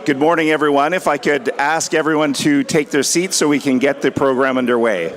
Good morning, everyone. If I could ask everyone to take their seats so we can get the program underway.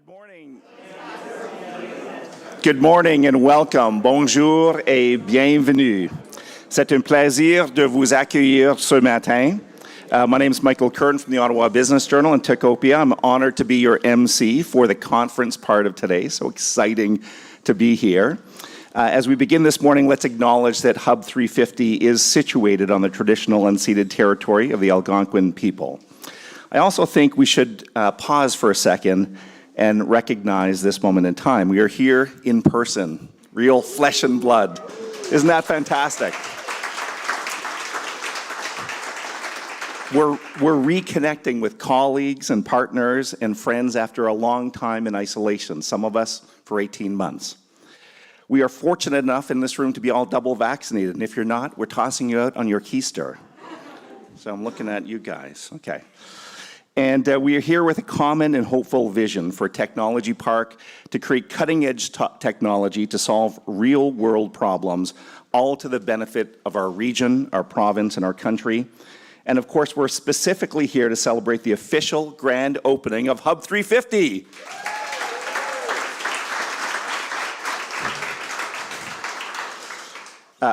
Good morning. Good morning and welcome. Bonjour et bienvenue. C'est un plaisir de vous accueillir ce matin. My name is Michael Curtin from the Ottawa Business Journal and Techopia. I'm honored to be your MC for the conference part of today. So exciting to be here. As we begin this morning, let's acknowledge that Hub350 is situated on the traditional unceded territory of the Algonquin people. I also think we should pause for a second and recognize this moment in time. We are here in person, real flesh and blood. Isn't that fantastic? We're reconnecting with colleagues and partners and friends after a long time in isolation, some of us for 18 months. We are fortunate enough in this room to be all double vaccinated, and if you're not, we're tossing you out on your keister. So I'm looking at you guys, okay. And we are here with a common and hopeful vision for a technology park to create cutting-edge technology to solve real-world problems, all to the benefit of our region, our province, and our country. And of course, we're specifically here to celebrate the official grand opening of Hub350.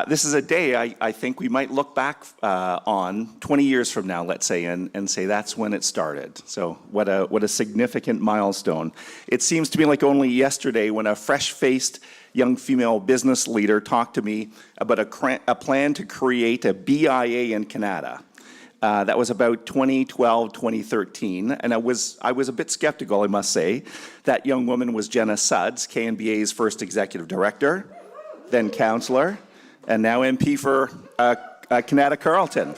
This is a day I think we might look back on 20 years from now, let's say, and say that's when it started. So what a significant milestone. It seems to me like only yesterday when a fresh-faced young female business leader talked to me about a plan to create a BIA in Canada. That was about 2012, 2013, and I was a bit skeptical, I must say. That young woman was Jenna Sudds, Knba's first executive director, then councillor, and now MP for Canada Carlton.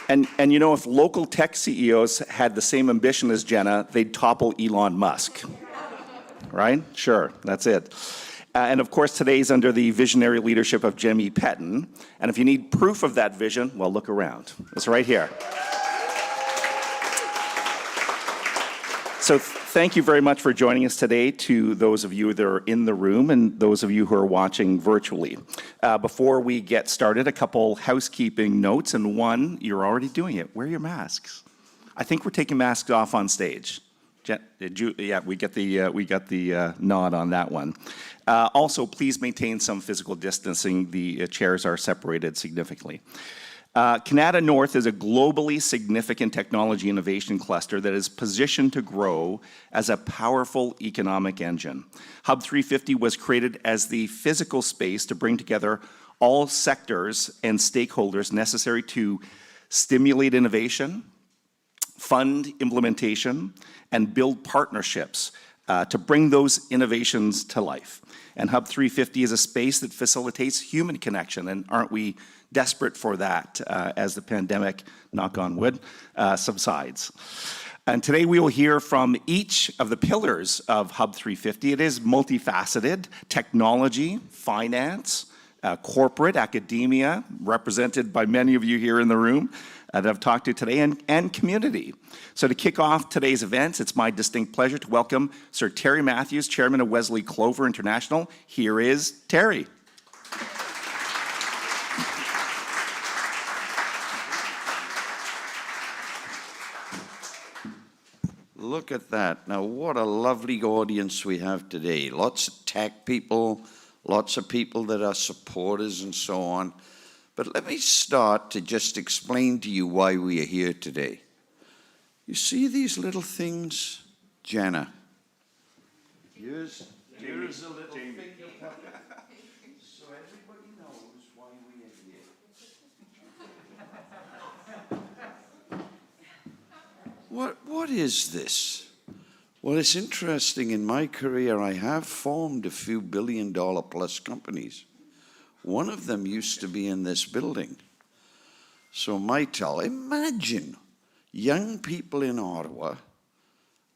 And you know, if local tech CEOs had the same ambition as Jenna, they'd topple Elon Musk, right? Sure, that's it. And of course, today's under the visionary leadership of Patton. And if you need proof of that vision, well, look around. It's right here. So thank you very much for joining us today, to those of you that are in the room and those of you who are watching virtually. Before we get started, a couple housekeeping notes, and one, you're already doing it. Wear your masks. I think we're taking masks off on stage. Yeah, we got the nod on that one. Also, please maintain some physical distancing. The chairs are separated significantly. Canada North is a globally significant technology innovation cluster that is positioned to grow as a powerful economic engine. Hub350 was created as the physical space to bring together all sectors and stakeholders necessary to stimulate innovation, fund implementation, and build partnerships to bring those innovations to life. And Hub350 is a space that facilitates human connection, and aren't we desperate for that as the pandemic, knock on wood, subsides. And today we will hear from each of the pillars of Hub350. It is multifaceted: technology, finance, corporate, academia, represented by many of you here in the room that I've talked to today, and community. So to kick off today's events, it's my distinct pleasure to welcome Sir Terry Matthews, Chairman of Wesley Clover International. Here is Terry. Look at that. Now, what a lovely audience we have today. Lots of tech people, lots of people that are supporters and so on. But let me start to just explain to you why we are here today. You see these little things, Jenna? Here's a little finger puppet. So everybody knows why we are here. What is this? Well, it's interesting. In my career, I have formed a few billion-dollar-plus companies. One of them used to be in this building. So imagine young people in Ottawa,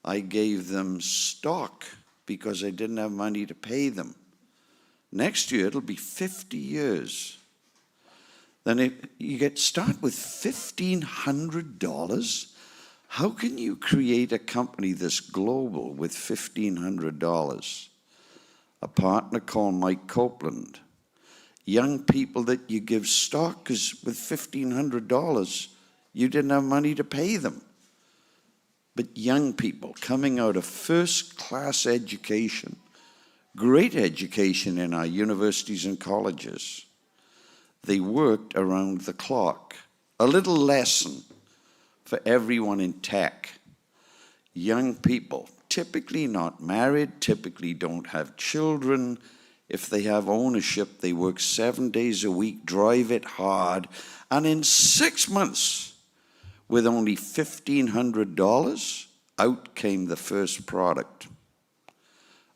I gave them stock because I didn't have money to pay them. Next year, it'll be 50 years. Then you start with $1,500. How can you create a company this global with $1,500? A partner called Mike Copeland. Young people that you give stock, because with $1,500, You didn't have money to pay them. But young people coming out of first-class education, great education in our universities and colleges, they worked around the clock. A little lesson for everyone in tech. Young people, typically not married, typically don't have children. If they have ownership, they work 7 days a week, drive it hard, and in 6 months, with only $1,500, out came the first product.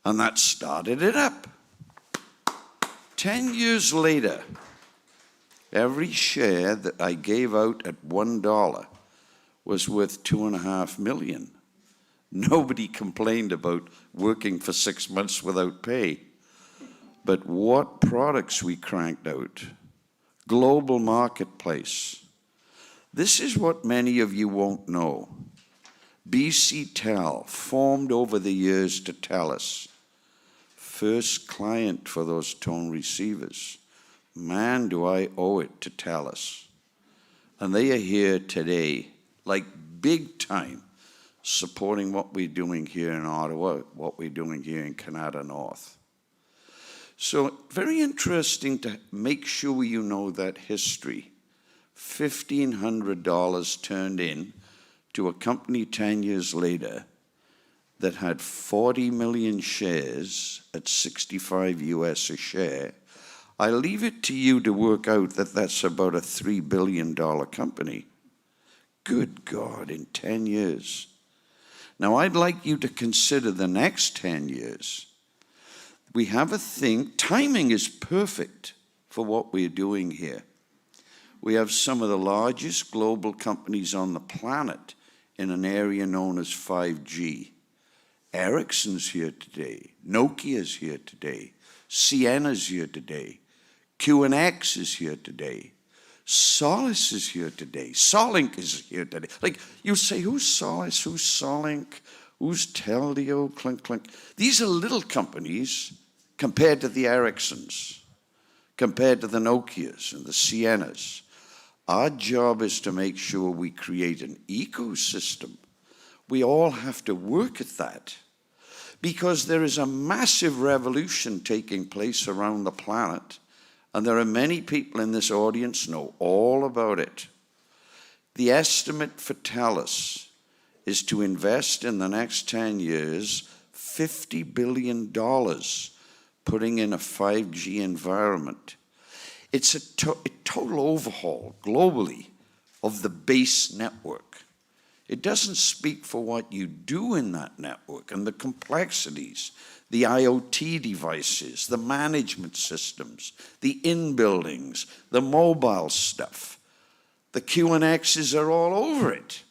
And that started it up. 10 years later, every share that I gave out at $1 was worth $2.5 million. Nobody complained about working for 6 months without pay. But what products we cranked out. Global marketplace. This is what many of you won't know. BC Tel formed over the years to Telus. First client for those tone receivers. Man, do I owe it to Telus. And they are here today, like big time, supporting what we're doing here in Ottawa, what we're doing here in Canada North. So very interesting to make sure you know that history. $1,500 turned in to a company 10 years later that had 40 million shares at 65 US a share. I leave it to you to work out that that's about a $3 billion company. Good God, in 10 years. Now I'd like you to consider the next 10 years. We have a thing, timing is perfect for what we're doing here. We have some of the largest global companies on the planet in an area known as 5G. Ericsson's here today, Nokia's here today, Ciena's here today, QNX is here today, Solace is here today, Solink is here today. Like, you say, who's Solace, who's Solink, who's Teldio, clink, clink. These are little companies compared to the Ericssons, compared to the Nokias and the Cienas. Our job is to make sure we create an ecosystem. We all have to work at that because there is a massive revolution taking place around the planet, and there are many people in this audience know all about it. The estimate for Telus is to invest in the next 10 years $50 billion putting in a 5G environment. It's a total overhaul globally of the base network. It doesn't speak for what you do in that network and the complexities, the IoT devices, the management systems, the in-buildings, the mobile stuff. The QNXs are all over it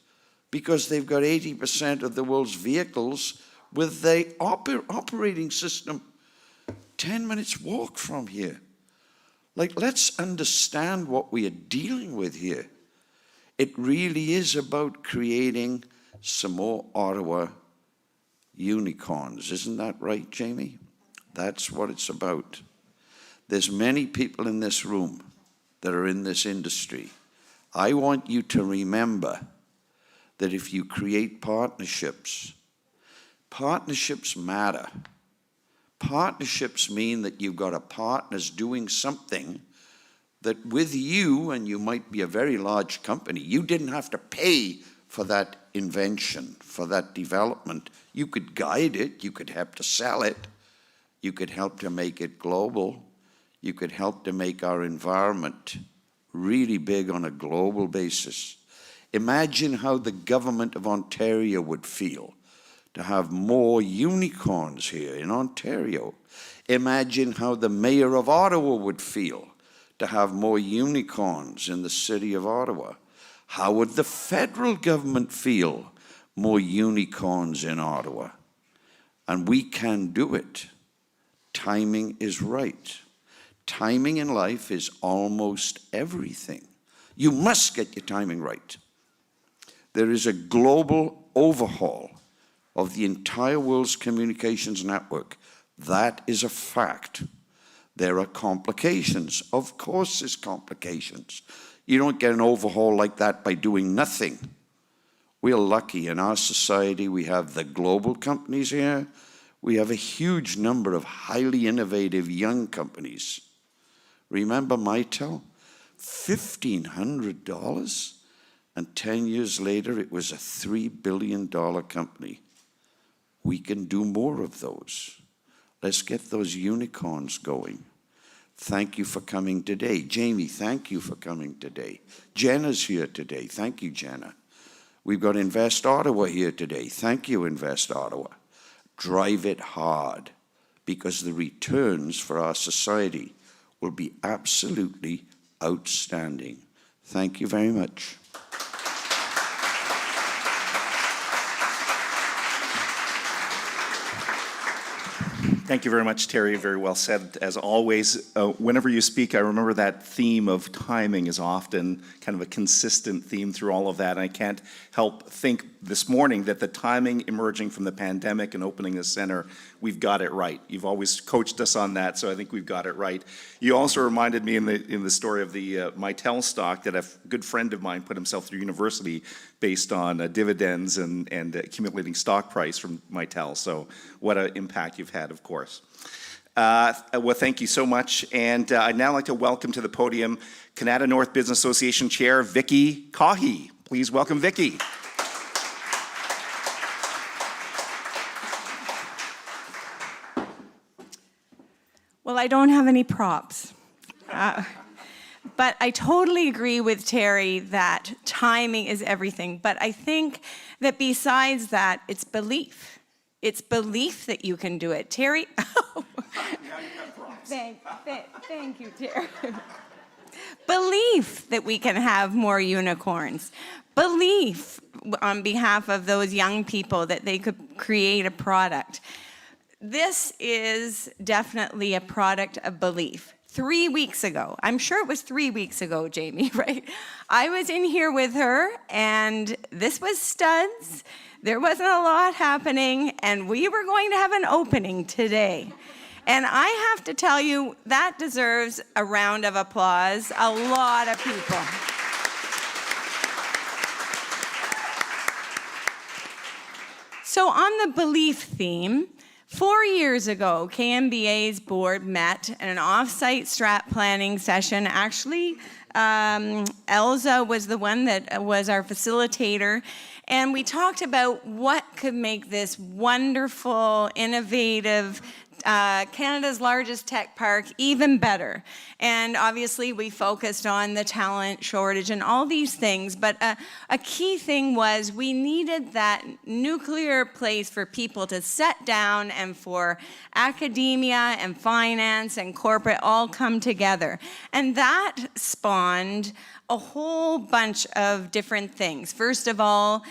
because they've got 80% of the world's vehicles with the operating system 10 minutes walk from here. Like, let's understand what we are dealing with here. It really is about creating some more Ottawa unicorns. Isn't that right, Jamie? That's what it's about. There's many people in this room that are in this industry. I want you to remember that if you create partnerships, partnerships matter. Partnerships mean that you've got a partners doing something that with you, and you might be a very large company, you didn't have to pay for that invention, for that development. You could guide it, you could help to sell it, you could help to make it global, you could help to make our environment really big on a global basis. Imagine how the government of Ontario would feel to have more unicorns here in Ontario. Imagine how the mayor of Ottawa would feel to have more unicorns in the city of Ottawa. How would the federal government feel more unicorns in Ottawa? And we can do it. Timing is right. Timing in life is almost everything. You must get your timing right. There is a global overhaul of the entire world's communications network. That is a fact. There are complications. Of course there's complications. You don't get an overhaul like that by doing nothing. We're lucky in our society. We have the global companies here. We have a huge number of highly innovative young companies. Remember Mitel? $1,500, and 10 years later it was a $3 billion company. We can do more of those. Let's get those unicorns going. Thank you for coming today. Jamie, thank you for coming today. Jenna's here today. Thank you, Jenna. We've got Invest Ottawa here today. Thank you, Invest Ottawa. Drive it hard, because the returns for our society will be absolutely outstanding. Thank you very much. Thank you very much, Terry. Very well said, as always. Whenever you speak, I remember that theme of timing is often kind of a consistent theme through all of that. And I can't help think this morning that the timing emerging from the pandemic and opening the center, we've got it right. You've always coached us on that, so I think we've got it right. You also reminded me in the story of the Mitel stock that a good friend of mine put himself through university based on dividends and accumulating stock price from Mitel. So what an impact you've had, of course. Well, thank you so much. And I'd now like to welcome to the podium Canada North Business Association Chair Vicky Cahy. Please welcome Vicky. Well, I don't have any props. But I totally agree with Terry that timing is everything. But I think that besides that, it's belief. It's belief that you can do it. Terry, thank you, Terry. Belief that we can have more unicorns. Belief on behalf of those young people that they could create a product. This is definitely a product of belief. 3 weeks ago, I'm sure it was 3 weeks ago, Jamie, right? I was in here with her, and this was studs. There wasn't a lot happening, and we were going to have an opening today. And I have to tell you, that deserves a round of applause. A lot of people. So on the belief theme, 4 years ago, Knba's board met in an off-site strat planning session. Actually, Elza was the one that was our facilitator, and we talked about what could make this wonderful, innovative, Canada's largest tech park even better. And obviously we focused on the talent shortage and all these things, but a key thing was we needed that nuclear place for people to sit down and for academia and finance and corporate all come together. And that spawned a whole bunch of different things. First of all,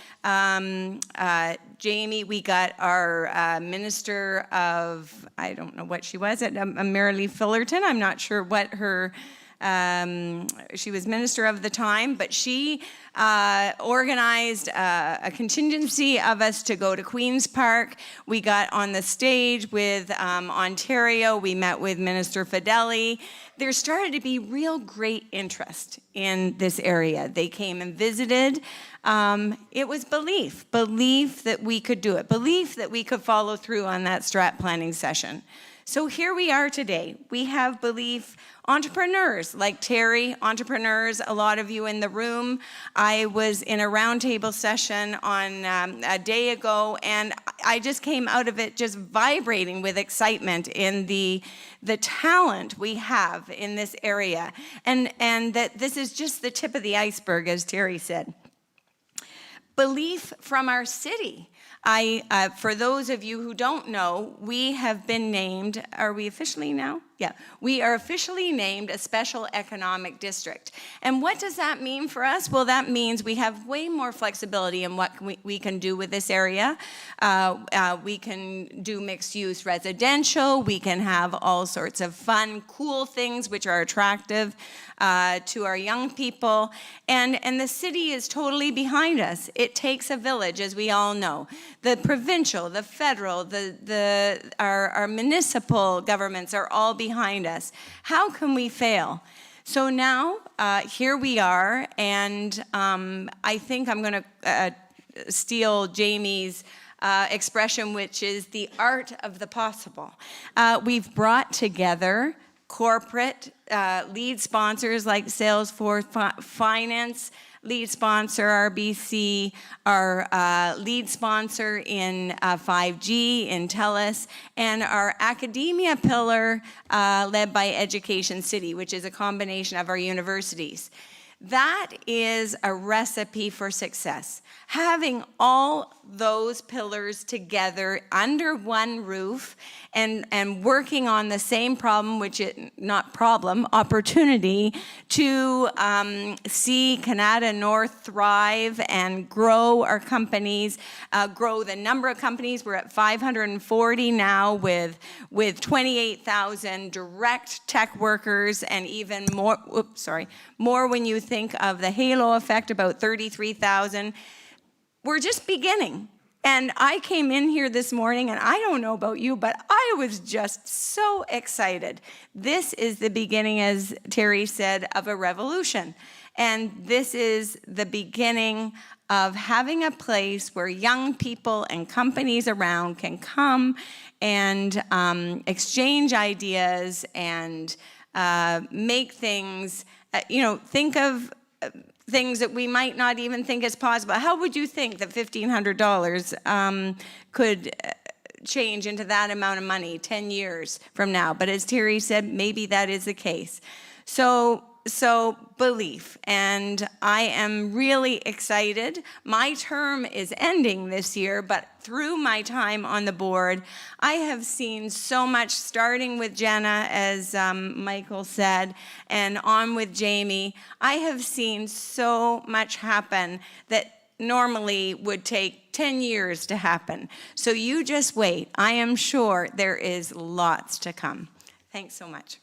Jamie, we got our Minister of, I don't know what she was, Marilee Fullerton. I'm not sure what her, she was Minister of the time, but she organized a contingency of us to go to Queen's Park. We got on the stage with Ontario. We met with Minister Fedeli. There started to be real great interest in this area. They came and visited. It was belief that we could do it, belief that we could follow through on that strat planning session. So here we are today. We have belief entrepreneurs like Terry, entrepreneurs, a lot of you in the room. I was in a roundtable session on a day ago, and I just came out of it just vibrating with excitement in the talent we have in this area, and that this is just the tip of the iceberg, as Terry said. Belief from our city. For those of you who don't know, we have been named, are we officially now? Yeah, we are officially named a special economic district. And what does that mean for us? Well, that means we have way more flexibility in what we can do with this area. We can do mixed use residential. We can have all sorts of fun, cool things which are attractive to our young people. And the city is totally behind us. It takes a village, as we all know. The provincial, the federal, our municipal governments are all behind us. How can we fail? So now, here we are, and I think I'm going to steal Jamie's expression, which is the art of the possible. We've brought together corporate lead sponsors like Salesforce, finance lead sponsor, RBC, our lead sponsor in 5G, in Telus, and our academia pillar led by Education City, which is a combination of our universities. That is a recipe for success. Having all those pillars together under one roof and working on the same problem, opportunity to see Canada North thrive and grow our companies, grow the number of companies. We're at 540 now with 28,000 direct tech workers and even more, more when you think of the halo effect, about 33,000. We're just beginning. And I came in here this morning, and I don't know about you, but I was just so excited. This is the beginning, as Terry said, of a revolution. And this is the beginning of having a place where young people and companies around can come and exchange ideas and make things, think of things that we might not even think is possible. How would you think that $1,500 could change into that amount of money 10 years from now? But as Terry said, maybe that is the case. So belief, and I am really excited. My term is ending this year, but through my time on the board, I have seen so much, starting with Jenna, as Michael said, and on with Jamie. I have seen so much happen that normally would take 10 years to happen. So you just wait. I am sure there is lots to come. Thanks so much.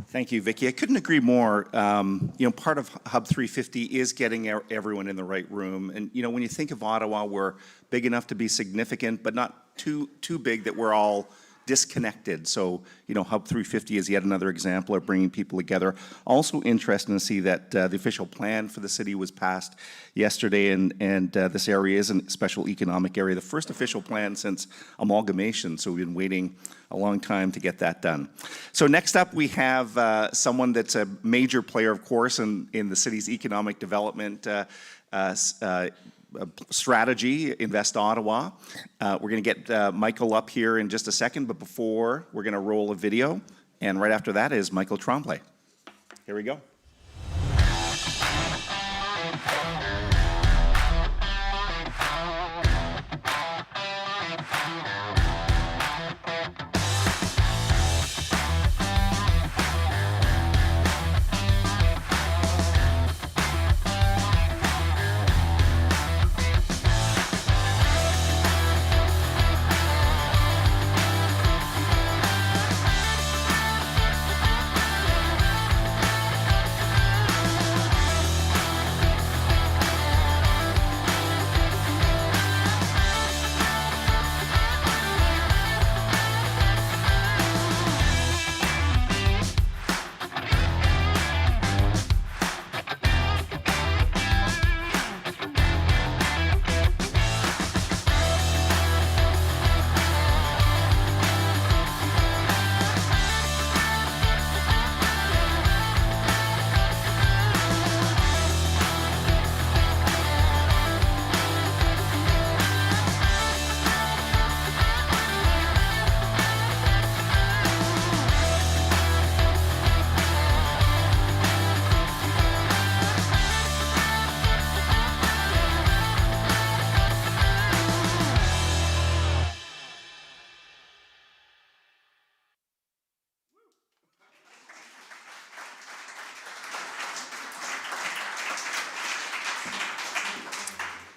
Thank you, Vicki. I couldn't agree more. Part of Hub 350 is getting everyone in the right room. And, when you think of Ottawa, we're big enough to be significant, but not too big that we're all disconnected. So, Hub 350 is yet another example of bringing people together. Also interesting to see that the official plan for the city was passed yesterday, and this area is a special economic area, the first official plan since amalgamation. So we've been waiting a long time to get that done. So next up, we have someone that's a major player, of course, in the city's economic development strategy, Invest Ottawa. We're going to get Michael up here in just a second, but before, we're going to roll a video, and right after that is Michael Tromplay. Here we go.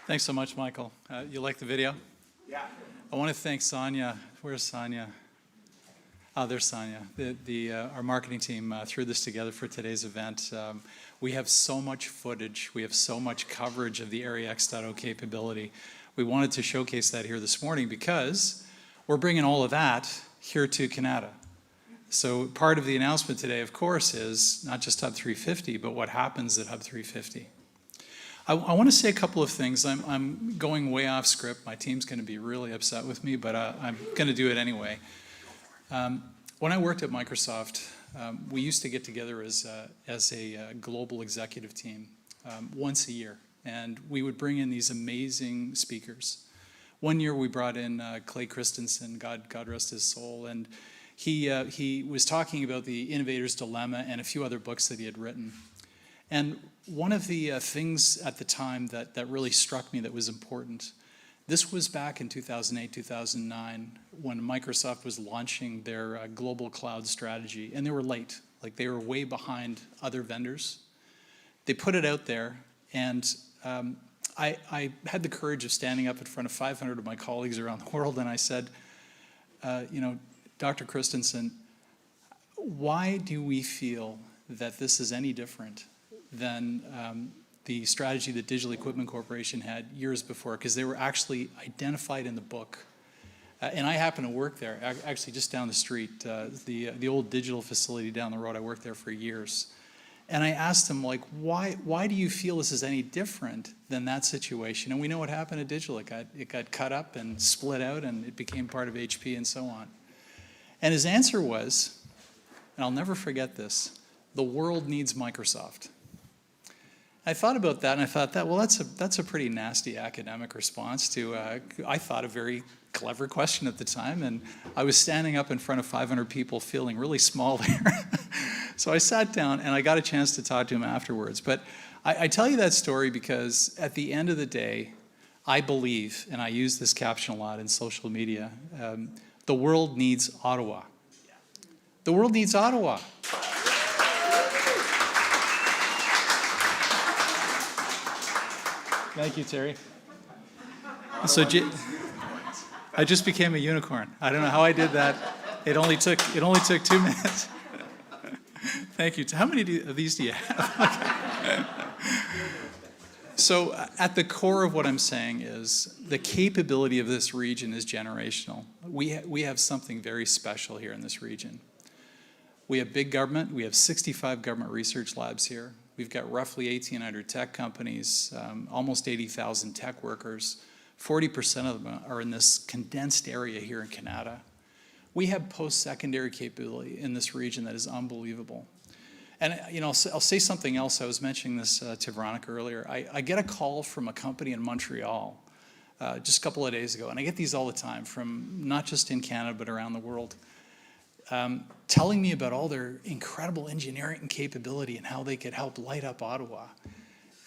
Thanks so much, Michael. You like the video? Yeah. I want to thank Sonia. Where's Sonia? Oh, there's Sonia. Our marketing team threw this together for today's event. We have so much footage. We have so much coverage of the Area X.0 capability. we wanted to showcase that here this morning because we're bringing all of that here to Canada. So part of the announcement today, of course, is not just Hub350, but what happens at Hub350. I want to say a couple of things. I'm going way off script. My team's going to be really upset with me, but I'm going to do it anyway. When I worked at Microsoft, we used to get together as a global executive team once a year, and we would bring in these amazing speakers. One year we brought in Clay Christensen, God rest his soul, and he was talking about the innovator's dilemma and a few other books that he had written. And one of the things at the time that really struck me that was important, this was back in 2008, 2009, when Microsoft was launching their global cloud strategy, and they were late. Like, they were way behind other vendors. They put it out there, and I had the courage of standing up in front of 500 of my colleagues around the world, and I said, Dr. Christensen, why do we feel that this is any different than the strategy that Digital Equipment Corporation had years before? Because they were actually identified in the book. And I happen to work there, actually just down the street, the old digital facility down the road. I worked there for years. And I asked him, like, why do you feel this is any different than that situation? And we know what happened at Digital. It got cut up and split out, and it became part of HP and so on. And his answer was, and I'll never forget this, the world needs Microsoft. I thought about that, and I thought well, that's a pretty nasty academic response to, I thought, a very clever question at the time, and I was standing up in front of 500 people feeling really small there. So I sat down, and I got a chance to talk to him afterwards. But I tell you that story because at the end of the day, I believe, and I use this caption a lot in social media, the world needs Ottawa. The world needs Ottawa. Thank you, Terry. So I just became a unicorn. I don't know how I did that. It only took 2 minutes. Thank you. How many of these do you have? So at the core of what I'm saying is the capability of this region is generational. We have something very special here in this region. We have big government. We have 65 government research labs here. We've got roughly 1,800 tech companies, almost 80,000 tech workers. 40% of them are in this condensed area here in Canada. We have post-secondary capability in this region that is unbelievable. And I'll say something else. I was mentioning this to Veronica earlier. I get a call from a company in Montreal just a couple of days ago, and I get these all the time from not just in Canada but around the world, telling me about all their incredible engineering capability and how they could help light up Ottawa.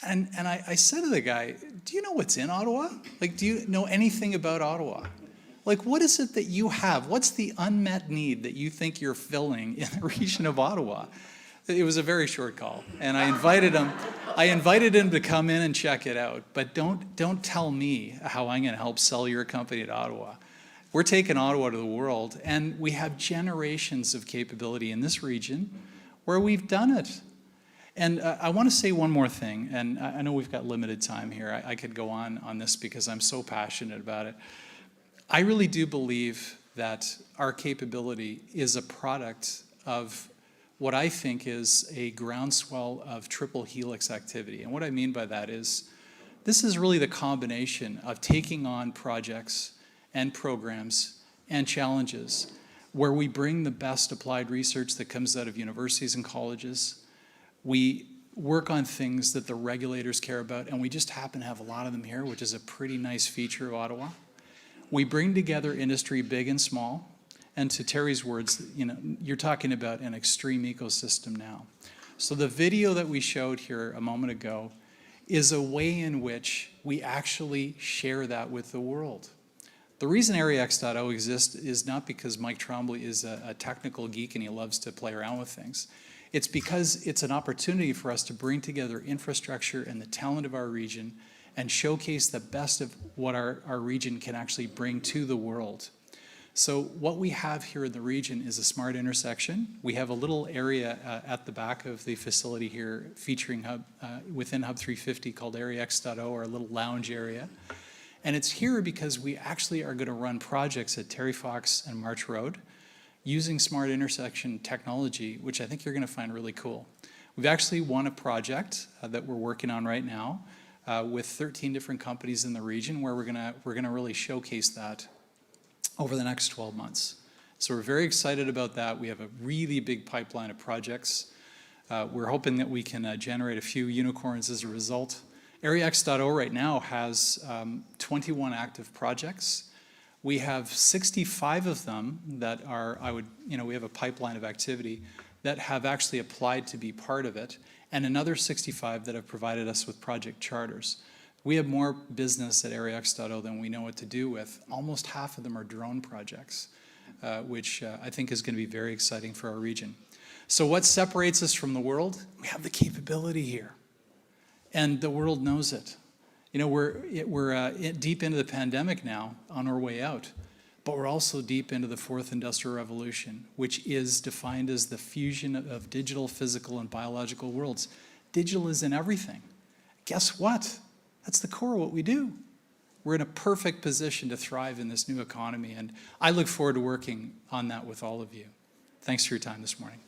And I said to the guy, do you know what's in Ottawa? Like, do you know anything about Ottawa? Like, what is it that you have? What's the unmet need that you think you're filling in the region of Ottawa? It was a very short call, and I invited him to come in and check it out. But don't tell me how I'm going to help sell your company to Ottawa. We're taking Ottawa to the world, and we have generations of capability in this region where we've done it. And I want to say one more thing, and I know we've got limited time here. I could go on this because I'm so passionate about it. I really do believe that our capability is a product of what I think is a groundswell of triple helix activity. And what I mean by that is this is really the combination of taking on projects and programs and challenges where we bring the best applied research that comes out of universities and colleges. We work on things that the regulators care about, and we just happen to have a lot of them here, which is a pretty nice feature of Ottawa. We bring together industry big and small, and to Terry's words, you're talking about an extreme ecosystem now. So the video that we showed here a moment ago is a way in which we actually share that with the world. The reason AreaX.0 exists is not because Mike Tromplay is a technical geek and he loves to play around with things. It's because it's an opportunity for us to bring together infrastructure and the talent of our region and showcase the best of what our region can actually bring to the world. So what we have here in the region is a smart intersection. We have a little area at the back of the facility here featuring within Hub350 called AreaX.0, or a little lounge area. And it's here because we actually are going to run projects at Terry Fox and March Road using smart intersection technology, which I think you're going to find really cool. We've actually won a project that we're working on right now with 13 different companies in the region where we're gonna really showcase that over the next 12 months. So we're very excited about that. We have a really big pipeline of projects. We're hoping that we can generate a few unicorns as a result. AreaX.0 right now has 21 active projects. We have 65 of them that are, we have a pipeline of activity that have actually applied to be part of it, and another 65 that have provided us with project charters. We have more business at AreaX.0 than we know what to do with. Almost half of them are drone projects, which I think is going to be very exciting for our region. So what separates us from the world? We have the capability here, and the world knows it. You know, we're deep into the pandemic now, on our way out, but we're also deep into the fourth industrial revolution, which is defined as the fusion of digital, physical, and biological worlds. Digital is in everything. Guess what? That's the core of what we do. We're in a perfect position to thrive in this new economy, and I look forward to working on that with all of you. Thanks for your time this morning.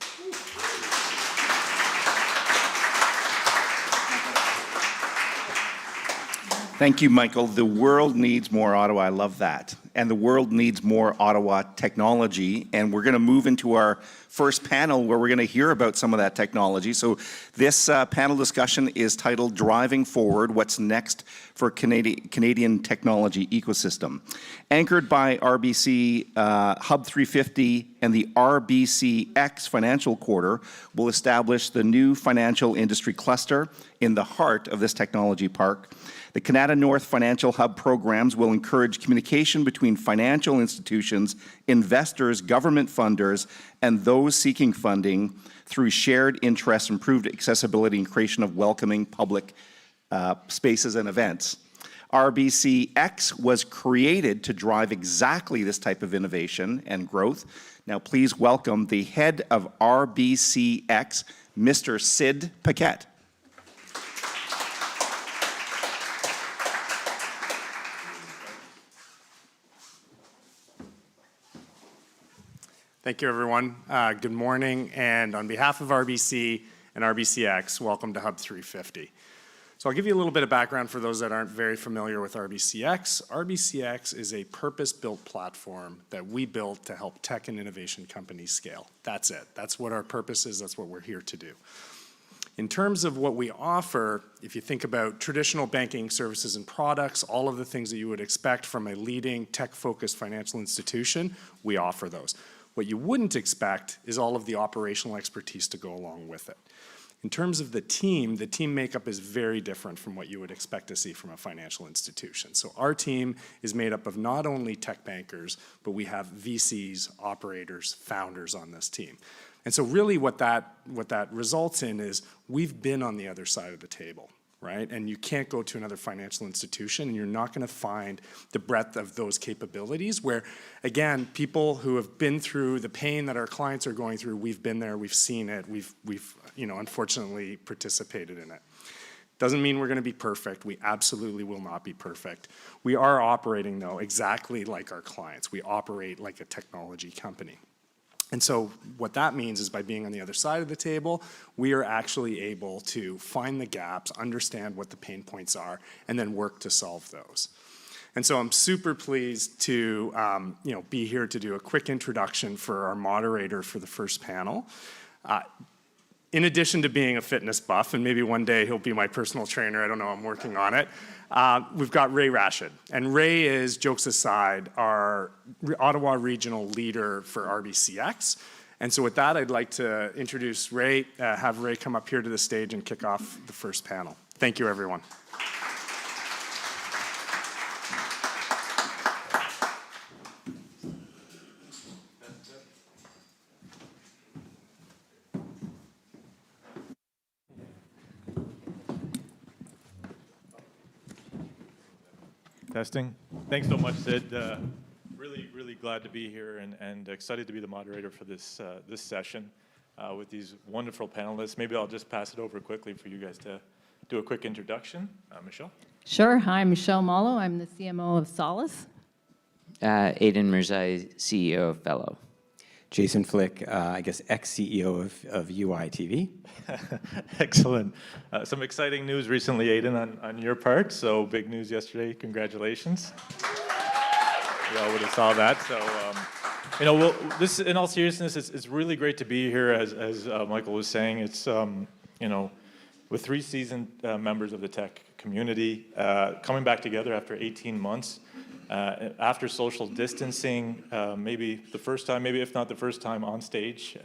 Thank you, Michael. The world needs more Ottawa. I love that. And the world needs more Ottawa technology. And we're going to move into our first panel where we're going to hear about some of that technology. So this panel discussion is titled Driving Forward, What's Next for Canadian Technology Ecosystem. Anchored by RBC Hub350 and the RBCX Financial Quarter will establish the new financial industry cluster in the heart of this technology park. The Canada North Financial Hub programs will encourage communication between financial institutions, investors, government funders, and those seeking funding through shared interests, improved accessibility, and creation of welcoming public spaces and events. RBCX was created to drive exactly this type of innovation and growth. Now please welcome the head of RBCX, Mr. Sid Paquette. Thank you, everyone. Good morning, and on behalf of RBC and RBCX, welcome to Hub350. So I'll give you a little bit of background for those that aren't very familiar with RBCX. RBCX is a purpose-built platform that we built to help tech and innovation companies scale. That's it. That's what our purpose is. That's what we're here to do. In terms of what we offer, if you think about traditional banking services and products, all of the things that you would expect from a leading tech-focused financial institution, we offer those. What you wouldn't expect is all of the operational expertise to go along with it. In terms of the team makeup is very different from what you would expect to see from a financial institution. So our team is made up of not only tech bankers, but we have VCs, operators, founders on this team. And so really what that results in is we've been on the other side of the table, right? And you can't go to another financial institution and you're not going to find the breadth of those capabilities where, again, people who have been through the pain that our clients are going through, we've been there, we've seen it, we've unfortunately participated in it. Doesn't mean we're going to be perfect. We absolutely will not be perfect. We are operating, though, exactly like our clients. We operate like a technology company. And so what that means is by being on the other side of the table, we are actually able to find the gaps, understand what the pain points are, and then work to solve those. And so I'm super pleased to be here to do a quick introduction for our moderator for the first panel. In addition to being a fitness buff, and maybe one day he'll be my personal trainer, I don't know, I'm working on it, we've got Rashid. And Ray is, jokes aside, our Ottawa regional leader for RBCX. And so with that, I'd like to introduce Ray, have Ray come up here to the stage and kick off the first panel. Thank you, everyone. Testing. Thanks so much, Sid. Really glad to be here and excited to be the moderator for this session with these wonderful panelists. Maybe I'll just pass it over quickly for you guys to do a quick introduction. Michelle? Sure. Hi, I'm Michelle Malo. I'm the CMO of Solace. Aidan Mirzai, CEO of Fellow. Jason Flick, I guess ex-CEO of UI TV. Excellent. Some exciting news recently, Aidan, on your part. So big news yesterday. Congratulations. We all would have saw that. So, this, in all seriousness, it's really great to be here. As Michael was saying, it's with 3 seasoned members of the tech community coming back together after 18 months. After social distancing, maybe the first time, maybe if not the first time on stage.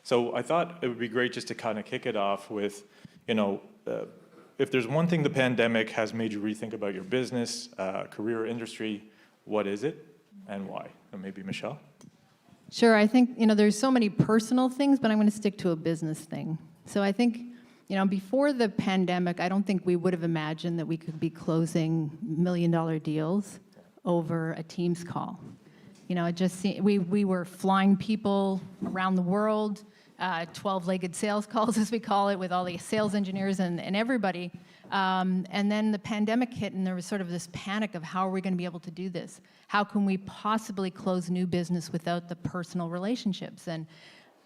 So I thought it would be great just to kind of kick it off with, if there's one thing the pandemic has made you rethink about your business, career, industry, what is it and why? And maybe Michelle? Sure. I think, there's so many personal things, but I'm going to stick to a business thing. So I think, before the pandemic, I don't think we would have imagined that we could be closing million-dollar deals over a Teams call. It just we were flying people around the world, 12-legged sales calls, as we call it, with all the sales engineers and everybody. And then the pandemic hit, and there was sort of this panic of how are we going to be able to do this? How can we possibly close new business without the personal relationships? And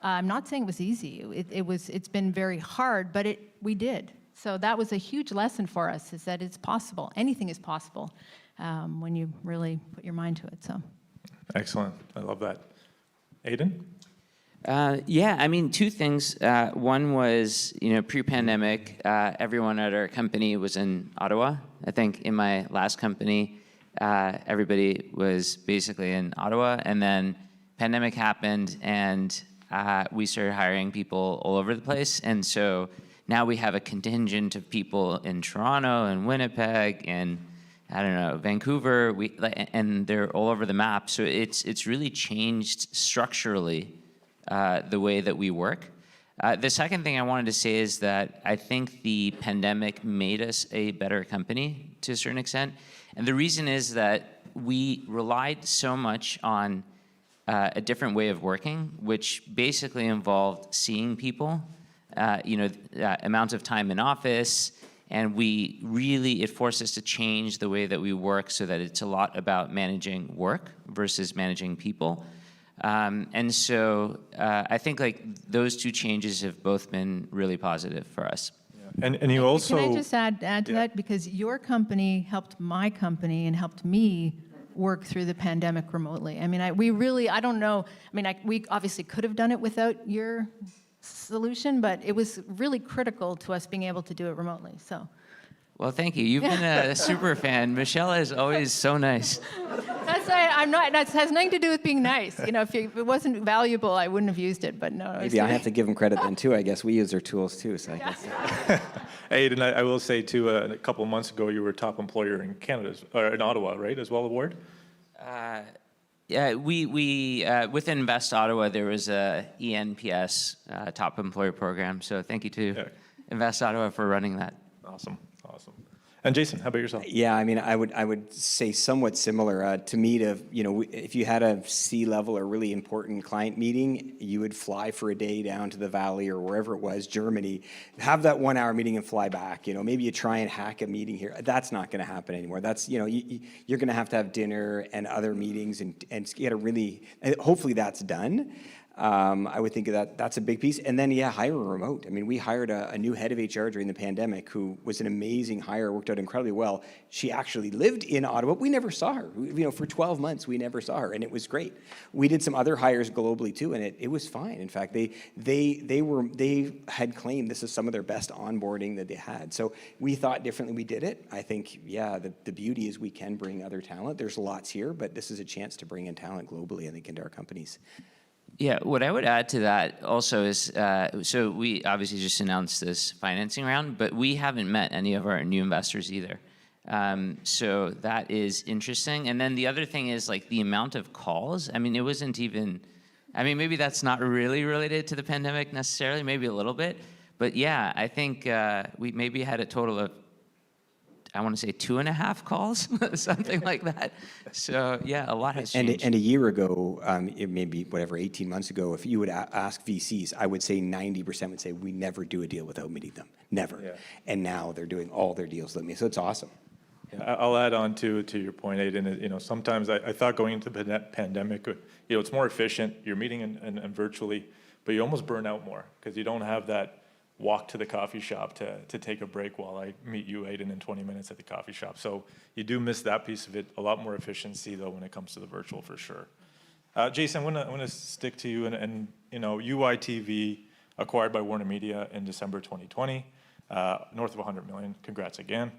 I'm not saying it was easy. It's been very hard, but we did. So that was a huge lesson for us, is that it's possible. Anything is possible when you really put your mind to it. So. Excellent. I love that. Aidan? Two things. One was, pre-pandemic, everyone at our company was in Ottawa. I think in my last company, everybody was basically in Ottawa. And then pandemic happened, and we started hiring people all over the place. And so now we have a contingent of people in Toronto and Winnipeg and Vancouver, and they're all over the map. So it's really changed structurally the way that we work. The second thing I wanted to say is that I think the pandemic made us a better company to a certain extent. And the reason is that we relied so much on a different way of working, which basically involved seeing people, amount of time in office, and it forced us to change the way that we work so that it's a lot about managing work versus managing people. And so I think those 2 changes have both been really positive for us. Yeah. And you also... Can I just add to that? Because your company helped my company and helped me work through the pandemic remotely. I mean, I don't know. I mean, we obviously could have done it without your solution, but it was really critical to us being able to do it remotely. So. Well, thank you. You've been a super fan. Michelle is always so nice. I'm not. That has nothing to do with being nice. If it wasn't valuable, I wouldn't have used it. But no. Maybe I have to give them credit then too. I guess we use their tools too. So I guess. Aidan, I will say too. A couple of months ago, you were top employer in Canada, or in Ottawa, right? As well, award. Yeah, we within Invest Ottawa, there was a ENPS top employer program. So thank you to Invest Ottawa for running that. Awesome. And Jason, how about yourself? Yeah, I mean, I would say somewhat similar. To me, if you had a C-level or really important client meeting, you would fly for a day down to the Valley or wherever it was, Germany, have that 1-hour meeting and fly back. Maybe you try and hack a meeting here. That's not going to happen anymore. That's you're going to have dinner and other meetings and get a really. Hopefully, that's done. I would think that's a big piece. And then, hire a remote. I mean, we hired a new head of HR during the pandemic who was an amazing hire, worked out incredibly well. She actually lived in Ottawa. We never saw her. For 12 months, we never saw her, and it was great. We did some other hires globally, too, and it was fine. In fact, they had claimed this is some of their best onboarding that they had. So we thought differently. We did it. I think, the beauty is we can bring other talent. There's lots here, but this is a chance to bring in talent globally, I think, into our companies. Yeah, what I would add to that also is, so we obviously just announced this financing round, but we haven't met any of our new investors either. So that is interesting. And then the other thing is the amount of calls. I mean, it wasn't even, maybe that's not really related to the pandemic necessarily, maybe a little bit. But I think we maybe had a total of, I want to say 2.5 calls, something like that. So yeah, a lot has changed. And a year ago, it may be whatever, 18 months ago, if you would ask VCs, I would say 90% would say we never do a deal without meeting them, never. Yeah. And now they're doing all their deals with me, so it's awesome. Yeah, I'll add on to your point, Aidan. You know, sometimes I thought going into the pandemic, you know, it's more efficient. You're meeting and virtually, but you almost burn out more because you don't have that walk to the coffee shop to take a break while I meet you, Aidan, in 20 minutes at the coffee shop. So you do miss that piece of it. A lot more efficiency though when it comes to the virtual for sure. Jason, I'm gonna stick to you and you know, UITV acquired by Warner Media in December 2020, north of 100 million. Congrats again.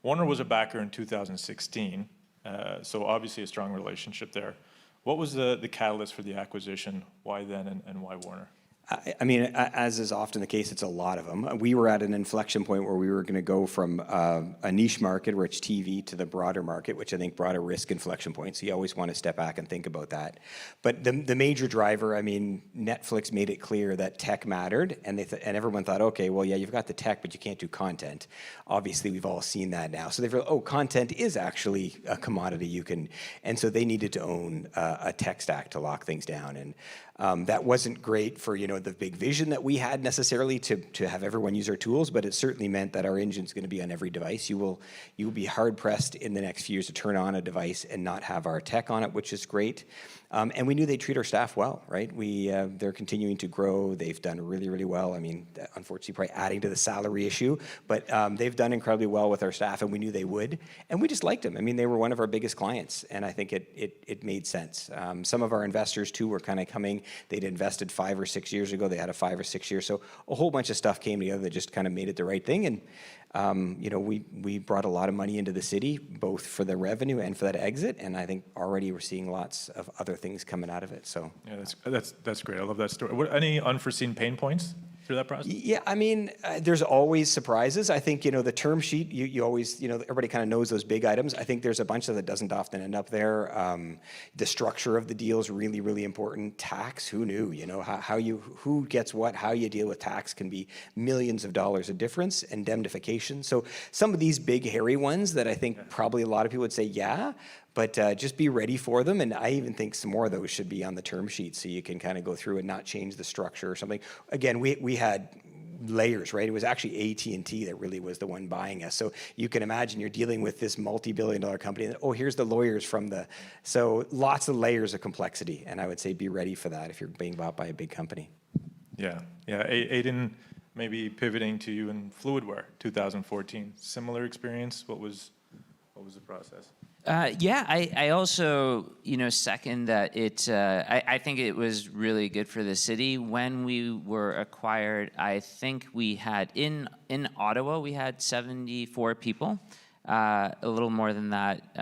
Warner was a backer in 2016, so obviously a strong relationship there. What was the catalyst for the acquisition? Why then and why Warner? I mean, as is often the case, it's a lot of them. We were at an inflection point where we were going to go from a niche market, rich TV, to the broader market, which I think brought a risk inflection point. So you always want to step back and think about that. But the major driver, I mean, Netflix made it clear that tech mattered, and and everyone thought, okay, well, yeah, you've got the tech, but you can't do content. Obviously, we've all seen that now. So they feel, oh, content is actually a commodity you can, and so they needed to own a tech stack to lock things down. And that wasn't great for, you know, the big vision that we had necessarily to have everyone use our tools, but it certainly meant that our engine's going to be on every device. You will be hard pressed in the next few years to turn on a device and not have our tech on it, which is great. And we knew they'd treat our staff well, right? They're continuing to grow. They've done really, really well. I mean, unfortunately, probably adding to the salary issue, but they've done incredibly well with our staff, and we knew they would. And we just liked them. I mean, they were one of our biggest clients, and I think it made sense. Some of our investors, too, were kind of coming. They'd invested 5 or 6 years ago. They had a 5 or 6 year. So a whole bunch of stuff came together that just kind of made it the right thing. And, you know, we brought a lot of money into the city, both for the revenue and for that exit. And I think already we're seeing lots of other things coming out of it. So yeah, that's great. I love that story. Any unforeseen pain points through that process? Yeah, I mean, there's always surprises. I think, you know, the term sheet, you always, you know, everybody kind of knows those big items. I think there's a bunch that doesn't often end up there. The structure of the deal is really, really important. Tax, who knew? You know, who gets what, how you deal with tax can be millions of dollars of difference. Indemnification. So some of these big, hairy ones that I think probably a lot of people would say, yeah, but just be ready for them. And I even think some more of those should be on the term sheet so you can kind of go through and not change the structure or something. Again, we had layers, right? It was actually AT&T that really was the one buying us. So you can imagine you're dealing with this multi-billion-dollar company that, oh, here's the lawyers so lots of layers of complexity. And I would say be ready for that if you're being bought by a big company. Yeah. Aidan, maybe pivoting to you in Fluidware, 2014. Similar experience? What was the process? Yeah, I also, you know, second that I think it was really good for the city. When we were acquired, I think we had, in Ottawa, we had 74 people, a little more than that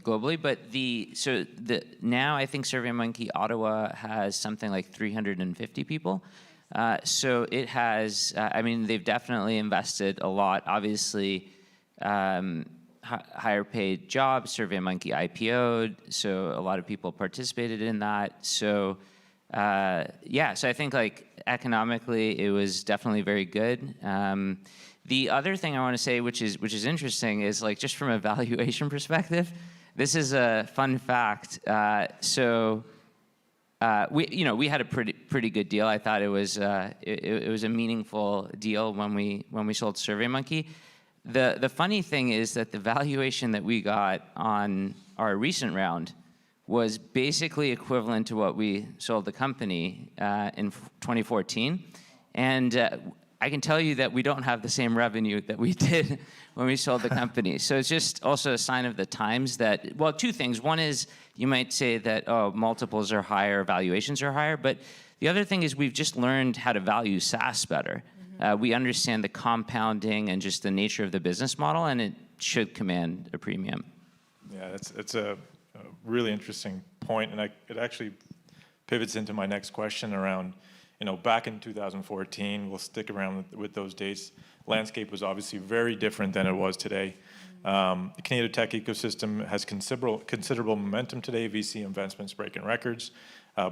globally. But now I think SurveyMonkey Ottawa has something like 350 people. So it has, I mean, they've definitely invested a lot, obviously. Higher paid jobs, SurveyMonkey IPO'd, so a lot of people participated in that. So yeah, so I think like economically it was definitely very good. The other thing I want to say, which is interesting, is like just from a valuation perspective, this is a fun fact. We had a pretty good deal. I thought it was a meaningful deal when we sold SurveyMonkey. The funny thing is that the valuation that we got on our recent round was basically equivalent to what we sold the company in 2014. And I can tell you that we don't have the same revenue that we did when we sold the company. So it's just also a sign of the times that, well, two things. One is you might say that, oh, multiples are higher, valuations are higher. But the other thing is we've just learned how to value SaaS better. We understand the compounding and just the nature of the business model, and it should command a premium. Yeah, it's a really interesting point, and it actually pivots into my next question around, you know, back in 2014, we'll stick around with those dates. Landscape was obviously very different than it was today. The Canadian tech ecosystem has considerable momentum today. VC investments breaking records.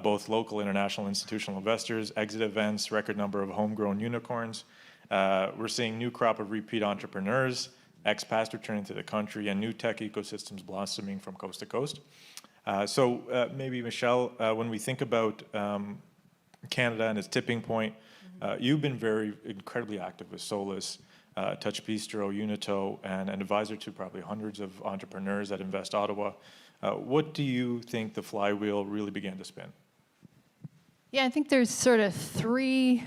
Both local, international, institutional investors, exit events, record number of homegrown unicorns, We're seeing new crop of repeat entrepreneurs, expats returning to the country, and new tech ecosystems blossoming from coast to coast. So maybe, Michelle, when we think about Canada and its tipping point, you've been incredibly active with Solus, Touch Bistro, Unito, and an advisor to probably hundreds of entrepreneurs at Invest Ottawa. What do you think the flywheel really began to spin? Yeah, I think there's sort of 3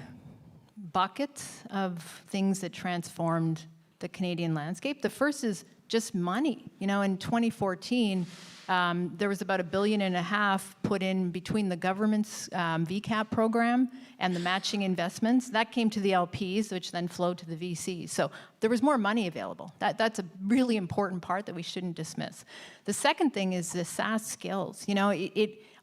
buckets of things that transformed the Canadian landscape. The first is just money. You know, in 2014, there was about $1.5 billion put in between the government's VCAP program and the matching investments. That came to the LPs, which then flowed to the VCs. So there was more money available. That's a really important part that we shouldn't dismiss. The second thing is the SaaS skills. You know,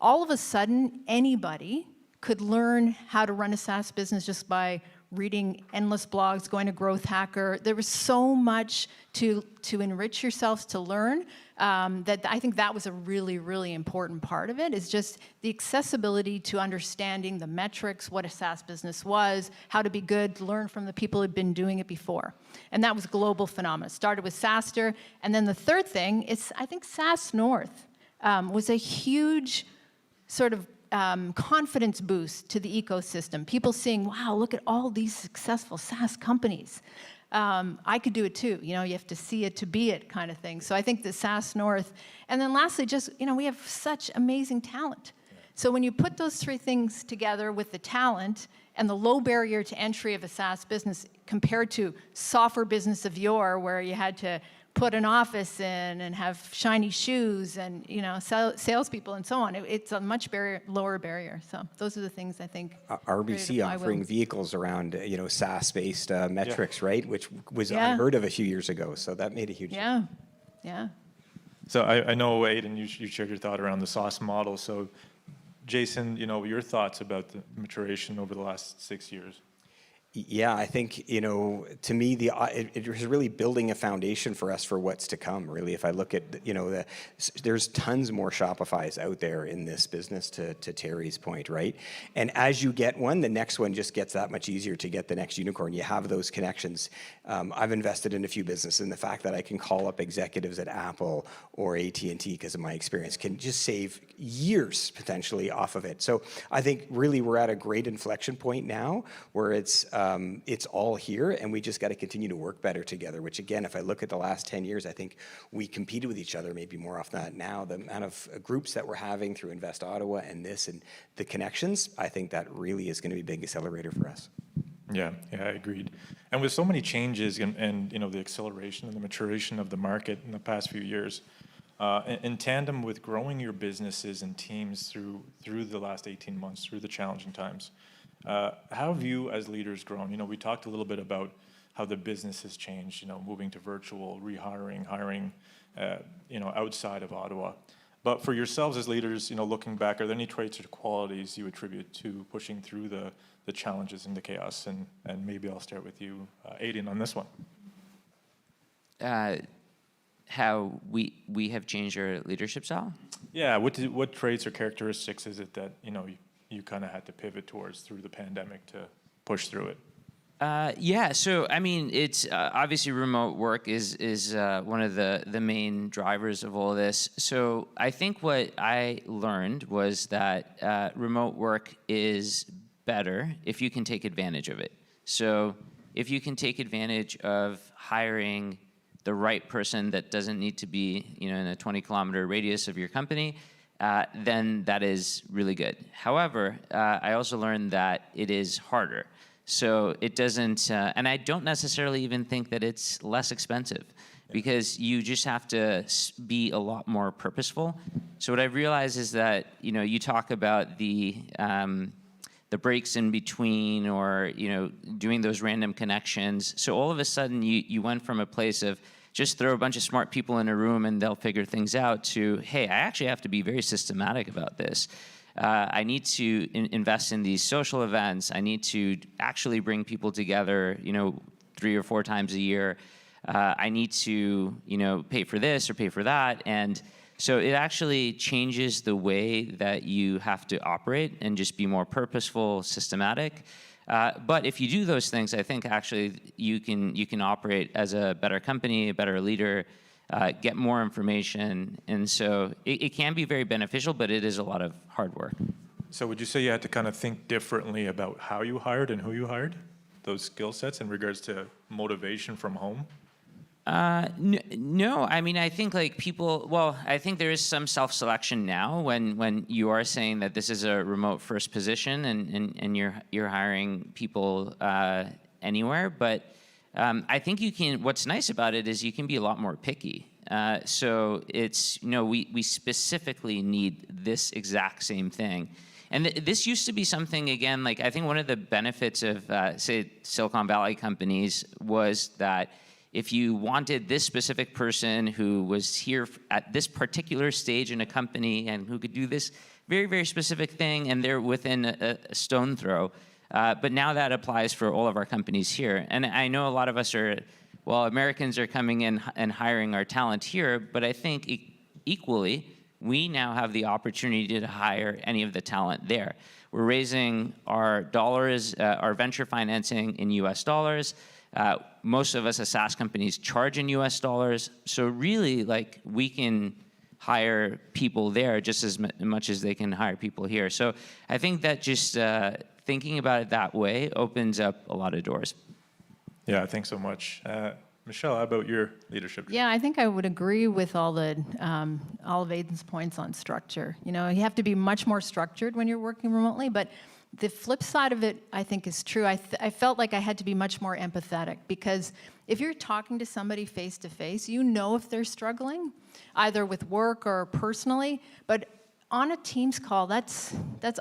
all of a sudden, anybody could learn how to run a SaaS business just by reading endless blogs, going to Growth Hacker. There was so much to enrich yourselves to learn that I think that was a really, really important part of it, is just the accessibility to understanding the metrics, what a SaaS business was, how to be good, learn from the people who had been doing it before. And that was a global phenomenon. Started with SaaSter. And then the third thing is, I think SaaS North was a huge sort of confidence boost to the ecosystem. People seeing, wow, look at all these successful SaaS companies. I could do it too. You know, you have to see it to be it kind of thing. So I think the SaaS North. And then lastly, just, you know, we have such amazing talent. So when you put those 3 things together with the talent and the low barrier to entry of a SaaS business compared to software business of yore, where you had to put an office in and have shiny shoes and, you know, salespeople and so on. It's a much lower barrier. So those are the things I think. RBC offering vehicles around, you know, SaaS-based metrics, right? Which was Yeah. unheard of a few years ago. So that made a huge difference. Yeah. So I know, Aidan, you shared your thought around the SaaS model. So Jason, you know, your thoughts about the maturation over the last 6 years? Yeah, I think, you know, to me, it was really building a foundation for us for what's to come, really. If I look at, you know, there's tons more Shopifys out there in this business, to Terry's point, right? And as you get one, the next one just gets that much easier to get the next unicorn. You have those connections. I've invested in a few businesses, and the fact that I can call up executives at Apple or AT&T because of my experience can just save years, potentially, off of it. So I think really we're at a great inflection point now where it's all here, and we just got to continue to work better together, which again, if I look at the last 10 years, I think we competed with each other maybe more often than now. The amount of groups that we're having through Invest Ottawa and this and the connections, I think that really is going to be a big accelerator for us. Yeah, I agreed. And with so many changes and you know, the acceleration and the maturation of the market in the past few years, in tandem with growing your businesses and teams through the last 18 months, through the challenging times, how have you as leaders grown? You know, we talked a little bit about how the business has changed, you know, moving to virtual, rehiring, hiring, you know, outside of Ottawa. But for yourselves as leaders, you know, looking back, are there any traits or qualities you attribute to pushing through the challenges and the chaos? And maybe I'll start with you, Aidan, on this one. How we have changed our leadership style? Yeah, what traits or characteristics is it that, you know, you kind of had to pivot towards through the pandemic to push through it? Yeah, so I mean, it's obviously remote work is one of the main drivers of all this. So I think what I learned was that remote work is better if you can take advantage of it. So if you can take advantage of hiring the right person that doesn't need to be, you know, in a 20-kilometer radius of your company, then that is really good. However, I also learned that it is harder. So it doesn't, and I don't necessarily even think that it's less expensive, because you just have to be a lot more purposeful. So what I've realized is that, you know, you talk about the breaks in between, or, you know, doing those random connections. So all of a sudden you went from a place of just throw a bunch of smart people in a room and they'll figure things out to, hey, I actually have to be very systematic about this. I need to invest in these social events. I need to actually bring people together, you know, 3 or 4 times a year. I need to, you know, pay for this or pay for that. And so it actually changes the way that you have to operate and just be more purposeful, systematic. But if you do those things, I think actually you can operate as a better company, a better leader, get more information. And so it can be very beneficial, but it is a lot of hard work. So would you say you had to kind of think differently about how you hired and who you hired, those skill sets in regards to motivation from home? No, I mean, I think like people, well, I think there is some self-selection now when you are saying that this is a remote first position and you're hiring people anywhere. But I think you can, what's nice about it is you can be a lot more picky. So it's, we specifically need this exact same thing. And this used to be something, again, like I think one of the benefits of, say, Silicon Valley companies was that if you wanted this specific person who was here at this particular stage in a company and who could do this very, very specific thing, and they're within a stone throw. But now that applies for all of our companies here. And I know a lot of us are, well, Americans are coming in and hiring our talent here, but I think equally, we now have the opportunity to hire any of the talent there. We're raising our dollars, our venture financing in US dollars. Most of us as SaaS companies charge in US dollars. So really, like, we can hire people there just as much as they can hire people here. So I think that just thinking about it that way opens up a lot of doors. Yeah, thanks so much. Michelle, how about your leadership? Yeah, I think I would agree with all of Aidan's points on structure. You have to be much more structured when you're working remotely, but the flip side of it, I think, is true. I felt like I had to be much more empathetic, because if you're talking to somebody face to face, you know if they're struggling, either with work or personally, but on a Teams call, that's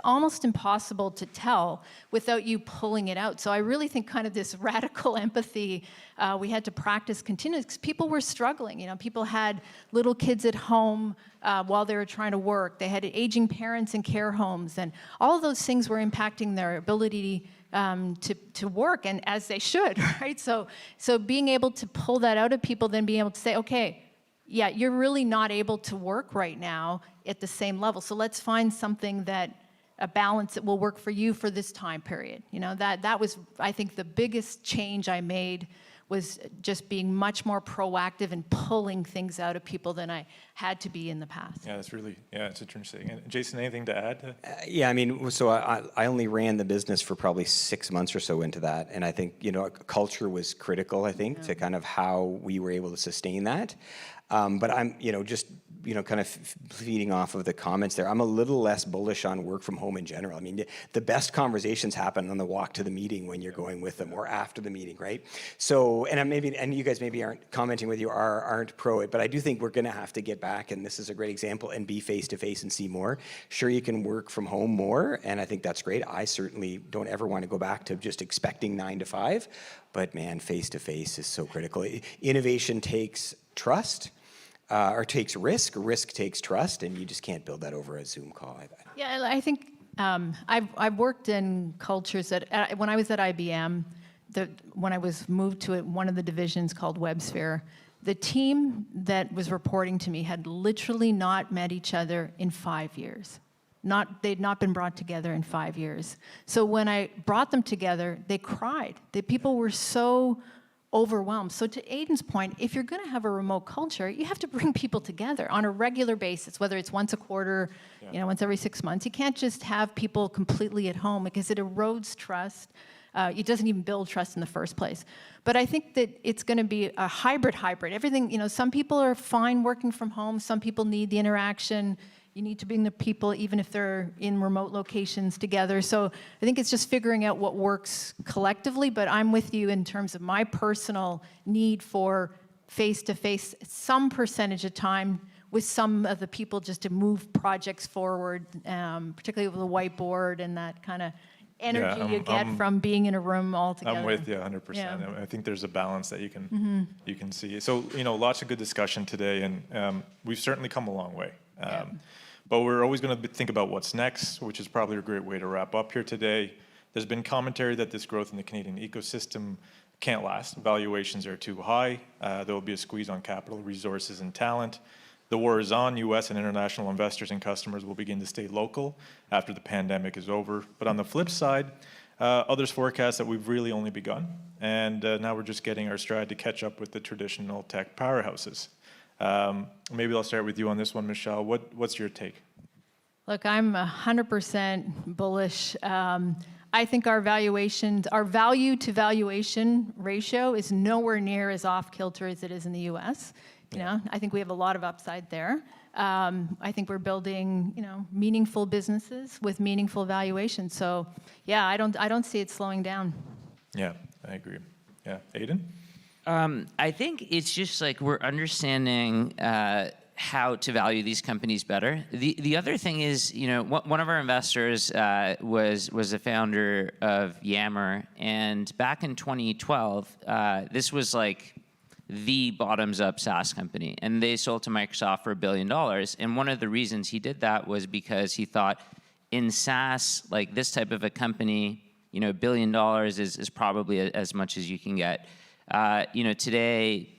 almost impossible to tell without you pulling it out. So I really think kind of this radical empathy we had to practice continuously, because people were struggling. People had little kids at home while they were trying to work. They had aging parents in care homes, and all of those things were impacting their ability to work, and as they should, right? So being able to pull that out of people, then being able to say, okay, yeah, you're really not able to work right now at the same level. So let's find something a balance that will work for you for this time period. That was, I think, the biggest change I made, was just being much more proactive and pulling things out of people than I had to be in the past. Yeah, it's interesting. And Jason, anything to add? Yeah, I mean, so I only ran the business for probably 6 months or so into that, and I think, culture was critical, I think, to kind of how we were able to sustain that. But I'm, just, kind of feeding off of the comments there, I'm a little less bullish on work from home in general. I mean, the best conversations happen on the walk to the meeting when you're going with them, or after the meeting, right? So, and you guys maybe aren't commenting with you, aren't pro it, but I do think we're going to have to get back, and this is a great example, and be face to face and see more. Sure, you can work from home more, and I think that's great. I certainly don't ever want to go back to just expecting 9 to 5, but man, face to face is so critical. Innovation takes trust. Or takes risk takes trust, and you just can't build that over a Zoom call. Yeah, I think I've worked in cultures that, when I was at IBM, when I was moved to one of the divisions called WebSphere, the team that was reporting to me had literally not met each other in 5 years. They'd not been brought together in 5 years. So when I brought them together, they cried. The people were so overwhelmed. So to Aidan's point, if you're going to have a remote culture, you have to bring people together on a regular basis, whether it's once a quarter, once every 6 months. You can't just have people completely at home, because it erodes trust. It doesn't even build trust in the first place. But I think that it's going to be a hybrid. Everything, some people are fine working from home. Some people need the interaction. You need to bring the people, even if they're in remote locations, together. So I think it's just figuring out what works collectively, but I'm with you in terms of my personal need for face-to-face, some percentage of time with some of the people, just to move projects forward, particularly with the whiteboard and that kind of energy you get from being in a room all together. I'm with you 100%. Yeah. I think there's a balance that you can see. So, lots of good discussion today, and we've certainly come a long way. But we're always going to think about what's next, which is probably a great way to wrap up here today. There's been commentary that this growth in the Canadian ecosystem can't last. Valuations are too high. There will be a squeeze on capital, resources, and talent. The war is on. U.S. and international investors and customers will begin to stay local after the pandemic is over. But on the flip side, Others forecast that we've really only begun, and now we're just getting our stride to catch up with the traditional tech powerhouses. Maybe I'll start with you on this one, Michelle. What's your take? Look, I'm 100% bullish. I think our valuations, our value to valuation ratio is nowhere near as off-kilter as it is in the U.S. You know, I think we have a lot of upside there. I think we're building, meaningful businesses with meaningful valuations. So, yeah, I don't see it slowing down. Yeah, I agree. Yeah, Aiden? I think it's just like we're understanding how to value these companies better. The other thing is, one of our investors was a founder of Yammer, and back in 2012, this was like the bottoms-up SaaS company, and they sold to Microsoft for $1 billion. And one of the reasons he did that was because he thought in SaaS, like this type of a company, $1 billion is probably as much as you can get. Today,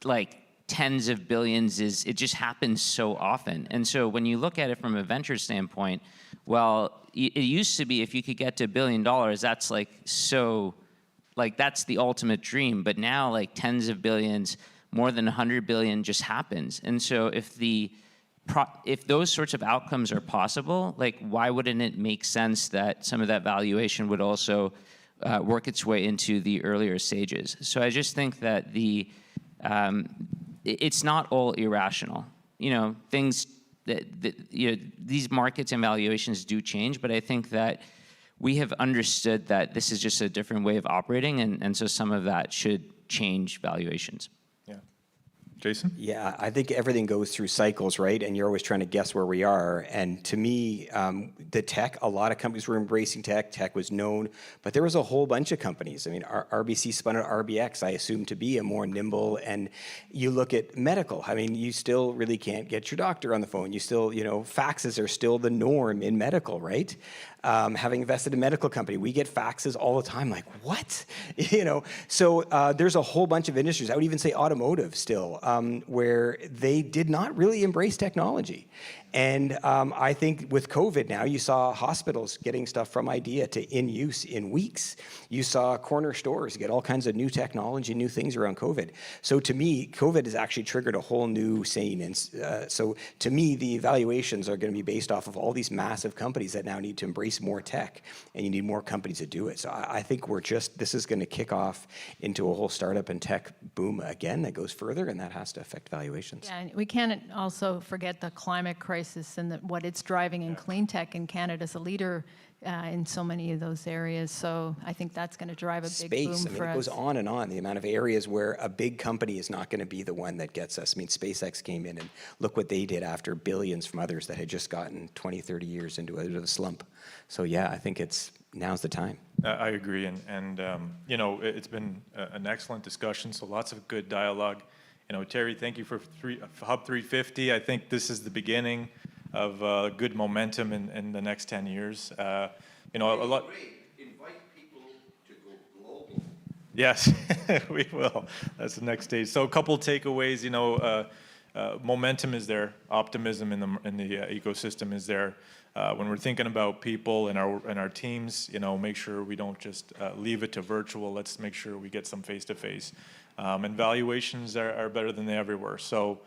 like tens of billions it just happens so often. And so when you look at it from a venture standpoint, well, it used to be if you could get to $1 billion, that's like so, like that's the ultimate dream. But now like tens of billions, more than 100 billion just happens. And so if those sorts of outcomes are possible, like why wouldn't it make sense that some of that valuation would also work its way into the earlier stages? So I just think that it's not all irrational. Things these markets and valuations do change, but I think that we have understood that this is just a different way of operating, and so some of that should change valuations. Yeah. Jason? Yeah, I think everything goes through cycles, right? And you're always trying to guess where we are. And to me, the tech, a lot of companies were embracing tech. Tech was known, but there was a whole bunch of companies. I mean, RBC spun out RBX, I assume, to be a more nimble. And you look at medical. I mean, you still really can't get your doctor on the phone. You still, faxes are still the norm in medical, right? Having invested in a medical company, we get faxes all the time, like, what? So there's a whole bunch of industries, I would even say automotive still, where they did not really embrace technology. And I think with COVID now, you saw hospitals getting stuff from idea to in use in weeks. You saw corner stores get all kinds of new technology, new things around COVID. So to me, COVID has actually triggered a whole new scene. And so to me, the evaluations are going to be based off of all these massive companies that now need to embrace more tech, and you need more companies to do it. So I think this is going to kick off into a whole startup and tech boom again that goes further, and that has to affect valuations. Yeah, and we can't also forget the climate crisis and what it's driving in clean tech, and Canada's a leader in so many of those areas. So I think that's going to drive a big boom Space, for us. It goes on and on, the amount of areas where a big company is not going to be the one that gets us. I mean, SpaceX came in and look what they did after billions from others that had just gotten 20, 30 years into a slump. So yeah, I think now's the time. I agree, and it's been an excellent discussion, so lots of good dialogue. Terry, thank you for Hub 350. I think this is the beginning of good momentum in the next 10 years. A lot. Invite people to go global. Yes, we will. That's the next stage. So a couple takeaways. Momentum is there. Optimism in the ecosystem is there. When we're thinking about people and our teams, make sure we don't just leave it to virtual. Let's make sure we get some face-to-face. And valuations are better than they ever were. So,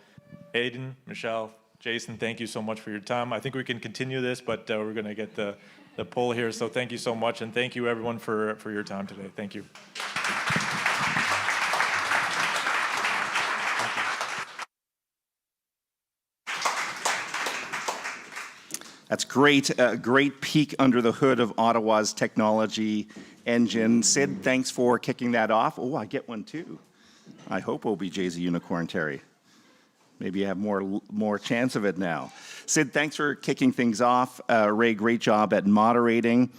Aiden, Michelle, Jason, thank you so much for your time. I think we can continue this, but we're going to get the poll here. So thank you so much, and thank you everyone for your time today. Thank you. That's great. Great peek under the hood of Ottawa's technology engine. Sid, thanks for kicking that off. Oh, I get one too. I hope OBJ's a unicorn, Terry. Maybe you have more chance of it now. Sid, thanks for kicking things off. Ray, great job at moderating.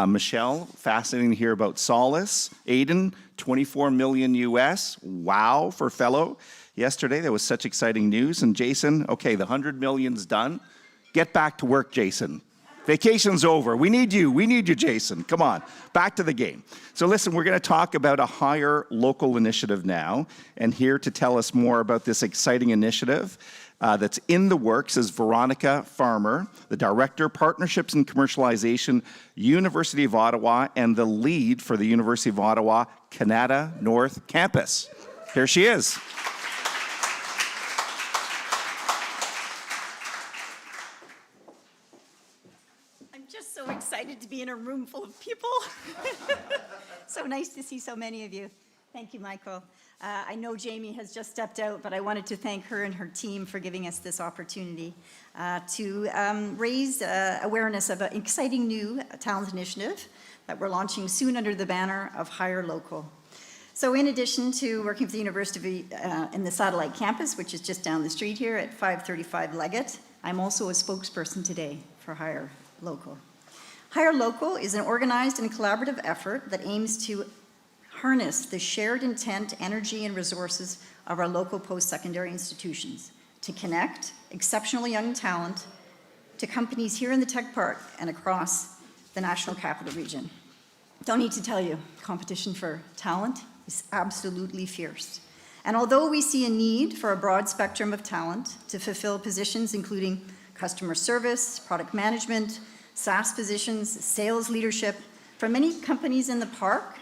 Michelle, fascinating to hear about Solace. Aiden, 24 million US. Wow, for fellow. Yesterday, there was such exciting news. And Jason, okay, the 100 million's done. Get back to work, Jason. Vacation's over. We need you. We need you, Jason. Come on, back to the game. So listen, we're going to talk about a higher local initiative now. And here to tell us more about this exciting initiative, that's in the works is Veronica Farmer, the Director, Partnerships and Commercialization, University of Ottawa, and the lead for the University of Ottawa Canada North Campus. Here she is. I'm just so excited to be in a room full of people. So nice to see so many of you. Thank you, Michael. I know Jamie has just stepped out, but I wanted to thank her and her team for giving us this opportunity to raise awareness of an exciting new talent initiative that we're launching soon under the banner of Hire Local. So in addition to working with the University in the satellite campus, which is just down the street here at 535 Leggett, I'm also a spokesperson today for Hire Local. Hire Local is an organized and collaborative effort that aims to harness the shared intent, energy, and resources of our local post-secondary institutions to connect exceptional young talent to companies here in the Tech Park and across the National Capital Region. Don't need to tell you, competition for talent is absolutely fierce. And although we see a need for a broad spectrum of talent to fulfill positions including customer service, product management, SaaS positions, sales leadership, for many companies in the park,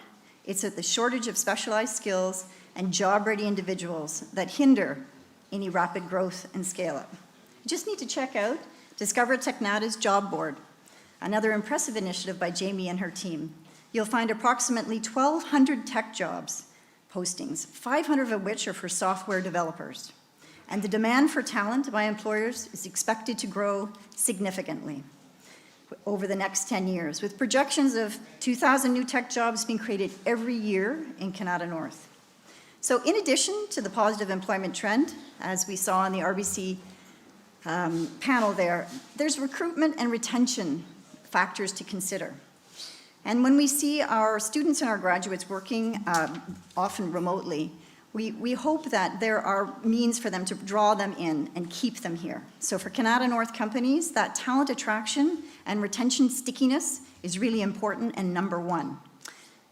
it's at the shortage of specialized skills and job-ready individuals that hinder any rapid growth and scale-up. You just need to check out Discover Technada's job board, another impressive initiative by Jamie and her team. You'll find approximately 1,200 tech jobs postings, 500 of which are for software developers. And the demand for talent by employers is expected to grow significantly over the next 10 years, with projections of 2,000 new tech jobs being created every year in Canada North. So in addition to the positive employment trend, as we saw in the RBC panel there's recruitment and retention factors to consider. And when we see our students and our graduates working often remotely, we hope that there are means for them to draw them in and keep them here. So for Canada North companies, that talent attraction and retention stickiness is really important and number one.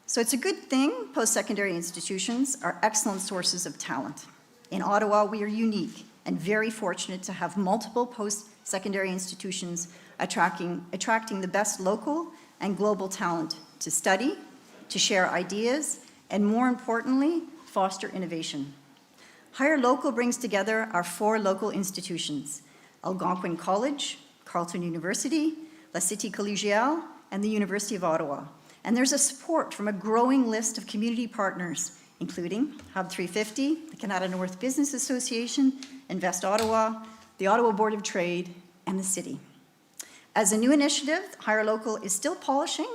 So it's a good thing post-secondary institutions are excellent sources of talent. In Ottawa, we are unique and very fortunate to have multiple post-secondary institutions attracting the best local and global talent to study, to share ideas, and more importantly, foster innovation. Hire Local brings together our 4 local institutions, Algonquin College, Carlton University, La Cité Collégiale, and the University of Ottawa. And there's a support from a growing list of community partners, including Hub350, the Canada North Business Association, Invest Ottawa, the Ottawa Board of Trade, and the city. As a new initiative, Hire Local is still polishing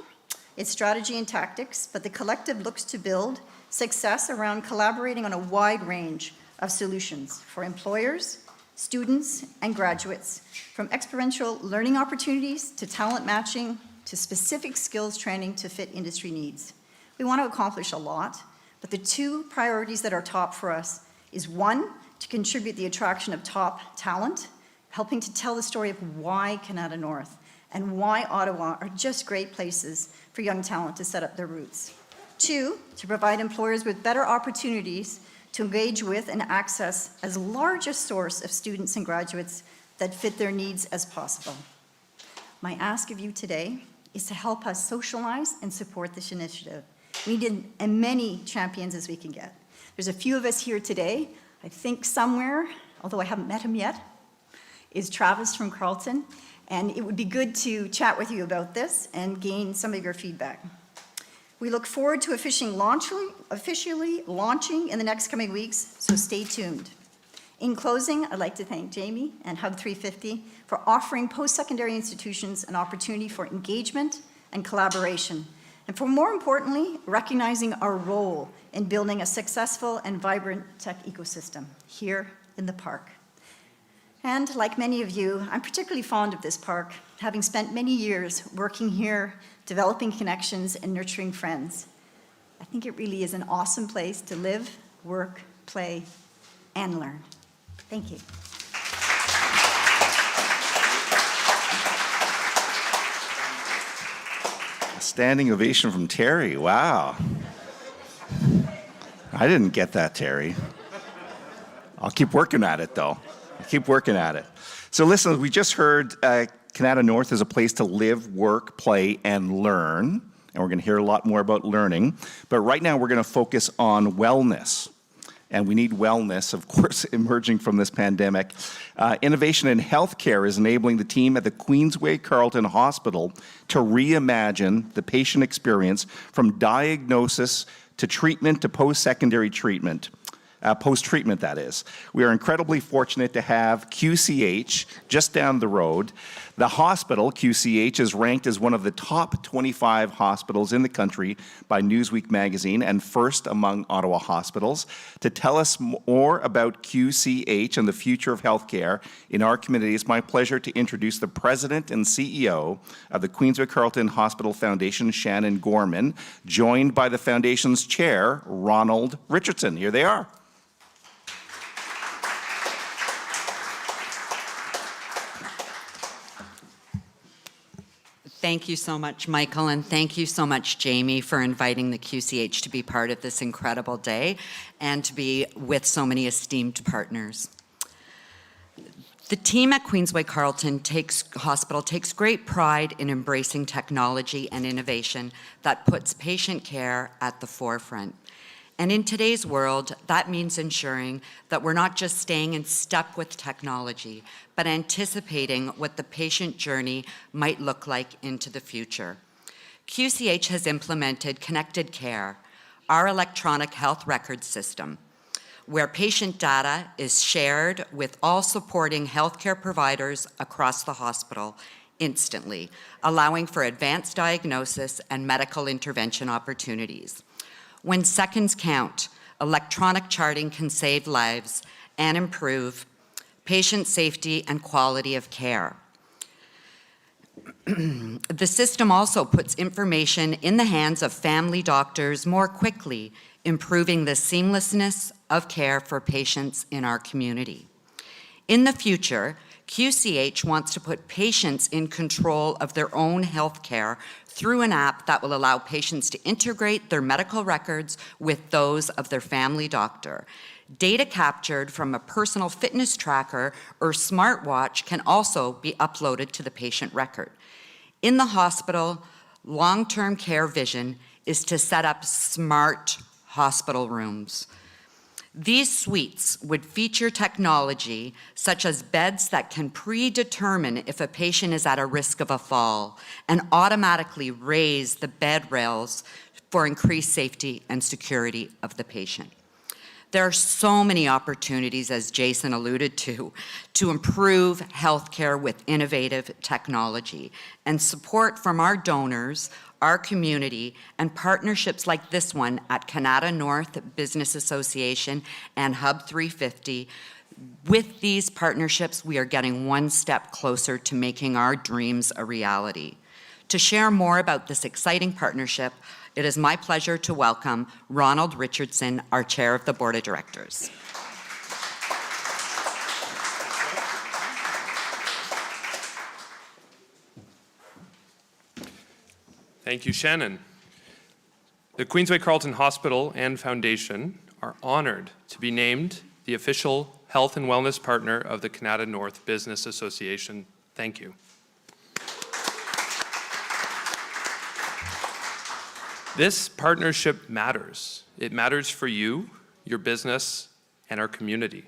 its strategy and tactics, but the collective looks to build success around collaborating on a wide range of solutions for employers, students, and graduates, from experiential learning opportunities to talent matching to specific skills training to fit industry needs. We want to accomplish a lot, but the 2 priorities that are top for us is 1, to contribute the attraction of top talent, helping to tell the story of why Canada North and why Ottawa are just great places for young talent to set up their roots. 2, to provide employers with better opportunities to engage with and access as large a source of students and graduates that fit their needs as possible. My ask of you today is to help us socialize and support this initiative. We need as many champions as we can get. There's a few of us here today. I think somewhere, although I haven't met him yet, is Travis from Carlton, and it would be good to chat with you about this and gain some of your feedback. We look forward to officially launching in the next coming weeks, so stay tuned. In closing, I'd like to thank Jamie and Hub350 for offering post-secondary institutions an opportunity for engagement and collaboration, and for more importantly, recognizing our role in building a successful and vibrant tech ecosystem here in the park. And like many of you, I'm particularly fond of this park, having spent many years working here, developing connections and nurturing friends. I think it really is an awesome place to live, work, play, and learn. Thank you. A standing ovation from Terry. Wow. I didn't get that, Terry. I'll keep working at it, though. Keep working at it. So listen, we just heard Canada North is a place to live, work, play, and learn. And we're going to hear a lot more about learning. But right now we're going to focus on wellness. And we need wellness, of course, emerging from this pandemic. Innovation in healthcare is enabling the team at the Queensway Carlton Hospital to reimagine the patient experience from diagnosis to treatment to post-secondary treatment. Post-treatment, that is. We are incredibly fortunate to have QCH just down the road. The hospital, QCH, is ranked as one of the top 25 hospitals in the country by Newsweek magazine and first among Ottawa hospitals. To tell us more about QCH and the future of healthcare in our community, it's my pleasure to introduce the president and CEO of the Queensway Carlton Hospital Foundation, Shannon Gorman, joined by the foundation's chair, Ronald Richardson. Here they are. Thank you so much, Michael, and thank you so much, Jamie, for inviting the QCH to be part of this incredible day and to be with so many esteemed partners. The team at Queensway Carlton Hospital takes great pride in embracing technology and innovation that puts patient care at the forefront. And in today's world, that means ensuring that we're not just staying in step with technology, but anticipating what the patient journey might look like into the future. QCH has implemented Connected Care, our electronic health record system, where patient data is shared with all supporting healthcare providers across the hospital instantly, allowing for advanced diagnosis and medical intervention opportunities. When seconds count, electronic charting can save lives and improve patient safety and quality of care. The system also puts information in the hands of family doctors more quickly, improving the seamlessness of care for patients in our community. In the future, QCH wants to put patients in control of their own health care through an app that will allow patients to integrate their medical records with those of their family doctor. Data captured from a personal fitness tracker or smartwatch can also be uploaded to the patient record. In the hospital, long-term care vision is to set up smart hospital rooms. These suites would feature technology such as beds that can predetermine if a patient is at a risk of a fall and automatically raise the bed rails for increased safety and security of the patient. There are so many opportunities, as Jason alluded to improve healthcare with innovative technology, and support from our donors, our community, and partnerships like this one at Canada North Business Association and Hub350. With these partnerships, we are getting one step closer to making our dreams a reality. To share more about this exciting partnership, it is my pleasure to welcome Ronald Richardson, our Chair of the Board of Directors. Thank you, Shannon. The Queensway Carlton Hospital and Foundation are honored to be named the official health and wellness partner of the Canada North Business Association. Thank you. This partnership matters. It matters for you, your business, and our community.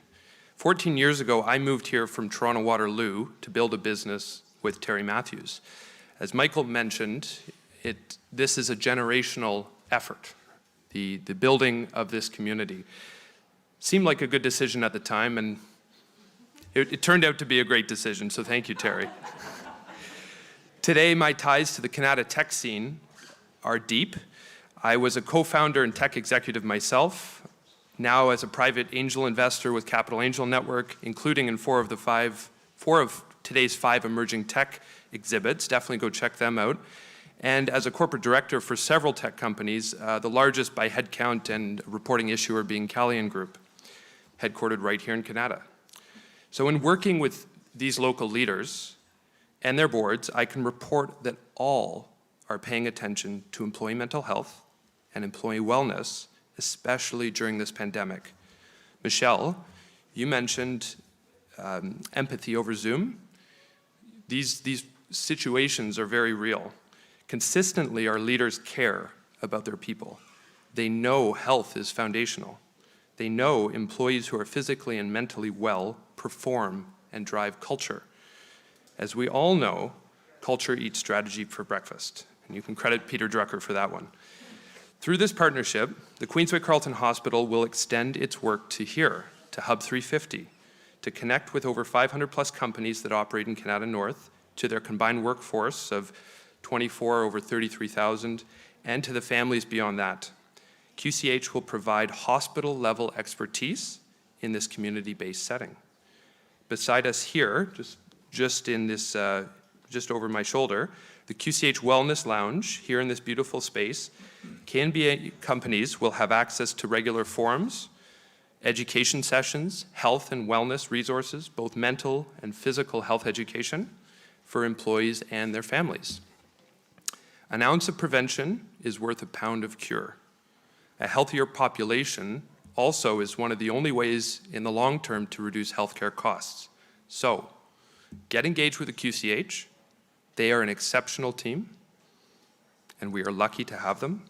14 years ago, I moved here from Toronto Waterloo to build a business with Terry Matthews. As Michael mentioned, this is a generational effort, the building of this community. Seemed like a good decision at the time, and it turned out to be a great decision, so thank you, Terry. Today, my ties to the Canada tech scene are deep. I was a co-founder and tech executive myself, now as a private angel investor with Capital Angel Network, including in four of today's 5 emerging tech exhibits. Definitely go check them out. And as a corporate director for several tech companies, the largest by headcount and reporting issuer being Calian Group, headquartered right here in Canada. So in working with these local leaders and their boards, I can report that all are paying attention to employee mental health and employee wellness, especially during this pandemic. Michelle, you mentioned empathy over Zoom. These situations are very real. Consistently, our leaders care about their people. They know health is foundational. They know employees who are physically and mentally well perform and drive culture. As we all know, culture eats strategy for breakfast, and you can credit Peter Drucker for that one. Through this partnership, the Queensway Carlton Hospital will extend its work to here, to Hub350, to connect with over 500+ companies that operate in Canada North, to their combined workforce of 24 over 33,000, and to the families beyond that. QCH will provide hospital-level expertise in this community-based setting. Beside us here, just over my shoulder, the Qch Wellness Lounge, here in this beautiful space, Knba companies will have access to regular forums, education sessions, health and wellness resources, both mental and physical health education for employees and their families. An ounce of prevention is worth a pound of cure. A healthier population also is one of the only ways in the long term to reduce healthcare costs. So, get engaged with the QCH. They are an exceptional team, and we are lucky to have them.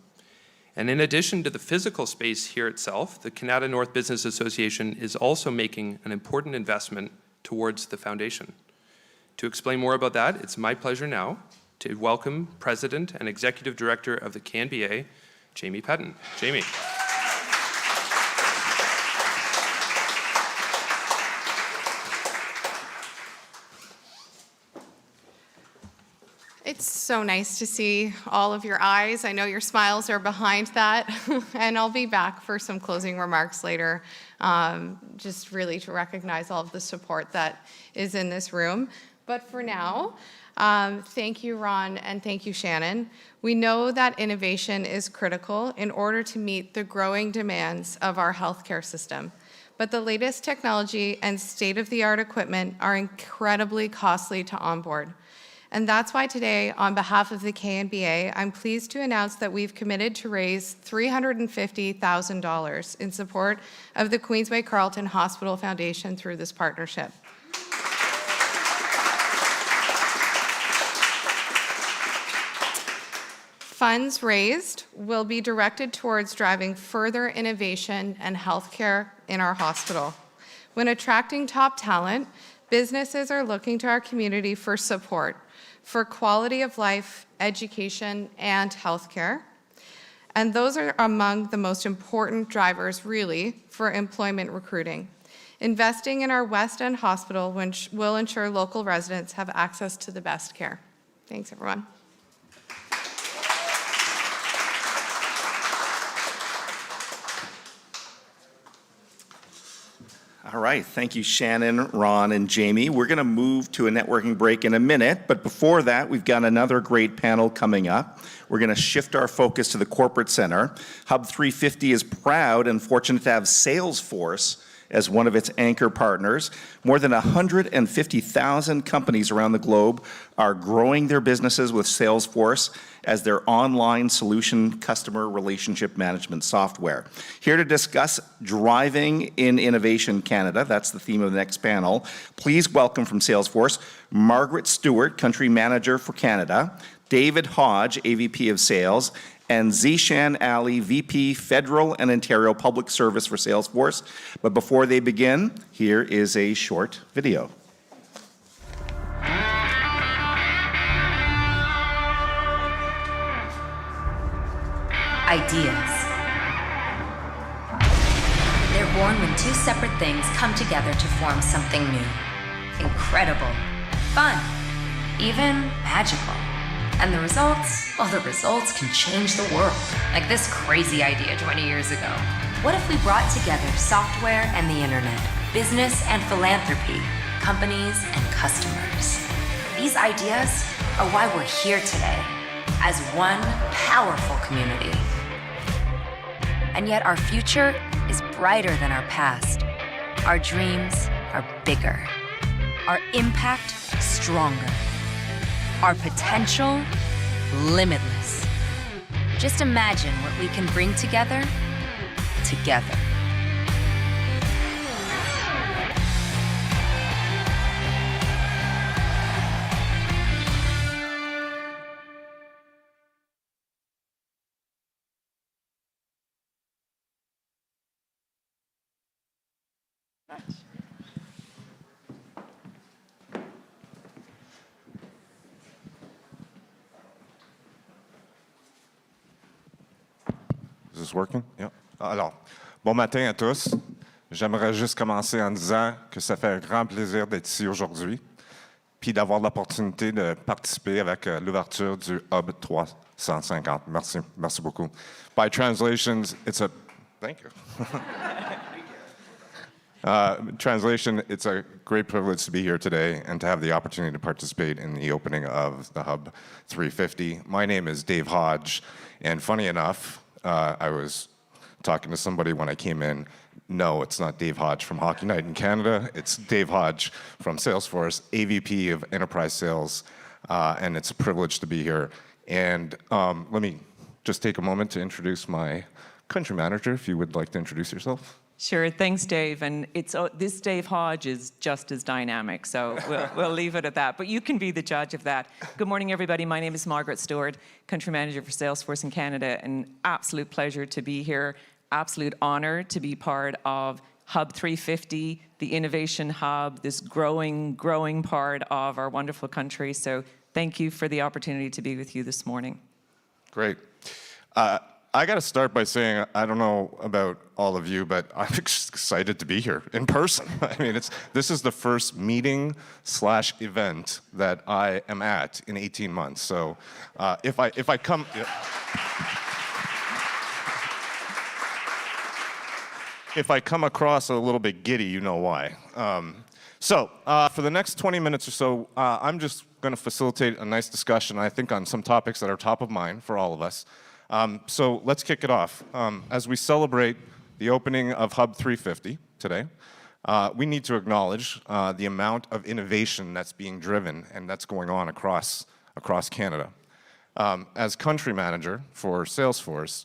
And in addition to the physical space here itself, the Canada North Business Association is also making an important investment towards the foundation. To explain more about that, it's my pleasure now to welcome President and Executive Director of the Knba, Jamie Patton. Jamie. It's so nice to see all of your eyes. I know your smiles are behind that, and I'll be back for some closing remarks later, just really to recognize all of the support that is in this room. But for now, thank you, Ron, and thank you, Shannon. We know that innovation is critical in order to meet the growing demands of our healthcare system. But the latest technology and state-of-the-art equipment are incredibly costly to onboard. And that's why today, on behalf of the Knba, I'm pleased to announce that we've committed to raise $350,000 in support of the Queensway Carlton Hospital Foundation through this partnership. Funds raised will be directed towards driving further innovation and healthcare in our hospital. When attracting top talent, businesses are looking to our community for support, for quality of life, education, and healthcare. And those are among the most important drivers, really, for employment recruiting. Investing in our West End Hospital will ensure local residents have access to the best care. Thanks, everyone. All right, thank you, Shannon, Ron, and Jamie. We're going to move to a networking break in a minute, but before that, we've got another great panel coming up. We're going to shift our focus to the corporate center. Hub350 is proud and fortunate to have Salesforce as one of its anchor partners. More than 150,000 companies around the globe are growing their businesses with Salesforce as their online solution customer relationship management software. Here to discuss driving in innovation Canada, that's the theme of the next panel, please welcome from Salesforce, Margaret Stewart, Country Manager for Canada, David Hodge, AVP of Sales, and Zishan Ali, VP Federal and Ontario Public Service for Salesforce. But before they begin, here is a short video. Ideas. They're born when two separate things come together to form something new. Incredible, fun, even magical. And the results? Well, the results can change the world. Like this crazy idea 20 years ago. What if we brought together software and the internet, business and philanthropy, companies and customers? These ideas are why we're here today, as one powerful community. And yet our future is brighter than our past. Our dreams are bigger. Our impact stronger. Our potential, limitless. Just imagine what we can bring together. Is this working? Yeah. Alors, bon matin à tous. J'aimerais juste commencer en disant que ça fait un grand plaisir d'être ici aujourd'hui, puis d'avoir l'opportunité de participer avec l'ouverture du Hub 350. Merci. Merci beaucoup. By translations, it's a... Thank you. Translation, it's a great privilege to be here today and to have the opportunity to participate in the opening of the Hub 350. My name is Dave Hodge, and funny enough, I was talking to somebody when I came in. No, it's not Dave Hodge from Hockey Night in Canada. It's Dave Hodge from Salesforce, AVP of Enterprise Sales, and it's a privilege to be here. And let me just take a moment to introduce my country manager, if you would like to introduce yourself. Sure, thanks, Dave. And it's this Dave Hodge is just as dynamic, so we'll leave it at that. But you can be the judge of that. Good morning, everybody. My name is Margaret Stewart, country manager for Salesforce in Canada. An absolute pleasure to be here. Absolute honor to be part of Hub 350, the innovation hub, this growing part of our wonderful country. So thank you for the opportunity to be with you this morning. Great. I got to start by saying, I don't know about all of you, but I'm excited to be here in person. I mean, this is the first meeting/event that I am at in 18 months. So if I come... Yeah. If I come across a little bit giddy, you know why. For the next 20 minutes or so, I'm just going to facilitate a nice discussion, I think, on some topics that are top of mind for all of us. So let's kick it off. As we celebrate the opening of Hub 350 today, we need to acknowledge the amount of innovation that's being driven and that's going on across Canada. As country manager for Salesforce,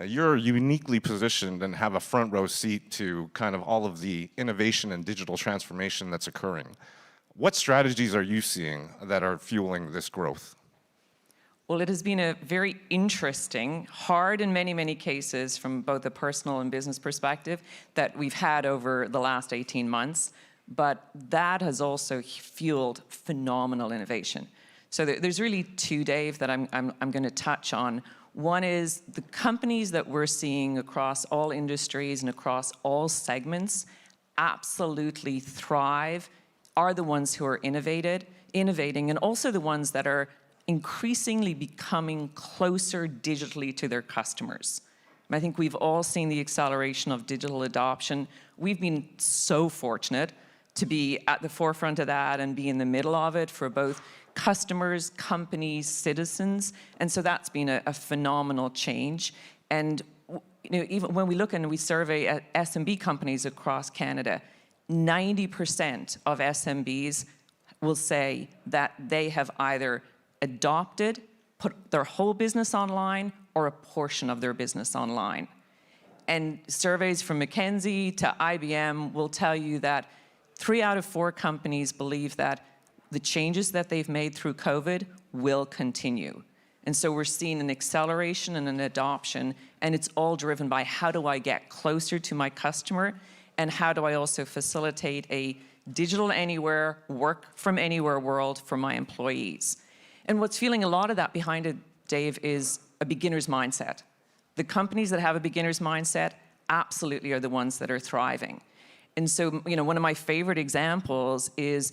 you're uniquely positioned and have a front row seat to kind of all of the innovation and digital transformation that's occurring. What strategies are you seeing that are fueling this growth? Well, it has been a very interesting, hard in many, many cases from both a personal and business perspective that we've had over the last 18 months, but that has also fueled phenomenal innovation. So there's really two, Dave, that I'm going to touch on. One is the companies that we're seeing across all industries and across all segments absolutely thrive are the ones who are innovating, and also the ones that are increasingly becoming closer digitally to their customers. And I think we've all seen the acceleration of digital adoption. We've been so fortunate to be at the forefront of that and be in the middle of it for both customers, companies, citizens, and so that's been a phenomenal change. And even when we look and we survey at SMB companies across Canada, 90% of SMBs will say that they have either adopted, put their whole business online, or a portion of their business online. And surveys from McKinsey to IBM will tell you that 3 out of 4 companies believe that the changes that they've made through COVID will continue. And so we're seeing an acceleration and an adoption, and it's all driven by how do I get closer to my customer, and how do I also facilitate a digital anywhere, work from anywhere world for my employees. And what's fueling a lot of that behind it, Dave, is a beginner's mindset. The companies that have a beginner's mindset absolutely are the ones that are thriving. And so, one of my favorite examples is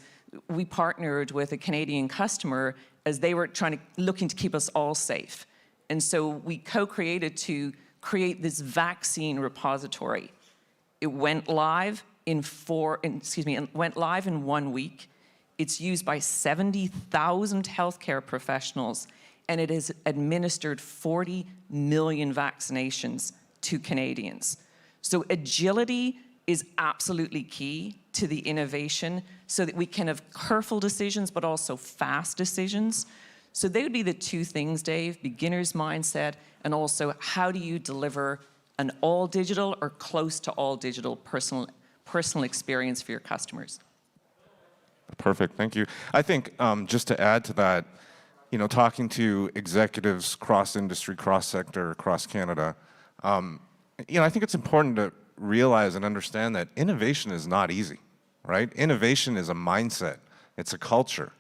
we partnered with a Canadian customer as they were looking to keep us all safe. And so we co-created to create this vaccine repository. It went live in 1 week. It's used by 70,000 healthcare professionals, and it has administered 40 million vaccinations to Canadians. So agility is absolutely key to the innovation so that we can have careful decisions, but also fast decisions. So they would be the two things, Dave, beginner's mindset, and also how do you deliver an all digital or close to all digital personal experience for your customers. Perfect, thank you. I think just to add to that, talking to executives cross-industry, cross-sector, across Canada, I think it's important to realize and understand that innovation is not easy, right? Innovation is a mindset. It's a culture.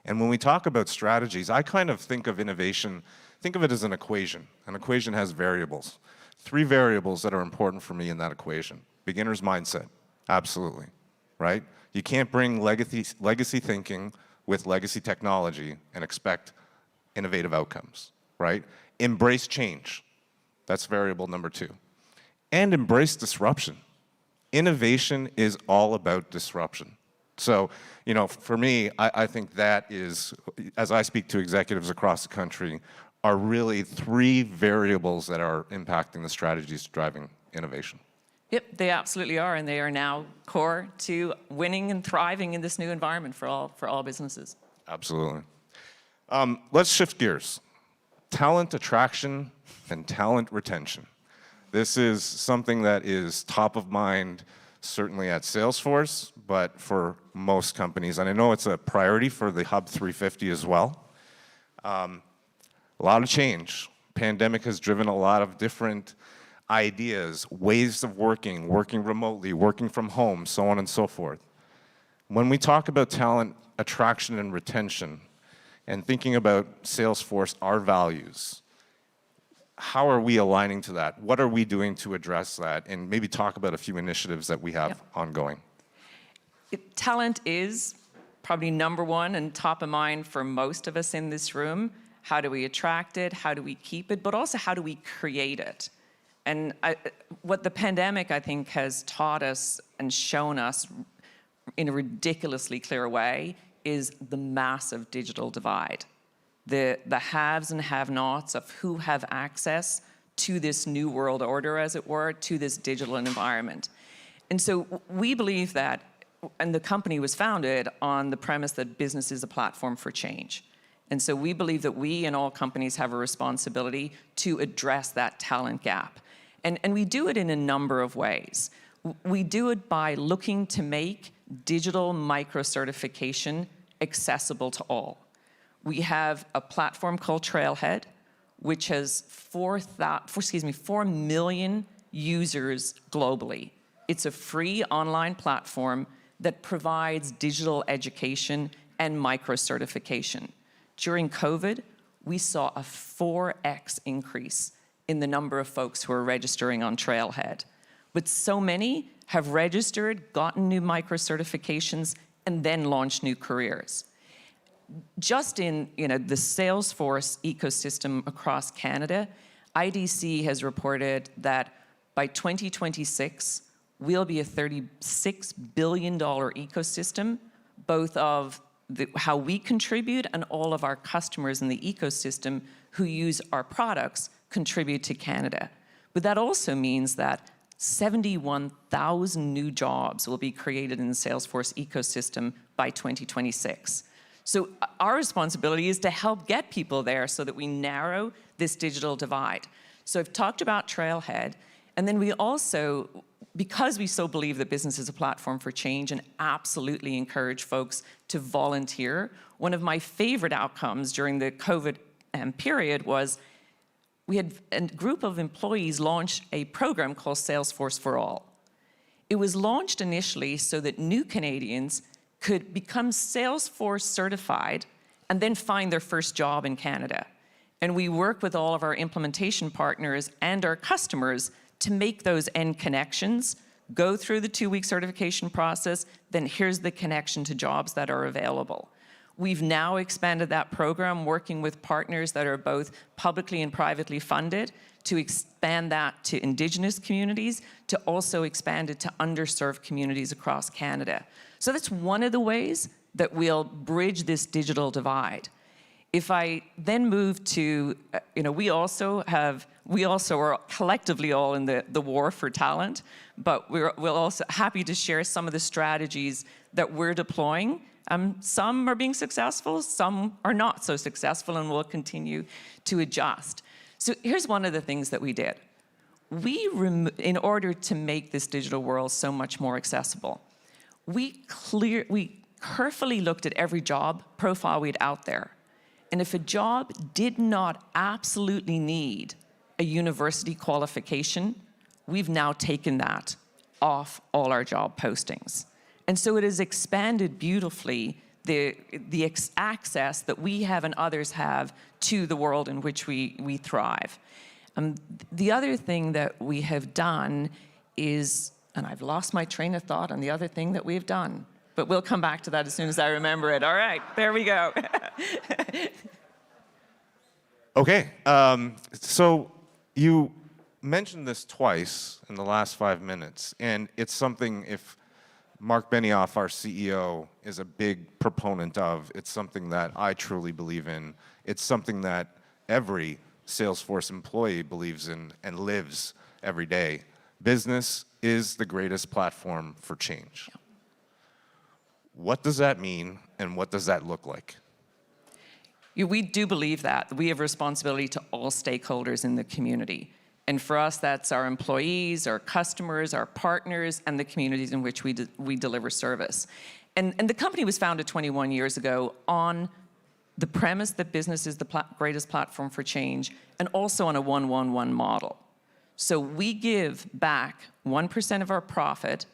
And when we talk about strategies, I kind of think of innovation, think of it as an equation. An equation has variables. 3 variables that are important for me in that equation. Beginner's mindset, absolutely, right? You can't bring legacy thinking with legacy technology and expect innovative outcomes, right? Embrace change. That's variable number 2. And embrace disruption. Innovation is all about disruption. So, you know, for me, I think that is, as I speak to executives across the country, are really 3 variables that are impacting the strategies driving innovation. Yep, they absolutely are, and they are now core to winning and thriving in this new environment for all businesses. Absolutely. Let's shift gears. Talent attraction and talent retention. This is something that is top of mind, certainly at Salesforce, but for most companies. And I know it's a priority for the Hub350 as well. A lot of change. Pandemic has driven a lot of different ideas, ways of working remotely, working from home, so on and so forth. When we talk about talent attraction and retention, and thinking about Salesforce, our values, how are we aligning to that? What are we doing to address that? And maybe talk about a few initiatives that we have ongoing. Talent is probably number 1 and top of mind for most of us in this room. How do we attract it? How do we keep it? But also, how do we create it? And what the pandemic, I think, has taught us and shown us in a ridiculously clear way is the massive digital divide. The haves and have-nots of who have access to this new world order, as it were, to this digital environment. And so we believe that, and the company was founded on the premise that business is a platform for change. And so we believe that we and all companies have a responsibility to address that talent gap. And we do it in a number of ways. We do it by looking to make digital micro-certification accessible to all. We have a platform called Trailhead, which has 4 million users globally. It's a free online platform that provides digital education and micro-certification. During COVID, we saw a 4x increase in the number of folks who are registering on Trailhead. But so many have registered, gotten new micro-certifications, and then launched new careers. Just in the Salesforce ecosystem across Canada, IDC has reported that by 2026, we'll be a $36 billion ecosystem, both of how we contribute and all of our customers in the ecosystem who use our products contribute to Canada. But that also means that 71,000 new jobs will be created in the Salesforce ecosystem by 2026. So our responsibility is to help get people there so that we narrow this digital divide. So I've talked about Trailhead, and then we also, because we so believe that business is a platform for change and absolutely encourage folks to volunteer, one of my favorite outcomes during the COVID period was we had a group of employees launch a program called Salesforce for All. It was launched initially so that new Canadians could become Salesforce certified and then find their first job in Canada. And we work with all of our implementation partners and our customers to make those end connections, go through the 2-week certification process, then here's the connection to jobs that are available. We've now expanded that program, working with partners that are both publicly and privately funded, to expand that to Indigenous communities, to also expand it to underserved communities across Canada. So that's one of the ways that we'll bridge this digital divide. If I then move to, we also are collectively all in the war for talent, but we're also happy to share some of the strategies that we're deploying. Some are being successful, some are not so successful, and we'll continue to adjust. So here's one of the things that we did. In order to make this digital world so much more accessible, we carefully looked at every job profile we had out there. And if a job did not absolutely need a university qualification, we've now taken that off all our job postings. And so it has expanded beautifully the access that we have and others have to the world in which we thrive. The other thing that we have done is, and I've lost my train of thought on the other thing that we've done, but we'll come back to that as soon as I remember it. All right, there we go. Okay, so you mentioned this twice in the last 5 minutes, and it's something, if Mark Benioff, our CEO, is a big proponent of, it's something that I truly believe in. It's something that every Salesforce employee believes in and lives every day. Business is the greatest platform for change. What does that mean, and what does that look like? We do believe that. We have responsibility to all stakeholders in the community. And for us, that's our employees, our customers, our partners, and the communities in which we deliver service. And the company was founded 21 years ago on the premise that business is the greatest platform for change, and also on a 1-1-1 model. So we give back 1% of our profit,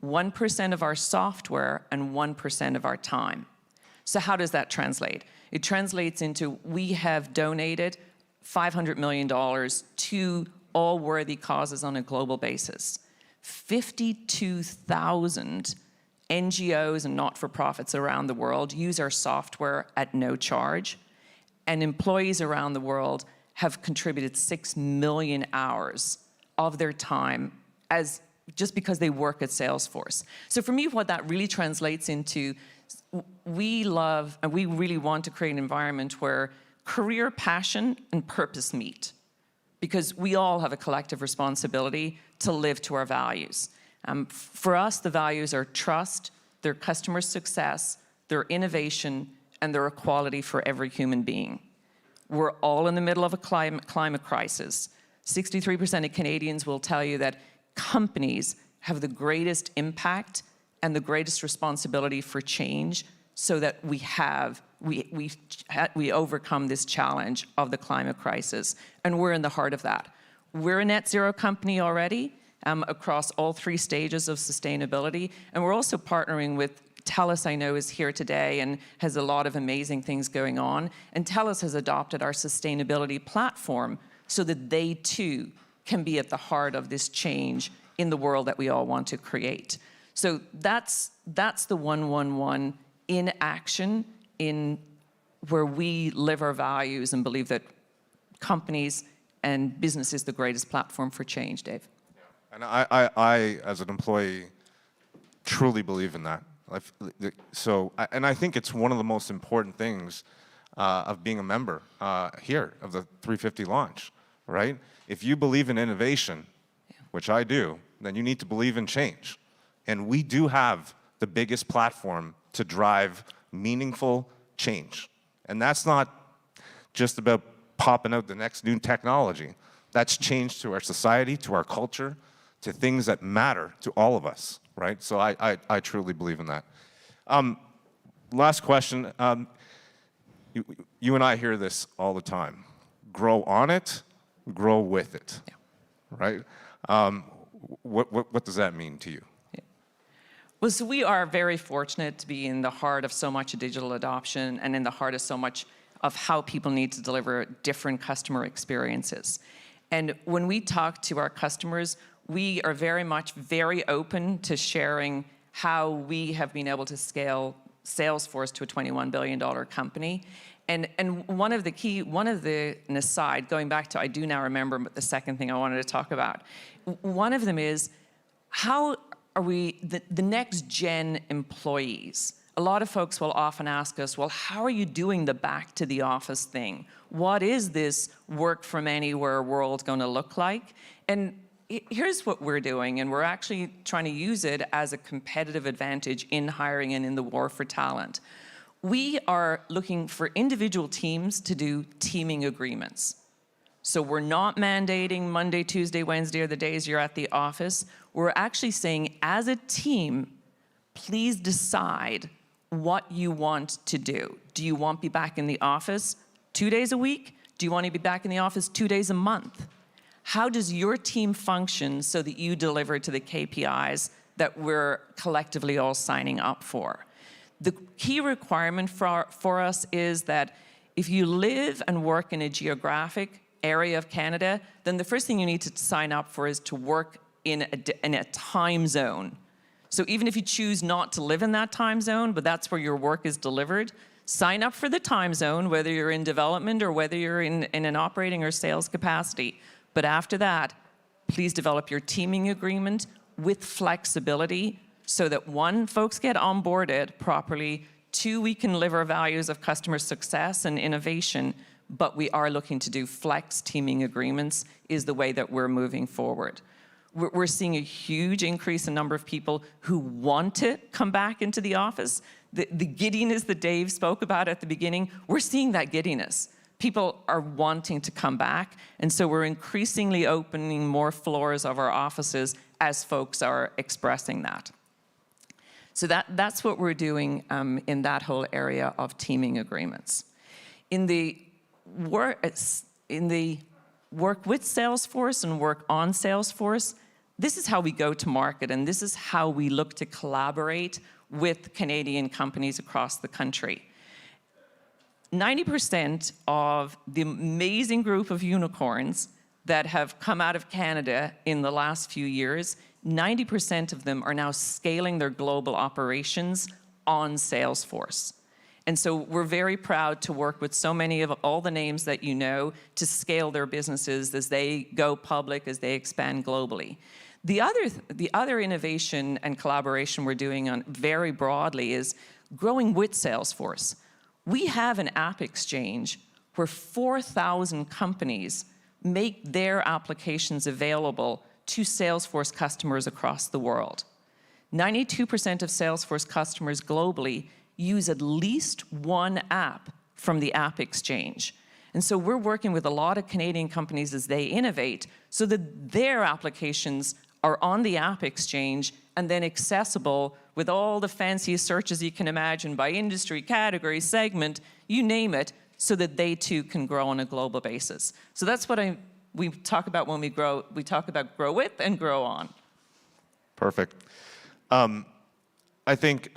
1% of our software, and 1% of our time. So how does that translate? It translates into, we have donated $500 million to all worthy causes on a global basis. 52,000 NGOs and not-for-profits around the world use our software at no charge, and employees around the world have contributed 6 million hours of their time just because they work at Salesforce. So for me, what that really translates into, we love and we really want to create an environment where career passion and purpose meet, because we all have a collective responsibility to live to our values. For us, the values are trust, their customer success, their innovation, and their equality for every human being. We're all in the middle of a climate crisis. 63% of Canadians will tell you that companies have the greatest impact and the greatest responsibility for change, so that we overcome this challenge of the climate crisis. And we're in the heart of that. We're a net zero company already across all 3 stages of sustainability. And we're also partnering with Telus, I know, is here today and has a lot of amazing things going on. And Telus has adopted our sustainability platform so that they too can be at the heart of this change in the world that we all want to create. So that's the 1-1-1 in action, in where we live our values and believe that companies and business is the greatest platform for change, Dave. And I as an employee, truly believe in that. And I think it's one of the most important things of being a member here of the 350 launch, right? If you believe in innovation, which I do, then you need to believe in change. And we do have the biggest platform to drive meaningful change. And that's not just about popping out the next new technology. That's change to our society, to our culture, to things that matter to all of us, right? So I truly believe in that. Last question. You and I hear this all the time. Grow on it, grow with it, right? What does that mean to you? Well, so we are very fortunate to be in the heart of so much digital adoption and in the heart of so much of how people need to deliver different customer experiences. And when we talk to our customers, we are very open to sharing how we have been able to scale Salesforce to a $21 billion company. And one of the aside, going back to, I do now remember the second thing I wanted to talk about. One of them is, how are we, the next gen employees? A lot of folks will often ask us, well, how are you doing the back to the office thing? What is this work from anywhere world going to look like? And here's what we're doing, and we're actually trying to use it as a competitive advantage in hiring and in the war for talent. We are looking for individual teams to do teaming agreements. So we're not mandating Monday, Tuesday, Wednesday are the days you're at the office. We're actually saying, as a team, please decide what you want to do. Do you want to be back in the office 2 days a week? Do you want to be back in the office 2 days a month? How does your team function so that you deliver to the KPIs that we're collectively all signing up for? The key requirement for us is that if you live and work in a geographic area of Canada, then the first thing you need to sign up for is to work in a time zone. So even if you choose not to live in that time zone, but that's where your work is delivered, sign up for the time zone, whether you're in development or whether you're in an operating or sales capacity. But after that, please develop your teaming agreement with flexibility so that one, folks get onboarded properly, two, we can live our values of customer success and innovation, but we are looking to do flex teaming agreements is the way that we're moving forward. We're seeing a huge increase in number of people who want to come back into the office. The giddiness that Dave spoke about at the beginning, we're seeing that giddiness. People are wanting to come back, and so we're increasingly opening more floors of our offices as folks are expressing that. So that's what we're doing in that whole area of teaming agreements. In the work with Salesforce and work on Salesforce, this is how we go to market, and this is how we look to collaborate with Canadian companies across the country. 90% of the amazing group of unicorns that have come out of Canada in the last few years, 90% of them are now scaling their global operations on Salesforce. And so we're very proud to work with so many of all the names that you know to scale their businesses as they go public, as they expand globally. The other innovation and collaboration we're doing on very broadly is growing with Salesforce. We have an app exchange where 4,000 companies make their applications available to Salesforce customers across the world. 92% of Salesforce customers globally use at least one app from the app exchange. And so we're working with a lot of Canadian companies as they innovate so that their applications are on the app exchange and then accessible with all the fanciest searches you can imagine by industry, category, segment, you name it, so that they too can grow on a global basis. So that's what we talk about when we grow. We talk about grow with and grow on. Perfect. I think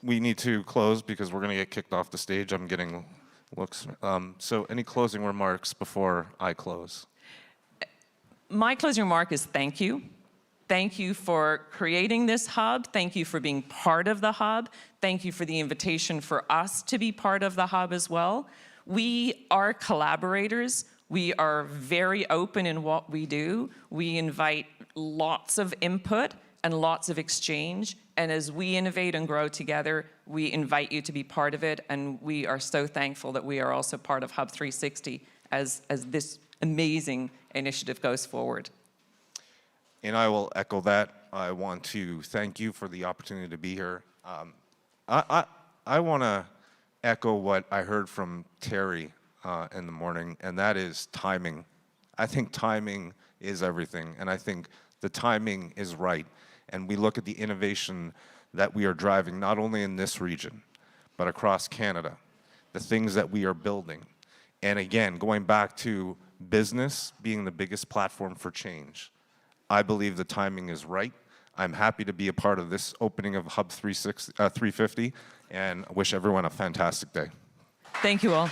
we need to close because we're going to get kicked off the stage. I'm getting looks. So any closing remarks before I close? My closing remark is thank you. Thank you for creating this hub. Thank you for being part of the hub. Thank you for the invitation for us to be part of the hub as well. We are collaborators. We are very open in what we do. We invite lots of input and lots of exchange. And as we innovate and grow together, we invite you to be part of it. And we are so thankful that we are also part of Hub350 as this amazing initiative goes forward. And I will echo that. I want to thank you for the opportunity to be here. I want to echo what I heard from Terry in the morning, and that is timing. I think timing is everything, and I think the timing is right. And we look at the innovation that we are driving, not only in this region, but across Canada, the things that we are building. And again, going back to business being the biggest platform for change, I believe the timing is right. I'm happy to be a part of this opening of Hub350 and wish everyone a fantastic day. Thank you all.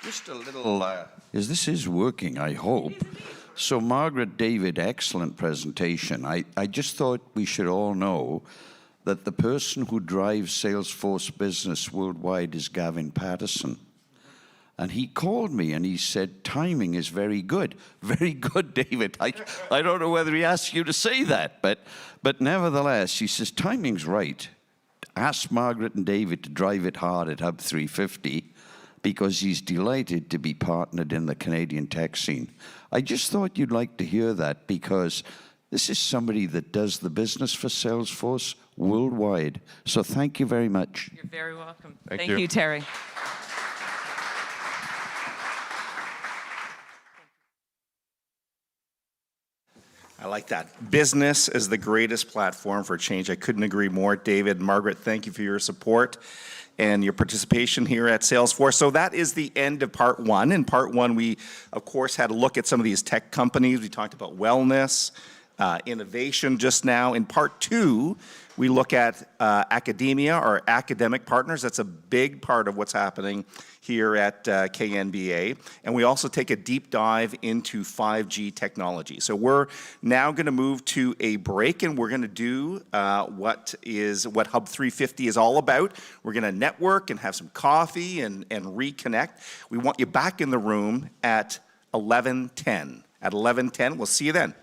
Just a little, this is working, I hope. So Margaret, David, excellent presentation. I just thought we should all know that the person who drives Salesforce business worldwide is Gavin Patterson. And he called me and he said, timing is very good. Very good, David. I don't know whether he asked you to say that, but nevertheless, he says, timing's right. Ask Margaret and David to drive it hard at Hub350 because he's delighted to be partnered in the Canadian tech scene. I just thought you'd like to hear that because this is somebody that does the business for Salesforce worldwide. So thank you very much. You're very welcome. Thank you, Terry. I like that. Business is the greatest platform for change. I couldn't agree more. David, Margaret, thank you for your support and your participation here at Salesforce. So that is the end of part one. In part one, we, of course, had a look at some of these tech companies. We talked about wellness, innovation just now. In part two, we look at academia, our academic partners. That's a big part of what's happening here at Knba. And we also take a deep dive into 5G technology. So we're now going to move to a break, and we're going to do what Hub350 is all about. We're going to network and have some coffee and reconnect. We want you back in the room at 11:10. At 11:10, we'll see you then.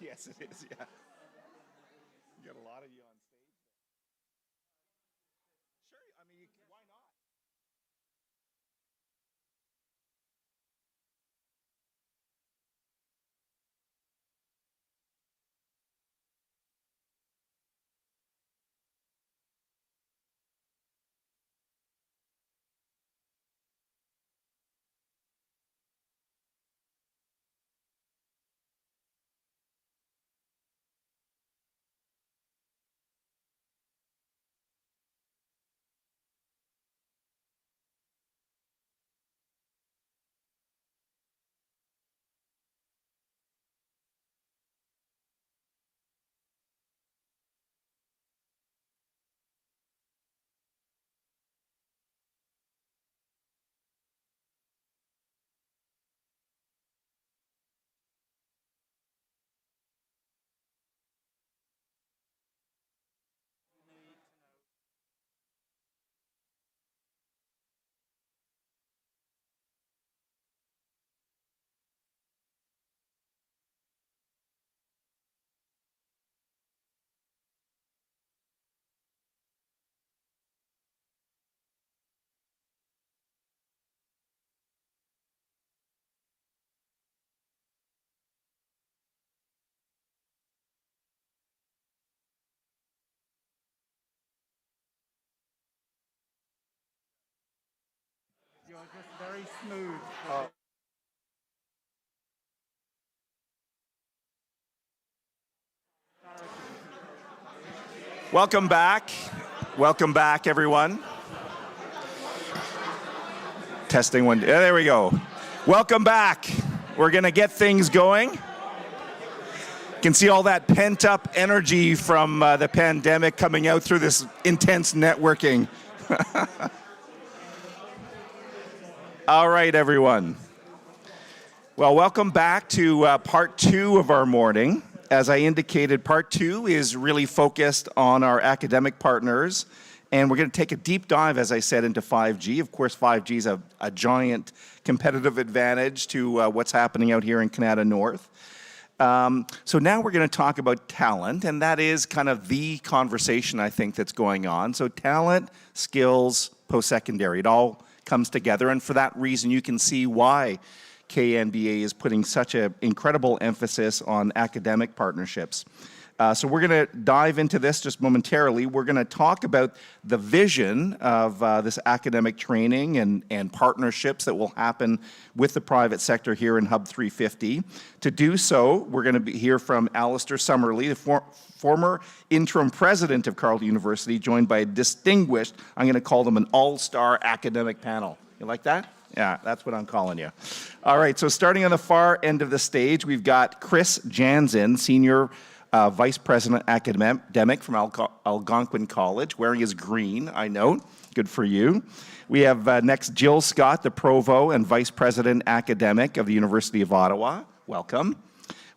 Yes, it is, yeah. You got a lot of you on stage. Sure, I mean, why not? You're just very smooth. Welcome back. Welcome back, everyone. Testing one. There we go. Welcome back. We're going to get things going. You can see all that pent-up energy from the pandemic coming out through this intense networking. All right, everyone. Well, welcome back to part 2 of our morning. As I indicated, part 2 is really focused on our academic partners, and we're going to take a deep dive, as I said, into 5G. Of course, 5G is a giant competitive advantage to what's happening out here in Canada North. So now we're going to talk about talent, and that is kind of the conversation, I think, that's going on. So talent, skills, post-secondary, it all comes together, and for that reason, you can see why Knba is putting such an incredible emphasis on academic partnerships. So we're going to dive into this just momentarily. We're going to talk about the vision of this academic training and partnerships that will happen with the private sector here in Hub350. To do so, we're going to hear from Alistair Summerlee, the former interim president of Carleton University, joined by a distinguished, I'm going to call them an all-star academic panel. You like that? Yeah, that's what I'm calling you. All right, so starting on the far end of the stage, we've got Chris Jansen, Senior Vice President Academic from Algonquin College, wearing his green, I note. Good for you. We have next Jill Scott, the Provost and Vice President Academic of the University of Ottawa. Welcome.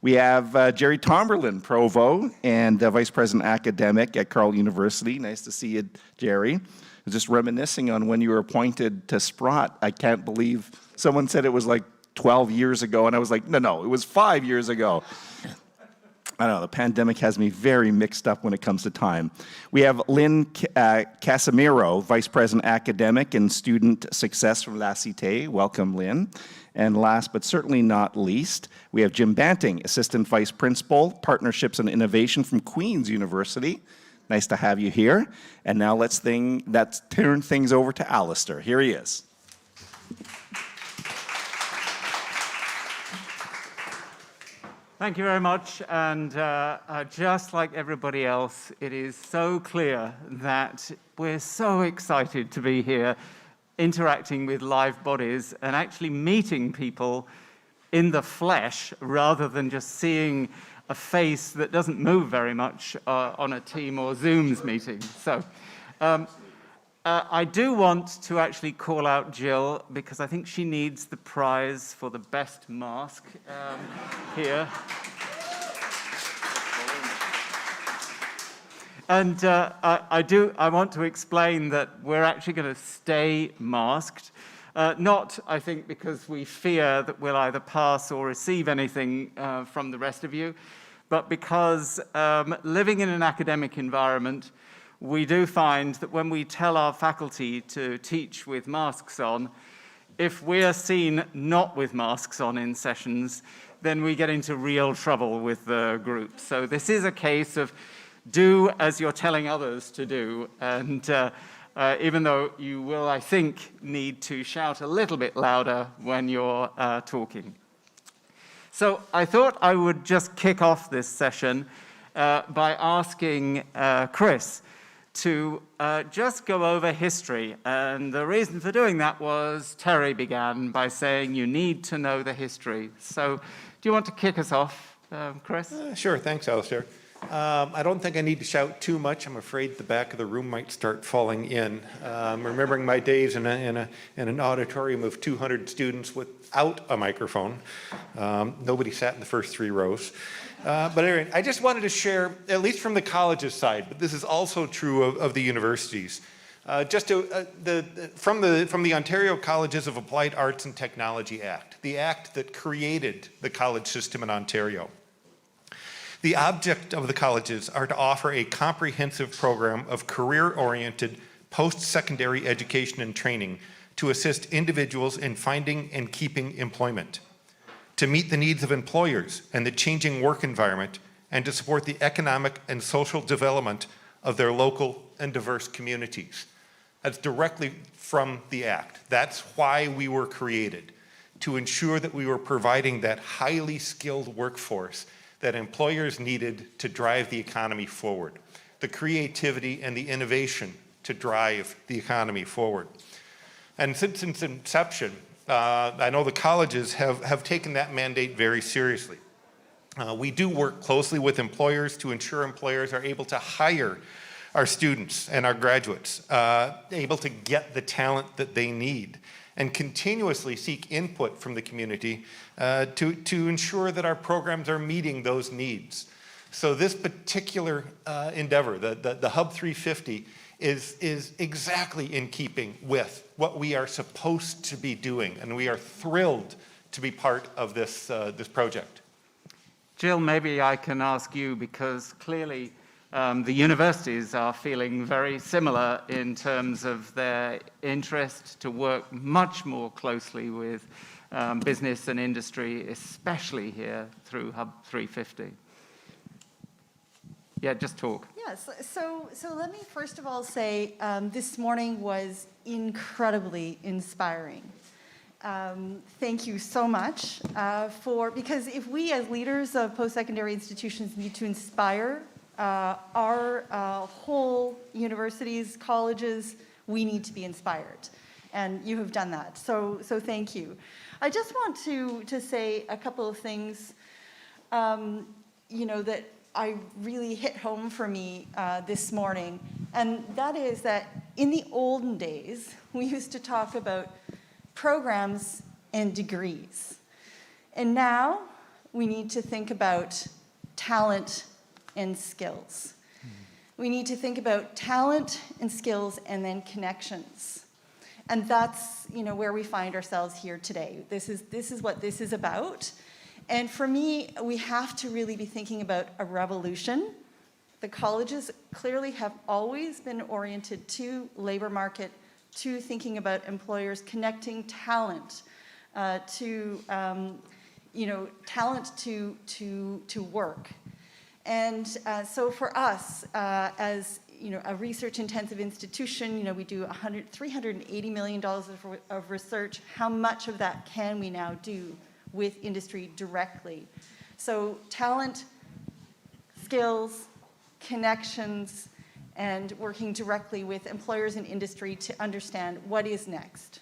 We have Jerry Tomberlin, Provost and Vice President Academic at Carleton University. Nice to see you, Jerry. I was just reminiscing on when you were appointed to Sprott. I can't believe someone said it was like 12 years ago, and I was like, no, it was 5 years ago. I don't know, the pandemic has me very mixed up when it comes to time. We have Lynn Casimiro, Vice President Academic and Student Success from La Cité. Welcome, Lynn. And last but certainly not least, we have Jim Banting, Assistant Vice Principal, Partnerships and Innovation from Queen's University. Nice to have you here. And now let's turn things over to Alistair. Here he is. Thank you very much. And just like everybody else, it is so clear that we're so excited to be here interacting with live bodies and actually meeting people in the flesh rather than just seeing a face that doesn't move very much on a Team or Zooms meeting. So I do want to actually call out Jill because I think she needs the prize for the best mask here. And I want to explain that we're actually going to stay masked. Not, I think, because we fear that we'll either pass or receive anything from the rest of you, but because living in an academic environment, we do find that when we tell our faculty to teach with masks on, if we're seen not with masks on in sessions, then we get into real trouble with the group. So this is a case of do as you're telling others to do, and even though you will, I think, need to shout a little bit louder when you're talking. So I thought I would just kick off this session by asking Chris to just go over history. And the reason for doing that was Terry began by saying you need to know the history. So do you want to kick us off, Chris? Sure, thanks, Alistair. I don't think I need to shout too much. I'm afraid the back of the room might start falling in. Remembering my days in an auditorium of 200 students without a microphone. Nobody sat in the first 3 rows. But anyway, I just wanted to share, at least from the colleges side, but this is also true of the universities, from the Ontario Colleges of Applied Arts and Technology Act, the act that created the college system in Ontario. The object of the colleges are to offer a comprehensive program of career-oriented post-secondary education and training to assist individuals in finding and keeping employment, to meet the needs of employers and the changing work environment, and to support the economic and social development of their local and diverse communities. That's directly from the Act. That's why we were created, to ensure that we were providing that highly skilled workforce that employers needed to drive the economy forward, the creativity and the innovation to drive the economy forward. And since its inception, I know the colleges have taken that mandate very seriously. We do work closely with employers to ensure employers are able to hire our students and our graduates, able to get the talent that they need, and continuously seek input from the community to ensure that our programs are meeting those needs. So this particular endeavor, the Hub350, is exactly in keeping with what we are supposed to be doing, and we are thrilled to be part of this project. Jill, maybe I can ask you, because clearly the universities are feeling very similar in terms of their interest to work much more closely with business and industry, especially here through Hub350. Yeah, just talk. Yes, so let me first of all say this morning was incredibly inspiring. Thank you so much because if we as leaders of post-secondary institutions need to inspire our whole universities, colleges, we need to be inspired. And you have done that, so thank you. I just want to say a couple of things, that I really hit home for me this morning, and that is that in the olden days, we used to talk about programs and degrees. And now we need to think about talent and skills. We need to think about talent and skills and then connections. And that's where we find ourselves here today. This is what this is about. And for me, we have to really be thinking about a revolution. The colleges clearly have always been oriented to labor market, to thinking about employers connecting talent to work. And so for us, as a research-intensive institution, we do $380 million of research. How much of that can we now do with industry directly? So talent, skills, connections, and working directly with employers and industry to understand what is next.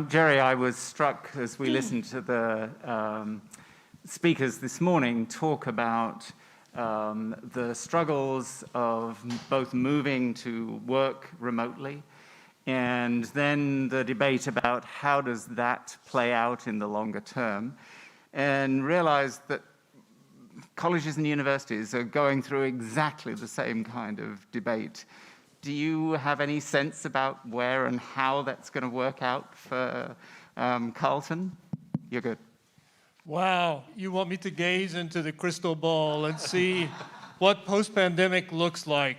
Jerry, I was struck as we listened to the speakers this morning talk about the struggles of both moving to work remotely and then the debate about how does that play out in the longer term, and realized that colleges and universities are going through exactly the same kind of debate. Do you have any sense about where and how that's going to work out for Carlton? You're good. Wow, you want me to gaze into the crystal ball and see what post-pandemic looks like.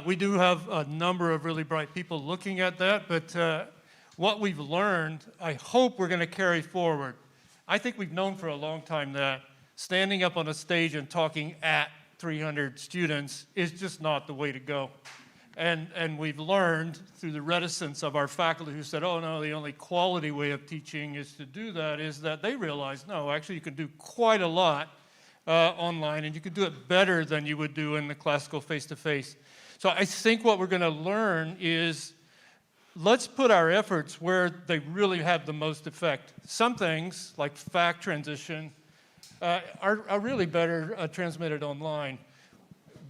We do have a number of really bright people looking at that, but what we've learned, I hope we're going to carry forward. I think we've known for a long time that standing up on a stage and talking at 300 students is just not the way to go. And we've learned through the reticence of our faculty who said, oh no, the only quality way of teaching is to do that, is that they realized, no, actually you can do quite a lot online, and you can do it better than you would do in the classical face-to-face. So I think what we're going to learn is, let's put our efforts where they really have the most effect. Some things, like fact transition, are really better transmitted online.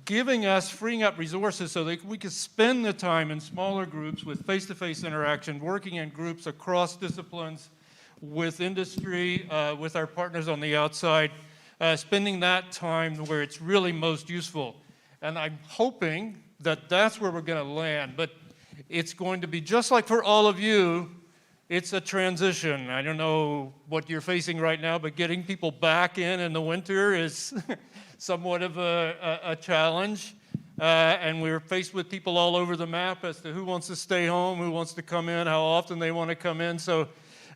Giving us, freeing up resources so that we could spend the time in smaller groups with face-to-face interaction, working in groups across disciplines, with industry, with our partners on the outside, spending that time where it's really most useful. And I'm hoping that that's where we're going to land. But it's going to be just like for all of you, it's a transition. I don't know what you're facing right now, but getting people back in the winter is somewhat of a challenge. And we're faced with people all over the map as to who wants to stay home, who wants to come in, how often they want to come in. So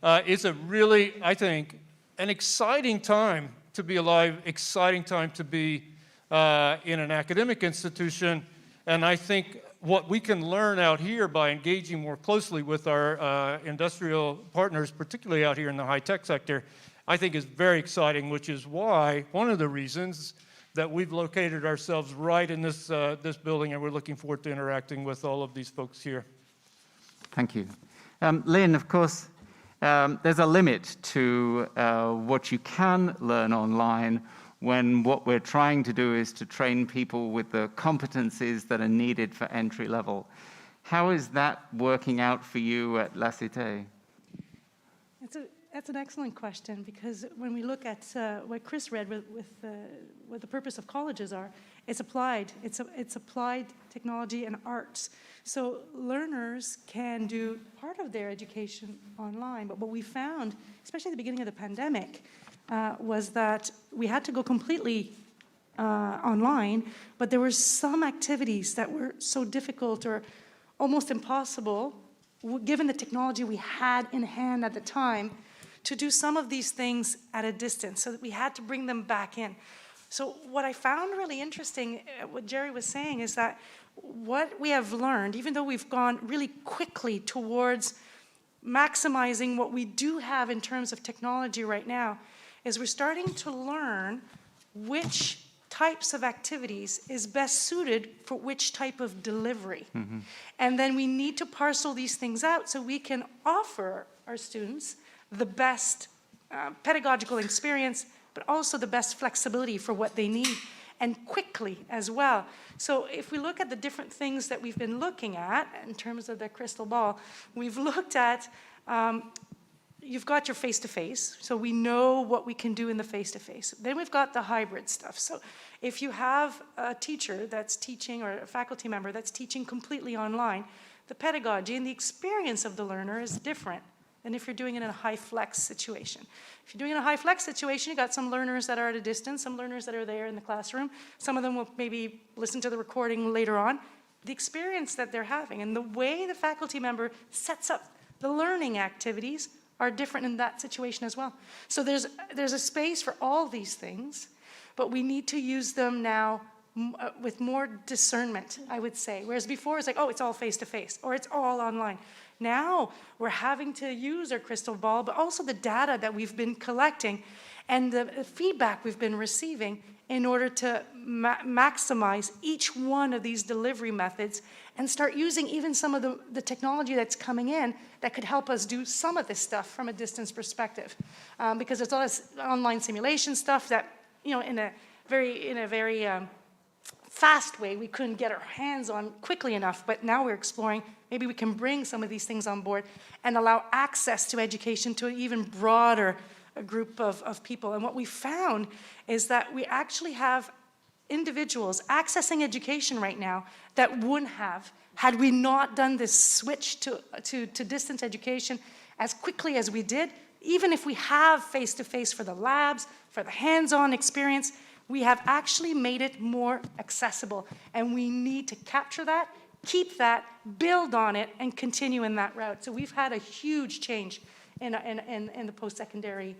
it's a really, I think, an exciting time to be alive, exciting time to be in an academic institution. And I think what we can learn out here by engaging more closely with our industrial partners, particularly out here in the high-tech sector, I think is very exciting, which is why, one of the reasons that we've located ourselves right in this, this building, and we're looking forward to interacting with all of these folks here. Thank you. Lynn, of course, there's a limit to what you can learn online when what we're trying to do is to train people with the competencies that are needed for entry level. How is that working out for you at La Cité? That's an excellent question, because when we look at what Chris read with what the purpose of colleges are, it's applied. It's applied technology and arts. So learners can do part of their education online, but what we found, especially at the beginning of the pandemic, was that we had to go completely online, but there were some activities that were so difficult or almost impossible, given the technology we had in hand at the time, to do some of these things at a distance, so that we had to bring them back in. So what I found really interesting, what Jerry was saying, is that what we have learned, even though we've gone really quickly towards maximizing what we do have in terms of technology right now, is we're starting to learn which types of activities is best suited for which type of delivery. Mm-hmm. And then we need to parcel these things out so we can offer our students the best pedagogical experience, but also the best flexibility for what they need, and quickly as well. So if we look at the different things that we've been looking at in terms of the crystal ball, we've looked at, you've got your face-to-face, so we know what we can do in the face-to-face. Then we've got the hybrid stuff. So if you have a teacher that's teaching, or a faculty member that's teaching completely online, the pedagogy and the experience of the learner is different than if you're doing it in a high-flex situation. If you're doing it in a high-flex situation, you've got some learners that are at a distance, some learners that are there in the classroom. Some of them will maybe listen to the recording later on. The experience that they're having and the way the faculty member sets up the learning activities are different in that situation as well. So there's a space for all these things, but we need to use them now with more discernment, I would say. Whereas before it's like, oh, it's all face-to-face, or it's all online. Now we're having to use our crystal ball, but also the data that we've been collecting and the feedback we've been receiving in order to maximize each one of these delivery methods and start using even some of the technology that's coming in that could help us do some of this stuff from a distance perspective. Because there's a lot of online simulation stuff that, you know, in a very fast way we couldn't get our hands on quickly enough, but now we're exploring maybe we can bring some of these things on board and allow access to education to an even broader group of people. And what we found is that we actually have individuals accessing education right now that wouldn't have had we not done this switch to distance education as quickly as we did, even if we have face-to-face for the labs, for the hands-on experience, we have actually made it more accessible. And we need to capture that, keep that, build on it, and continue in that route. So we've had a huge change in the post-secondary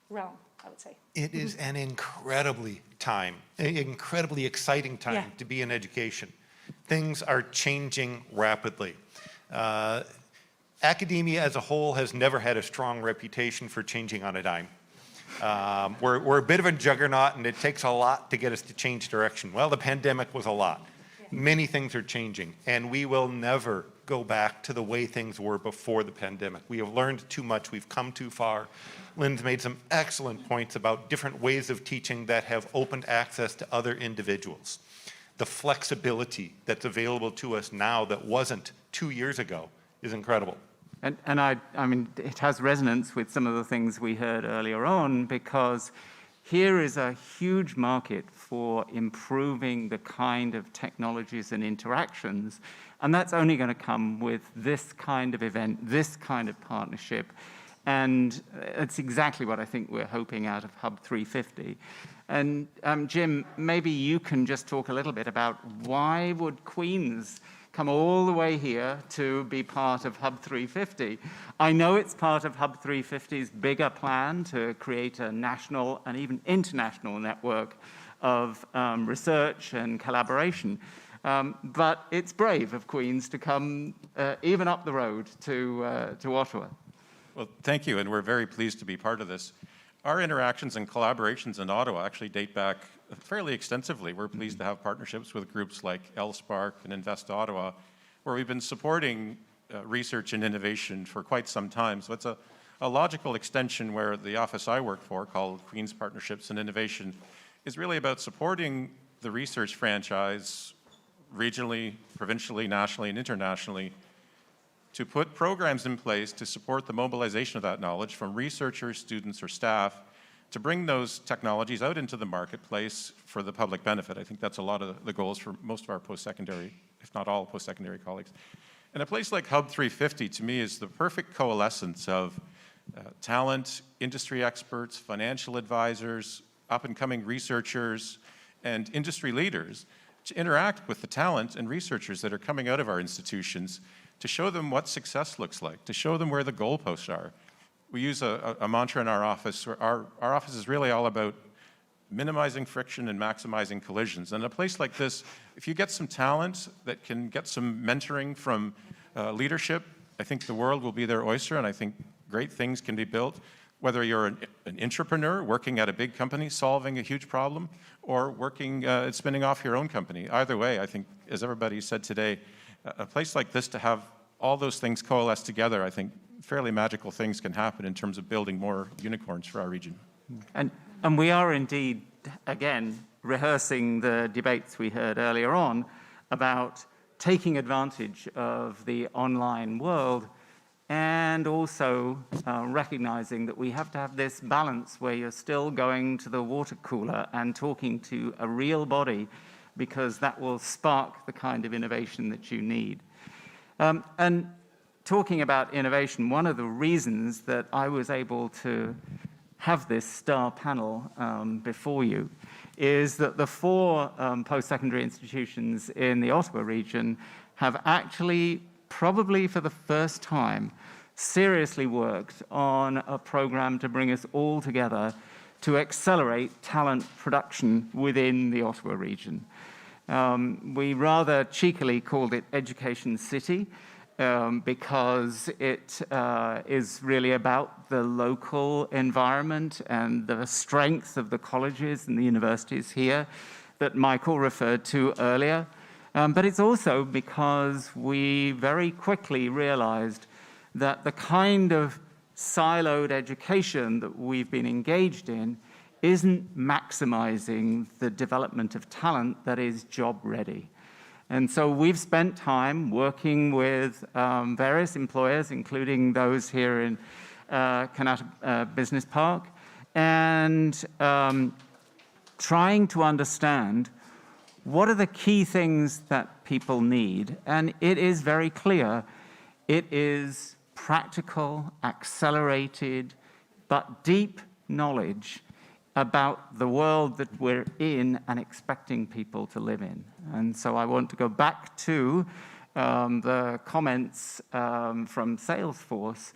realm, I would say. It is an incredibly exciting time to be in education. Things are changing rapidly. Academia as a whole has never had a strong reputation for changing on a dime. We're a bit of a juggernaut, and it takes a lot to get us to change direction. Well, the pandemic was a lot. Many things are changing, and we will never go back to the way things were before the pandemic. We have learned too much. We've come too far. Lynn's made some excellent points about different ways of teaching that have opened access to other individuals. The flexibility that's available to us now that wasn't 2 years ago is incredible. And I mean, it has resonance with some of the things we heard earlier on, because here is a huge market for improving the kind of technologies and interactions, and that's only going to come with this kind of event, this kind of partnership, and it's exactly what I think we're hoping out of Hub350. And Jim, maybe you can just talk a little bit about why would Queens come all the way here to be part of Hub350. I know it's part of Hub350's bigger plan to create a national and even international network of research and collaboration. But it's brave of Queens to come even up the road to Ottawa. Well, thank you, and we're very pleased to be part of this. Our interactions and collaborations in Ottawa actually date back fairly extensively. We're pleased to have partnerships with groups like LSpark and Invest Ottawa, where we've been supporting research and innovation for quite some time. So it's a logical extension where the office I work for, called Queen's Partnerships and Innovation, is really about supporting the research franchise regionally, provincially, nationally, and internationally to put programs in place to support the mobilization of that knowledge from researchers, students, or staff to bring those technologies out into the marketplace for the public benefit. I think that's a lot of the goals for most of our post-secondary, if not all post-secondary colleagues. And a place like Hub350, to me, is the perfect coalescence of talent, industry experts, financial advisors, up-and-coming researchers, and industry leaders to interact with the talent and researchers that are coming out of our institutions to show them what success looks like, to show them where the goalposts are. We use a mantra in our office. Our office is really all about minimizing friction and maximizing collisions. And a place like this, if you get some talent that can get some mentoring from leadership, I think the world will be their oyster, and I think great things can be built. Whether you're an entrepreneur working at a big company solving a huge problem, or working at spinning off your own company. Either way, I think, as everybody said today, a place like this to have all those things coalesce together, I think fairly magical things can happen in terms of building more unicorns for our region. And we are indeed, again, rehearsing the debates we heard earlier on about taking advantage of the online world, and also recognizing that we have to have this balance where you're still going to the water cooler and talking to a real body, because that will spark the kind of innovation that you need. And talking about innovation, one of the reasons that I was able to have this star panel before you is that the 4 post-secondary institutions in the Ottawa region have actually, probably for the first time, seriously worked on a program to bring us all together to accelerate talent production within the Ottawa region. We rather cheekily called it Education City because it is really about the local environment and the strength of the colleges and the universities here that Michael referred to earlier. But it's also because we very quickly realized that the kind of siloed education that we've been engaged in isn't maximizing the development of talent that is job ready. And so we've spent time working with various employers, including those here in Keynote Business Park, and trying to understand what are the key things that people need. And it is very clear, it is practical, accelerated, but deep knowledge about the world that we're in and expecting people to live in. And so I want to go back to the comments from Salesforce,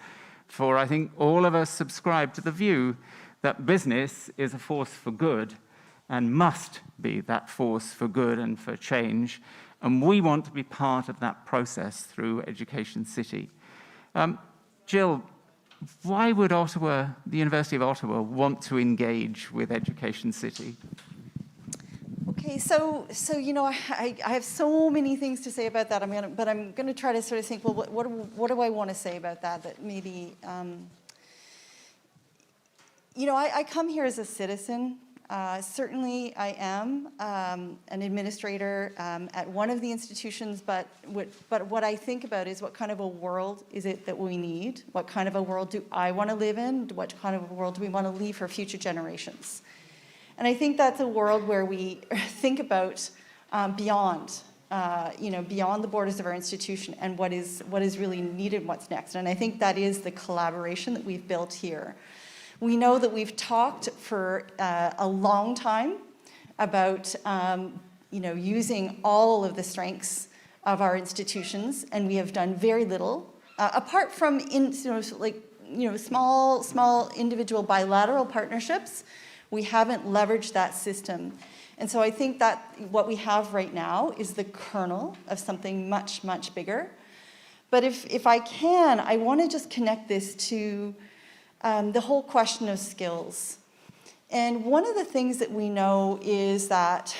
for I think all of us subscribe to the view that business is a force for good and must be that force for good and for change. And we want to be part of that process through Education City. Jill, why would Ottawa, the University of Ottawa, want to engage with Education City? Okay, so you know, I have so many things to say about that. But I'm going to try to sort of think, well, what do I want to say about that? That maybe, you know, I come here as a citizen. Certainly, I am an administrator at one of the institutions. But what I think about is, what kind of a world is it that we need? What kind of a world do I want to live in? What kind of a world do we want to leave for future generations? And I think that's a world where we think about beyond, you know, beyond the borders of our institution and what is really needed, what's next. And I think that is the collaboration that we've built here. We know that we've talked for a long time about, you know, using all of the strengths of our institutions, and we have done very little, apart from small individual bilateral partnerships. We haven't leveraged that system. And so I think that what we have right now is the kernel of something much, much bigger. But if I can, I want to just connect this to the whole question of skills. And one of the things that we know is that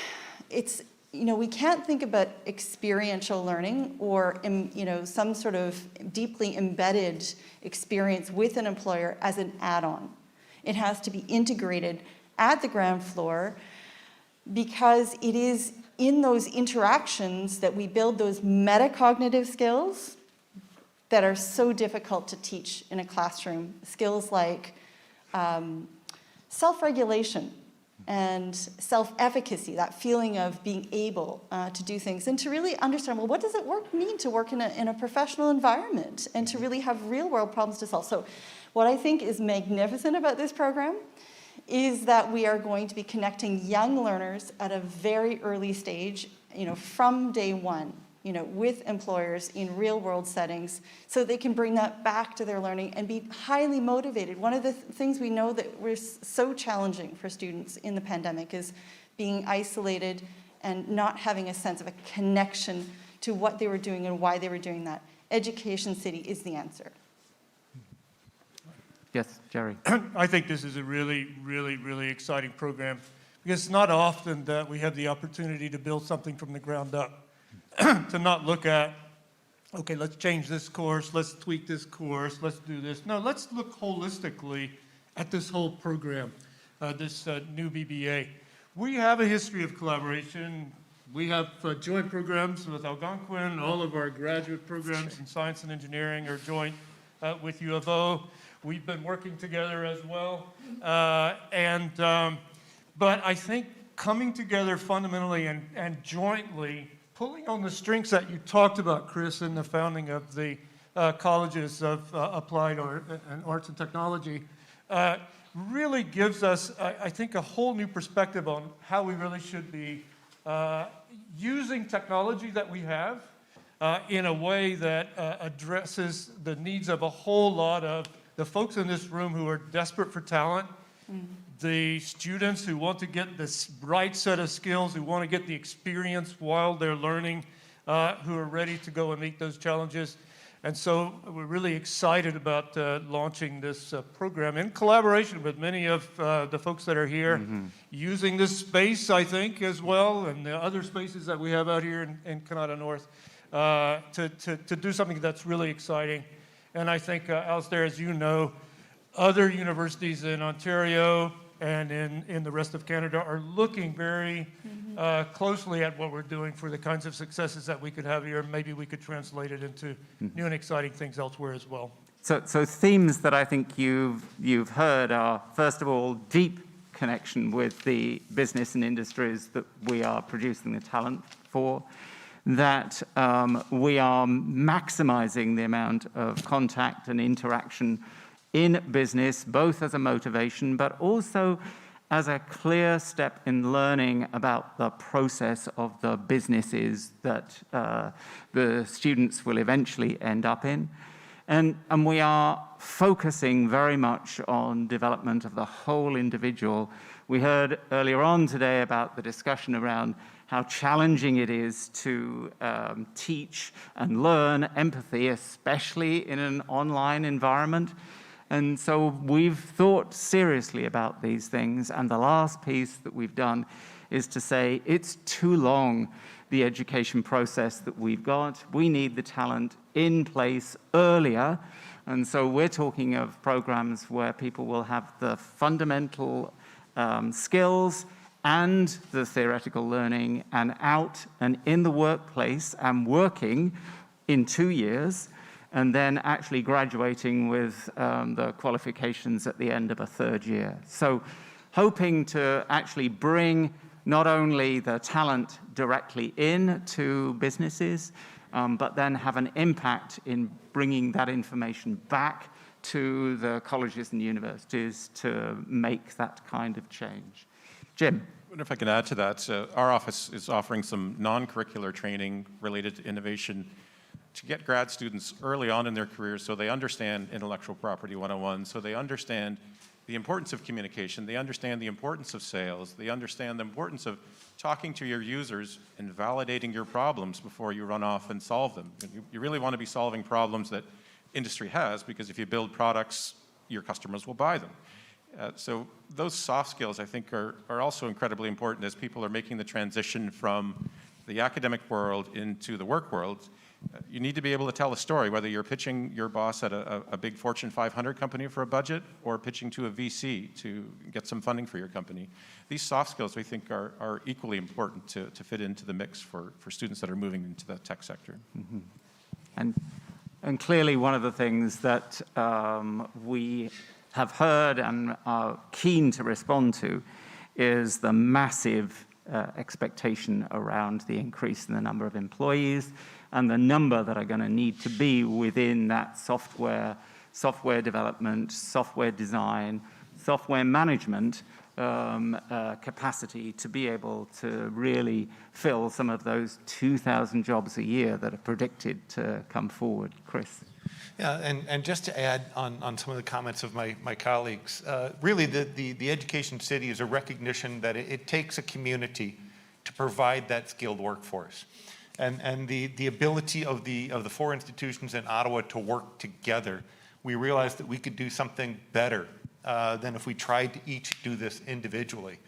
it's, you know, we can't think about experiential learning or, you know, some sort of deeply embedded experience with an employer as an add-on. It has to be integrated at the ground floor, because it is in those interactions that we build those metacognitive skills that are so difficult to teach in a classroom. Skills like self-regulation and self-efficacy, that feeling of being able to do things, and to really understand, well, what does it mean to work in a professional environment and to really have real-world problems to solve? So what I think is magnificent about this program is that we are going to be connecting young learners at a very early stage, you know, from day one, you know, with employers in real-world settings, so they can bring that back to their learning and be highly motivated. One of the things we know that was so challenging for students in the pandemic is being isolated and not having a sense of a connection to what they were doing and why they were doing that. Education City is the answer. Yes, Jerry. I think this is a really, really, really exciting program, because it's not often that we have the opportunity to build something from the ground up. To not look at, okay, let's change this course, let's tweak this course, let's do this. No, let's look holistically at this whole program, this new BBA. We have a history of collaboration. We have joint programs with Algonquin. All of our graduate programs in science and engineering are joint with U of O. We've been working together as well. But I think coming together fundamentally and jointly, pulling on the strengths that you talked about, Chris, in the founding of the colleges of applied arts and technology, really gives us, I think, a whole new perspective on how we really should be using technology that we have in a way that addresses the needs of a whole lot of the folks in this room who are desperate for talent, the students who want to get this right set of skills, who want to get the experience while they're learning, who are ready to go and meet those challenges. And so we're really excited about launching this program in collaboration with many of the folks that are here, using this space, I think, as well, and the other spaces that we have out here in Canada North, to do something that's really exciting. And I think, Alistair, as you know, other universities in Ontario and in the rest of Canada are looking very closely at what we're doing for the kinds of successes that we could have here. Maybe we could translate it into new and exciting things elsewhere as well. So themes that I think you've heard are, first of all, deep connection with the business and industries that we are producing the talent for. that we are maximizing the amount of contact and interaction in business, both as a motivation, but also as a clear step in learning about the process of the businesses that the students will eventually end up in. And we are focusing very much on development of the whole individual. We heard earlier on today about the discussion around how challenging it is to teach and learn empathy, especially in an online environment. And so we've thought seriously about these things, and the last piece that we've done is to say it's too long, the education process that we've got. We need the talent in place earlier, and so we're talking of programs where people will have the fundamental skills and the theoretical learning, and out and in the workplace and working in 2 years, and then actually graduating with the qualifications at the end of a 3rd year. So hoping to actually bring not only the talent directly in to businesses, but then have an impact in bringing that information back to the colleges and universities to make that kind of change. Jim. I wonder if I can add to that. Our office is offering some non-curricular training related to innovation to get grad students early on in their careers so they understand intellectual property 101, so they understand the importance of communication, they understand the importance of sales, they understand the importance of talking to your users and validating your problems before you run off and solve them. You really want to be solving problems that industry has, because if you build products, your customers will buy them. So those soft skills, I think, are also incredibly important as people are making the transition from the academic world into the work world. You need to be able to tell a story, whether you're pitching your boss at a big Fortune 500 company for a budget or pitching to a VC to get some funding for your company. These soft skills, we think, are equally important to fit into the mix for students that are moving into the tech sector. Mm-hmm. And clearly one of the things that we have heard and are keen to respond to is the massive expectation around the increase in the number of employees and the number that are going to need to be within that software development, software design, software management capacity to be able to really fill some of those 2,000 jobs a year that are predicted to come forward. Chris. Yeah, and just to add on some of the comments of my colleagues, really the Education City is a recognition that it takes a community to provide that skilled workforce. And the ability of the 4 institutions in Ottawa to work together, we realized that we could do something better than if we tried to each do this individually.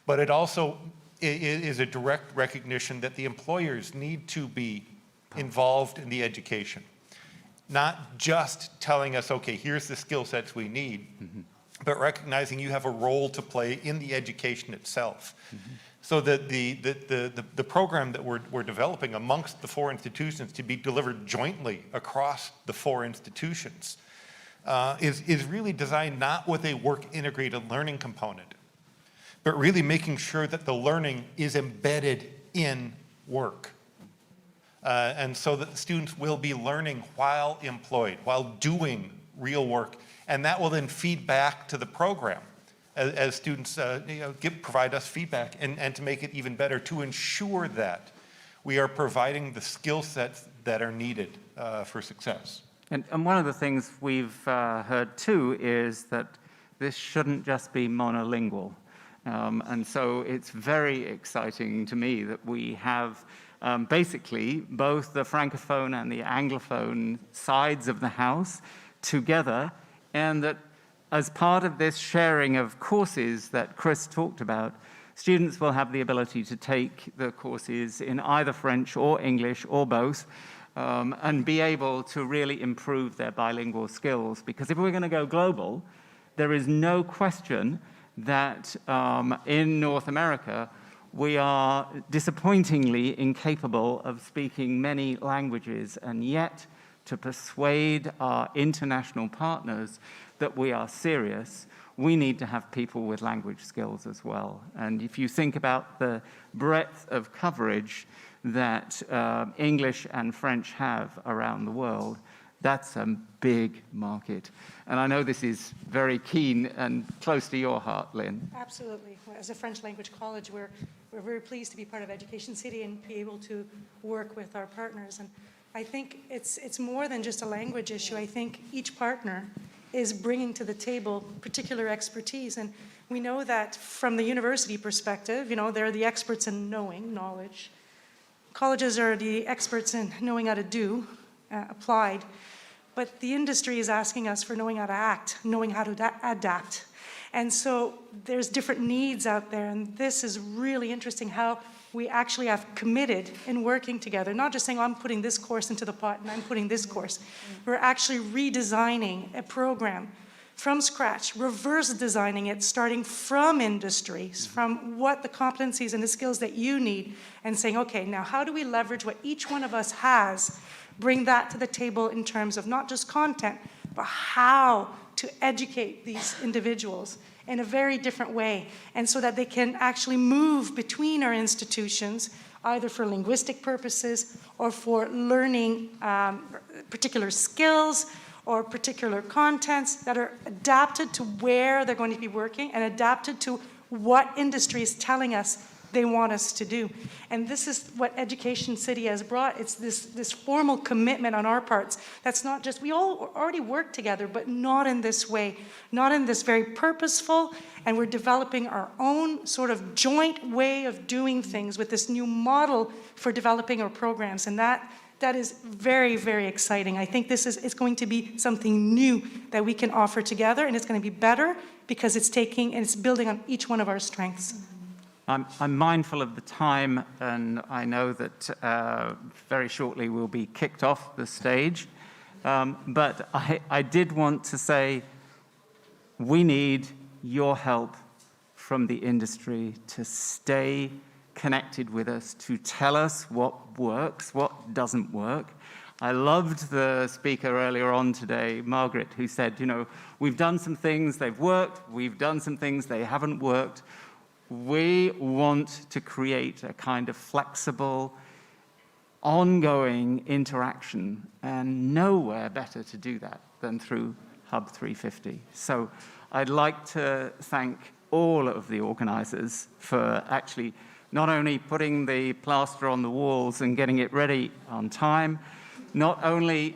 But it also is a direct recognition that the employers need to be involved in the education. Not just telling us, okay, here's the skill sets we need, but recognizing you have a role to play in the education itself. So that the program that we're developing amongst the 4 institutions to be delivered jointly across the 4 institutions is really designed not with a work integrated learning component, but really making sure that the learning is embedded in work. And so that the students will be learning while employed, while doing real work, and that will then feed back to the program as students provide us feedback, and to make it even better, to ensure that we are providing the skill sets that are needed for success. And one of the things we've heard too is that this shouldn't just be monolingual. And so it's very exciting to me that we have basically both the Francophone and the Anglophone sides of the house together, and that as part of this sharing of courses that Chris talked about, students will have the ability to take the courses in either French or English or both, and be able to really improve their bilingual skills. Because if we're going to go global, there is no question that in North America, we are disappointingly incapable of speaking many languages, and yet to persuade our international partners that we are serious, we need to have people with language skills as well. And if you think about the breadth of coverage that English and French have around the world, that's a big market. And I know this is very keen and close to your heart, Lynn. Absolutely. As a French language college, we're very pleased to be part of Education City and be able to work with our partners. And I think it's more than just a language issue. I think each partner is bringing to the table particular expertise. And we know that from the university perspective, they're the experts in knowledge. Colleges are the experts in knowing how to do, applied. But the industry is asking us for knowing how to act, knowing how to adapt. And so there's different needs out there, and this is really interesting how we actually have committed in working together, not just saying, I'm putting this course into the pot and I'm putting this course. We're actually redesigning a program from scratch, reverse designing it, starting from industries, from what the competencies and the skills that you need, and saying, okay, now how do we leverage what each one of us has, bring that to the table in terms of not just content, but how to educate these individuals in a very different way, and so that they can actually move between our institutions, either for linguistic purposes or for learning particular skills or particular contents that are adapted to where they're going to be working and adapted to what industry is telling us they want us to do. And this is what Education City has brought. It's this formal commitment on our parts. That's not just, we all already work together, but not in this way, not in this very purposeful, and we're developing our own sort of joint way of doing things with this new model for developing our programs. And that is very, very exciting. I think it's going to be something new that we can offer together, and it's going to be better because it's building on each one of our strengths. I'm mindful of the time, and I know that very shortly we'll be kicked off the stage. But I did want to say we need your help from the industry to stay connected with us, to tell us what works, what doesn't work. I loved the speaker earlier on today, Margaret, who said, we've done some things, they've worked, we've done some things, they haven't worked. We want to create a kind of flexible, ongoing interaction, and nowhere better to do that than through Hub350. So I'd like to thank all of the organizers for actually not only putting the plaster on the walls and getting it ready on time, not only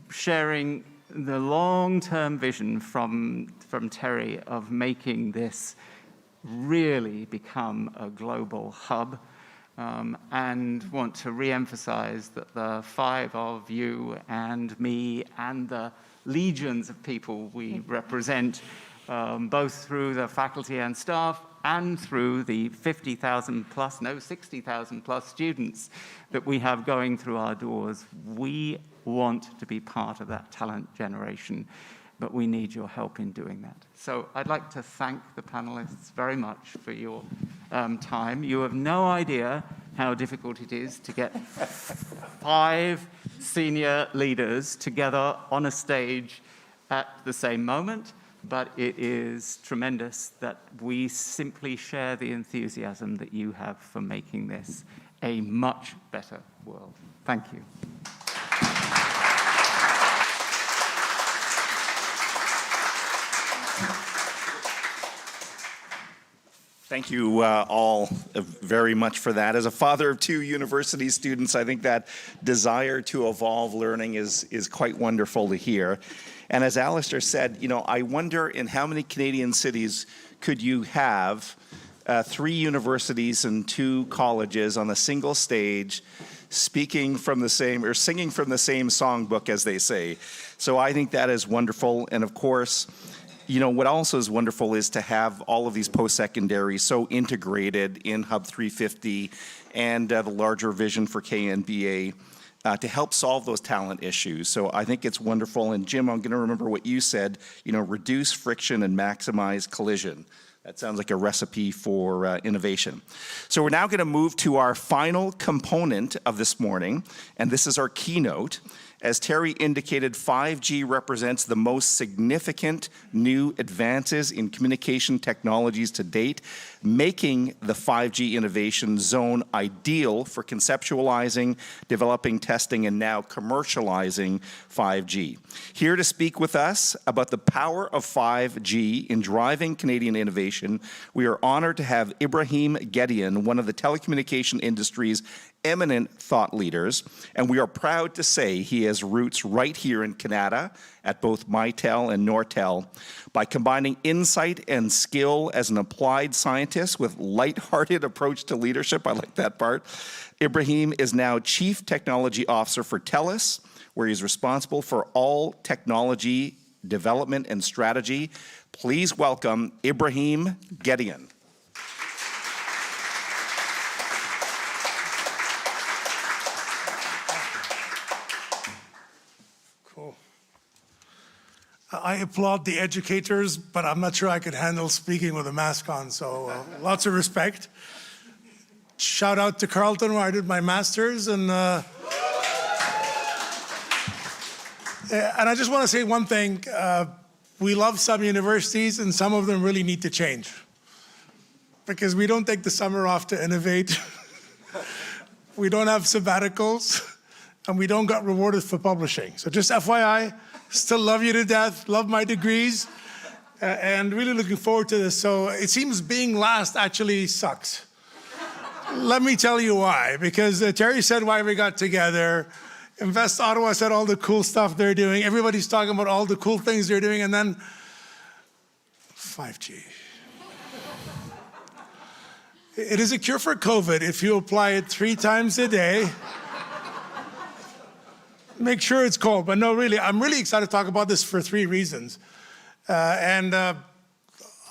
sharing the long-term vision from Terry of making this really become a global hub, and want to re-emphasize that the 5 of you and me and the legions of people we represent, both through the faculty and staff and through the 60,000 plus students that we have going through our doors. We want to be part of that talent generation, but we need your help in doing that. So I'd like to thank the panelists very much for your time. You have no idea how difficult it is to get 5 senior leaders together on a stage at the same moment, but it is tremendous that we simply share the enthusiasm that you have for making this a much better world. Thank you. Thank you all very much for that. As a father of 2 university students, I think that desire to evolve learning is quite wonderful to hear. And as Alistair said, I wonder in how many Canadian cities could you have 3 universities and 2 colleges on a single stage speaking from the same, or singing from the same songbook, as they say. So I think that is wonderful. And of course, what also is wonderful is to have all of these post-secondary so integrated in Hub350 and the larger vision for Knba to help solve those talent issues. So I think it's wonderful. And Jim, I'm going to remember what you said, reduce friction and maximize collision. That sounds like a recipe for innovation. So we're now going to move to our final component of this morning, and this is our keynote. As Terry indicated, 5G represents the most significant new advances in communication technologies to date, making the 5G innovation zone ideal for conceptualizing, developing, testing, and now commercializing 5G. Here to speak with us about the power of 5G in driving Canadian innovation, we are honored to have Ibrahim Gideon, one of the telecommunication industry's eminent thought leaders, and we are proud to say he has roots right here in Canada at both Mitel and Nortel. By combining insight and skill as an applied scientist with light-hearted approach to leadership, I like that part, Ibrahim is now Chief Technology Officer for Telus, where he's responsible for all technology development and strategy. Please welcome Ibrahim Gideon. I applaud the educators, but I'm not sure I could handle speaking with a mask on, so lots of respect. Shout out to Carlton, where I did my master's, and I just want to say one thing. We love some universities, and some of them really need to change, because we don't take the summer off to innovate. We don't have sabbaticals, and we don't get rewarded for publishing. So just FYI, still love you to death, love my degrees, and really looking forward to this. So it seems being last actually sucks. Let me tell you why. Because Terry said why we got together. Invest Ottawa said all the cool stuff they're doing. Everybody's talking about all the cool things they're doing, and then 5G. It is a cure for COVID if you apply it 3 times a day. Make sure it's cold. But no, really, I'm really excited to talk about this for 3 reasons. I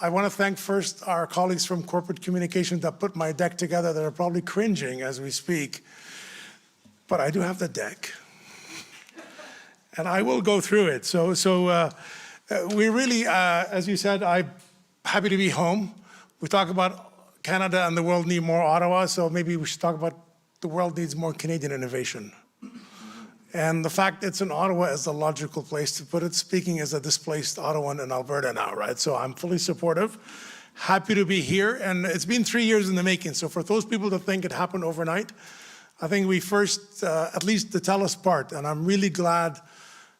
want to thank first our colleagues from corporate communications that put my deck together that are probably cringing as we speak. But I do have the deck. And I will go through it. So we really, as you said, I'm happy to be home. We talk about Canada and the world need more Ottawa, so maybe we should talk about the world needs more Canadian innovation. And the fact it's in Ottawa is the logical place to put it, speaking as a displaced Ottawan in Alberta now, right? So I'm fully supportive, happy to be here, and it's been 3 years in the making. So for those people that think it happened overnight, I think we first, at least the Telus part, and I'm really glad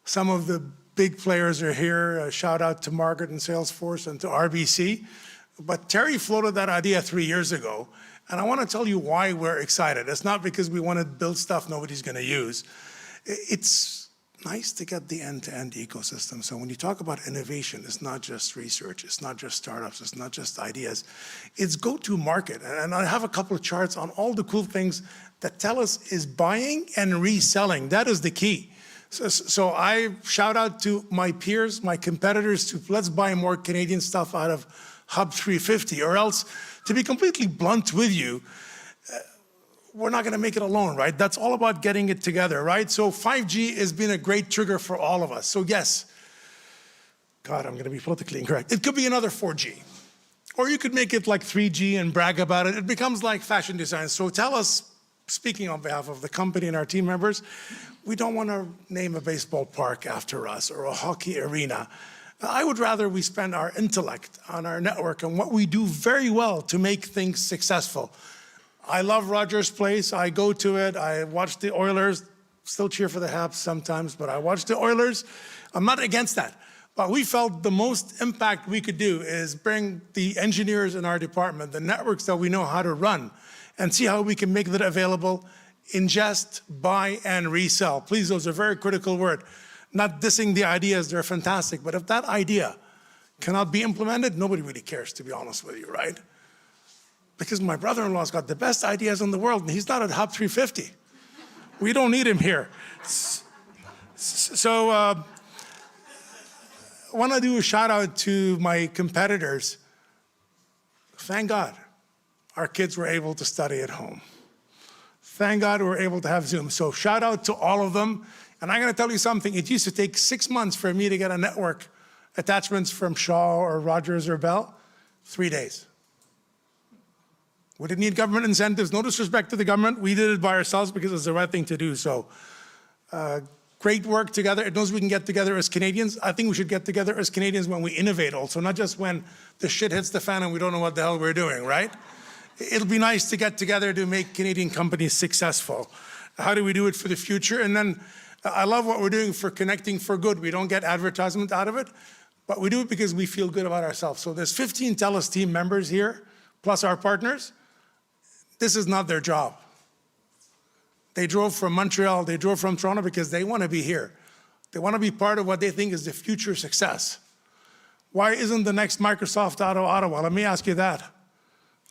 some of the big players are here. Shout out to Margaret and Salesforce and to RBC. But Terry floated that idea 3 years ago, and I want to tell you why we're excited. It's not because we want to build stuff nobody's going to use. It's nice to get the end-to-end ecosystem. So when you talk about innovation, it's not just research, it's not just startups, it's not just ideas. It's go-to-market. And I have a couple of charts on all the cool things that Telus is buying and reselling. That is the key. So I shout out to my peers, my competitors, to let's buy more Canadian stuff out of Hub350, or else, to be completely blunt with you, we're not going to make it alone, right? That's all about getting it together, right? So 5G has been a great trigger for all of us. So yes, God, I'm going to be politically incorrect. It could be another 4G. Or you could make it like 3G and brag about it. It becomes like fashion design. So tell us, speaking on behalf of the company and our team members, we don't want to name a baseball park after us or a hockey arena. I would rather we spend our intellect on our network and what we do very well to make things successful. I love Rogers Place. I go to it. I watch the Oilers. Still cheer for the Habs sometimes, but I watch the Oilers. I'm not against that. But we felt the most impact we could do is bring the engineers in our department, the networks that we know how to run, and see how we can make that available, ingest, buy, and resell. Please, those are very critical words. Not dissing the ideas, they're fantastic. But if that idea cannot be implemented, nobody really cares, to be honest with you, right? Because my brother-in-law's got the best ideas in the world, and he's not at Hub350. We don't need him here. So I want to do a shout out to my competitors. Thank God our kids were able to study at home. Thank God we were able to have Zoom. So shout out to all of them. And I'm going to tell you something. It used to take 6 months for me to get a network attachments from Shaw or Rogers or Bell. 3 days. We didn't need government incentives. No disrespect to the government. We did it by ourselves because it's the right thing to do. So great work together. It knows we can get together as Canadians. I think we should get together as Canadians when we innovate also, not just when the shit hits the fan and we don't know what the hell we're doing, right? It'll be nice to get together to make Canadian companies successful. How do we do it for the future? And then I love what we're doing for Connecting for Good. We don't get advertisement out of it, but we do it because we feel good about ourselves. So there's 15 Telus team members here, plus our partners. This is not their job. They drove from Montreal, they drove from Toronto because they want to be here. They want to be part of what they think is the future success. Why isn't the next Microsoft out of Ottawa? Let me ask you that.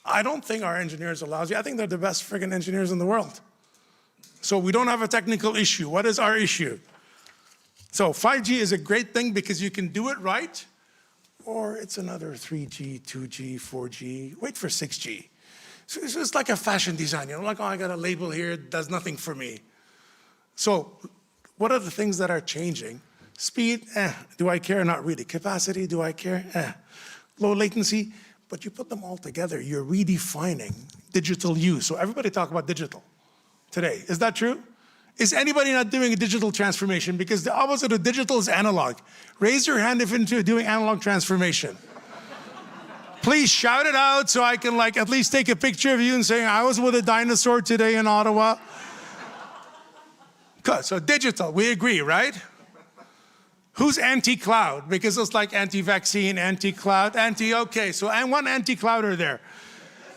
I don't think our engineers are lousy. I think they're the best friggin' engineers in the world. So we don't have a technical issue. What is our issue? So 5G is a great thing because you can do it right, or it's another 3G, 2G, 4G, wait for 6G. So it's just like a fashion design, like, oh, I got a label here, it does nothing for me. So what are the things that are changing? Speed, do I care? Not really. Capacity, do I care? Low latency, but you put them all together, you're redefining digital use. So everybody talk about digital today. Is that true? Is anybody not doing a digital transformation? Because the opposite of digital is analog. Raise your hand if you're doing analog transformation. Please shout it out so I can like at least take a picture of you and say, I was with a dinosaur today in Ottawa. Good, so digital, we agree, right? Who's anti-cloud? Because it's like anti-vaccine, anti-cloud, okay, so I want anti-clouder there.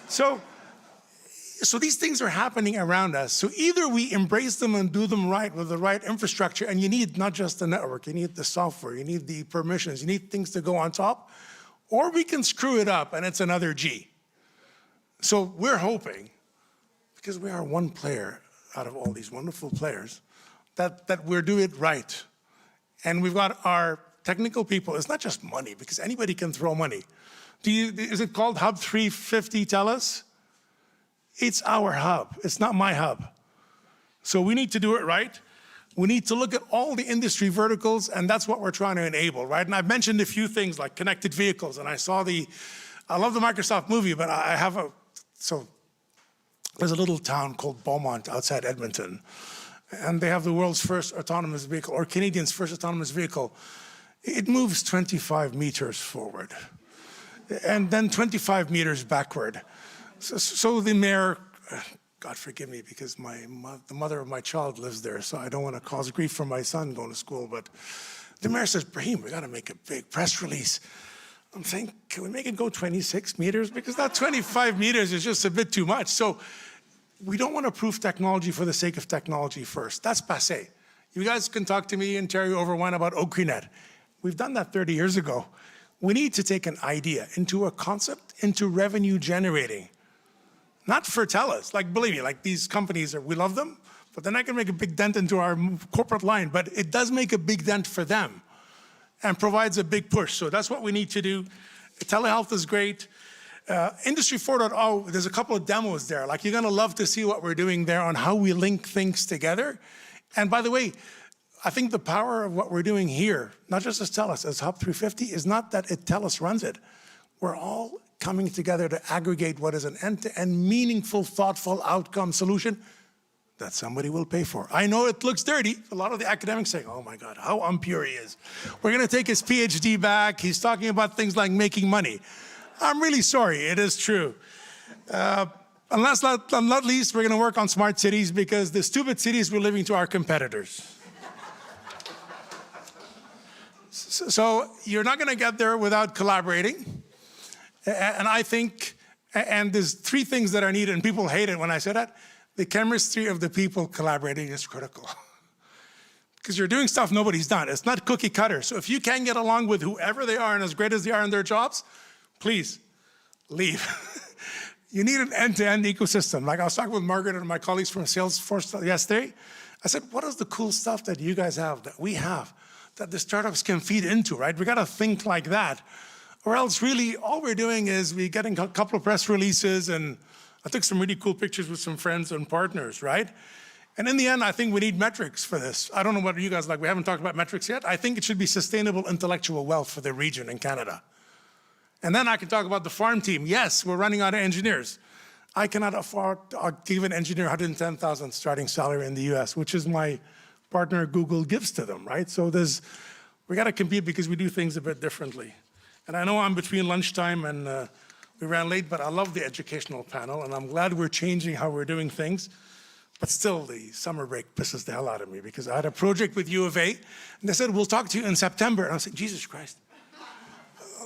So these things are happening around us. So either we embrace them and do them right with the right infrastructure, and you need not just the network, you need the software, you need the permissions, you need things to go on top, or we can screw it up and it's another G. So we're hoping, because we are one player out of all these wonderful players, that we're doing it right. And we've got our technical people. It's not just money, because anybody can throw money. Is it called Hub350 Telus? It's our hub. It's not my hub. So we need to do it right. We need to look at all the industry verticals, and that's what we're trying to enable, right? And I've mentioned a few things like connected vehicles, and I love the Microsoft movie, but so there's a little town called Beaumont outside Edmonton, and they have the world's first autonomous vehicle, or Canadian's first autonomous vehicle. It moves 25 meters forward, and then 25 meters backward. So the mayor, God forgive me, because the mother of my child lives there, so I don't want to cause grief for my son going to school, but the mayor says, Ibrahim, we got to make a big press release. I'm saying, can we make it go 26 meters? Because that 25 meters is just a bit too much. So we don't want to prove technology for the sake of technology first. That's passé. You guys can talk to me and Terry over wine about Oaknet. We've done that 30 years ago. We need to take an idea into a concept, into revenue generating. Not for Telus, like believe me, like these companies, we love them, but they're not gonna make a big dent into our corporate line, but it does make a big dent for them and provides a big push. So that's what we need to do. Telehealth is great. Industry 4.0, there's a couple of demos there. Like you're gonna love to see what we're doing there on how we link things together. And by the way, I think the power of what we're doing here, not just as Telus, as Hub350, is not that Telus runs it. We're all coming together to aggregate what is an end-to-end meaningful, thoughtful outcome solution that somebody will pay for. I know it looks dirty. A lot of the academics saying, oh my God, how impure he is. We're gonna take his PhD back. He's talking about things like making money. I'm really sorry, it is true. Unless not least, we're gonna work on smart cities because the stupid cities we're leaving to our competitors. So you're not gonna get there without collaborating. And I think, and there's three things that are needed, and people hate it when I say that. The chemistry of the people collaborating is critical. Because you're doing stuff nobody's done. It's not cookie cutter. So if you can't get along with whoever they are and as great as they are in their jobs, please leave. You need an end-to-end ecosystem. Like I was talking with Margaret and my colleagues from Salesforce yesterday. I said, what is the cool stuff that you guys have, that we have, that the startups can feed into, right? We gotta think like that. Or else really all we're doing is we're getting a couple of press releases, and I took some really cool pictures with some friends and partners, right? And in the end, I think we need metrics for this. I don't know what you guys like. We haven't talked about metrics yet. I think it should be sustainable intellectual wealth for the region in Canada. And then I can talk about the farm team. Yes, we're running out of engineers. I cannot afford to give an engineer $110,000 starting salary in the US, which is my partner Google gives to them, right? So we got to compete because we do things a bit differently. And I know I'm between lunchtime and we ran late, but I love the educational panel, and I'm glad we're changing how we're doing things. But still, the summer break pisses the hell out of me because I had a project with U of A, and they said, we'll talk to you in September. And I said, Jesus Christ.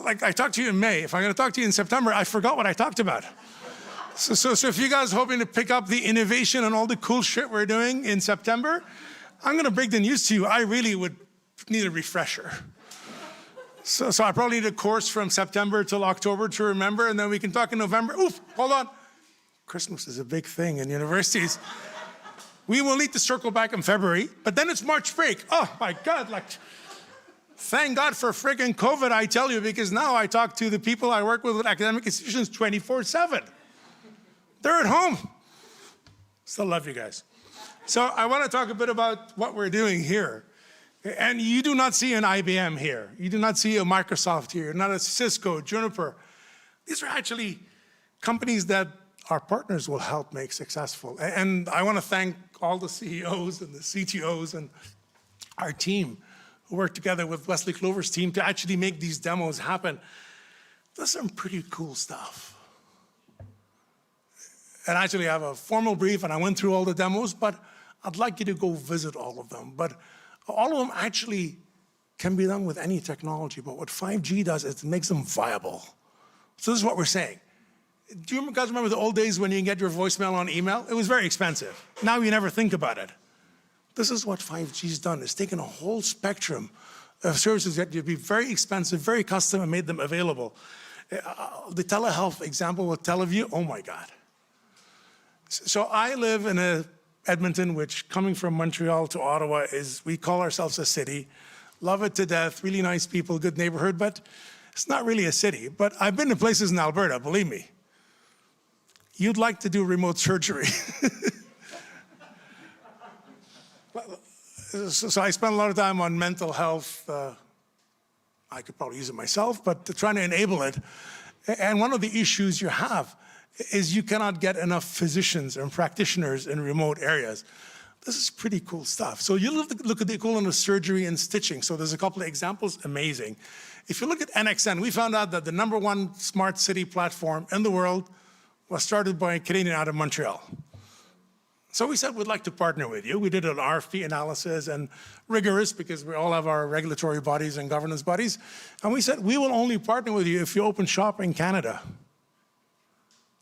Like, I talked to you in May. If I'm going to talk to you in September, I forgot what I talked about. So if you guys are hoping to pick up the innovation and all the cool shit we're doing in September, I'm going to break the news to you. I really would need a refresher. So I probably need a course from September till October to remember, and then we can talk in November. Oof, hold on. Christmas is a big thing in universities. We will need to circle back in February, but then it's March break. Oh my God, like, thank God for friggin' COVID, I tell you, because now I talk to the people I work with academic institutions 24/7. They're at home. Still love you guys. So I want to talk a bit about what we're doing here. And you do not see an IBM here. You do not see a Microsoft here, not a Cisco, Juniper. These are actually companies that our partners will help make successful. And I want to thank all the CEOs and the CTOs and our team who worked together with Wesley Clover's team to actually make these demos happen. There's some pretty cool stuff. And actually I have a formal brief and I went through all the demos, but I'd like you to go visit all of them. But all of them actually can be done with any technology, but what 5G does is it makes them viable. So this is what we're saying. Do you guys remember the old days when you can get your voicemail on email? It was very expensive. Now you never think about it. This is what 5G's done. It's taken a whole spectrum of services that would be very expensive, very custom, and made them available. The telehealth example with TeleView, oh my God. So I live in Edmonton, which coming from Montreal to Ottawa is, we call ourselves a city. Love it to death, really nice people, good neighborhood, but it's not really a city. But I've been to places in Alberta, believe me. You'd like to do remote surgery. So I spend a lot of time on mental health. I could probably use it myself, but trying to enable it. And one of the issues you have is you cannot get enough physicians and practitioners in remote areas. This is pretty cool stuff. So you look at the equivalent of surgery and stitching. So there's a couple of examples, amazing. If you look at NXN, we found out that the #1 smart city platform in the world was started by a Canadian out of Montreal. So we said, we'd like to partner with you. We did an RFP analysis and rigorous because we all have our regulatory bodies and governance bodies. And we said, we will only partner with you if you open shop in Canada.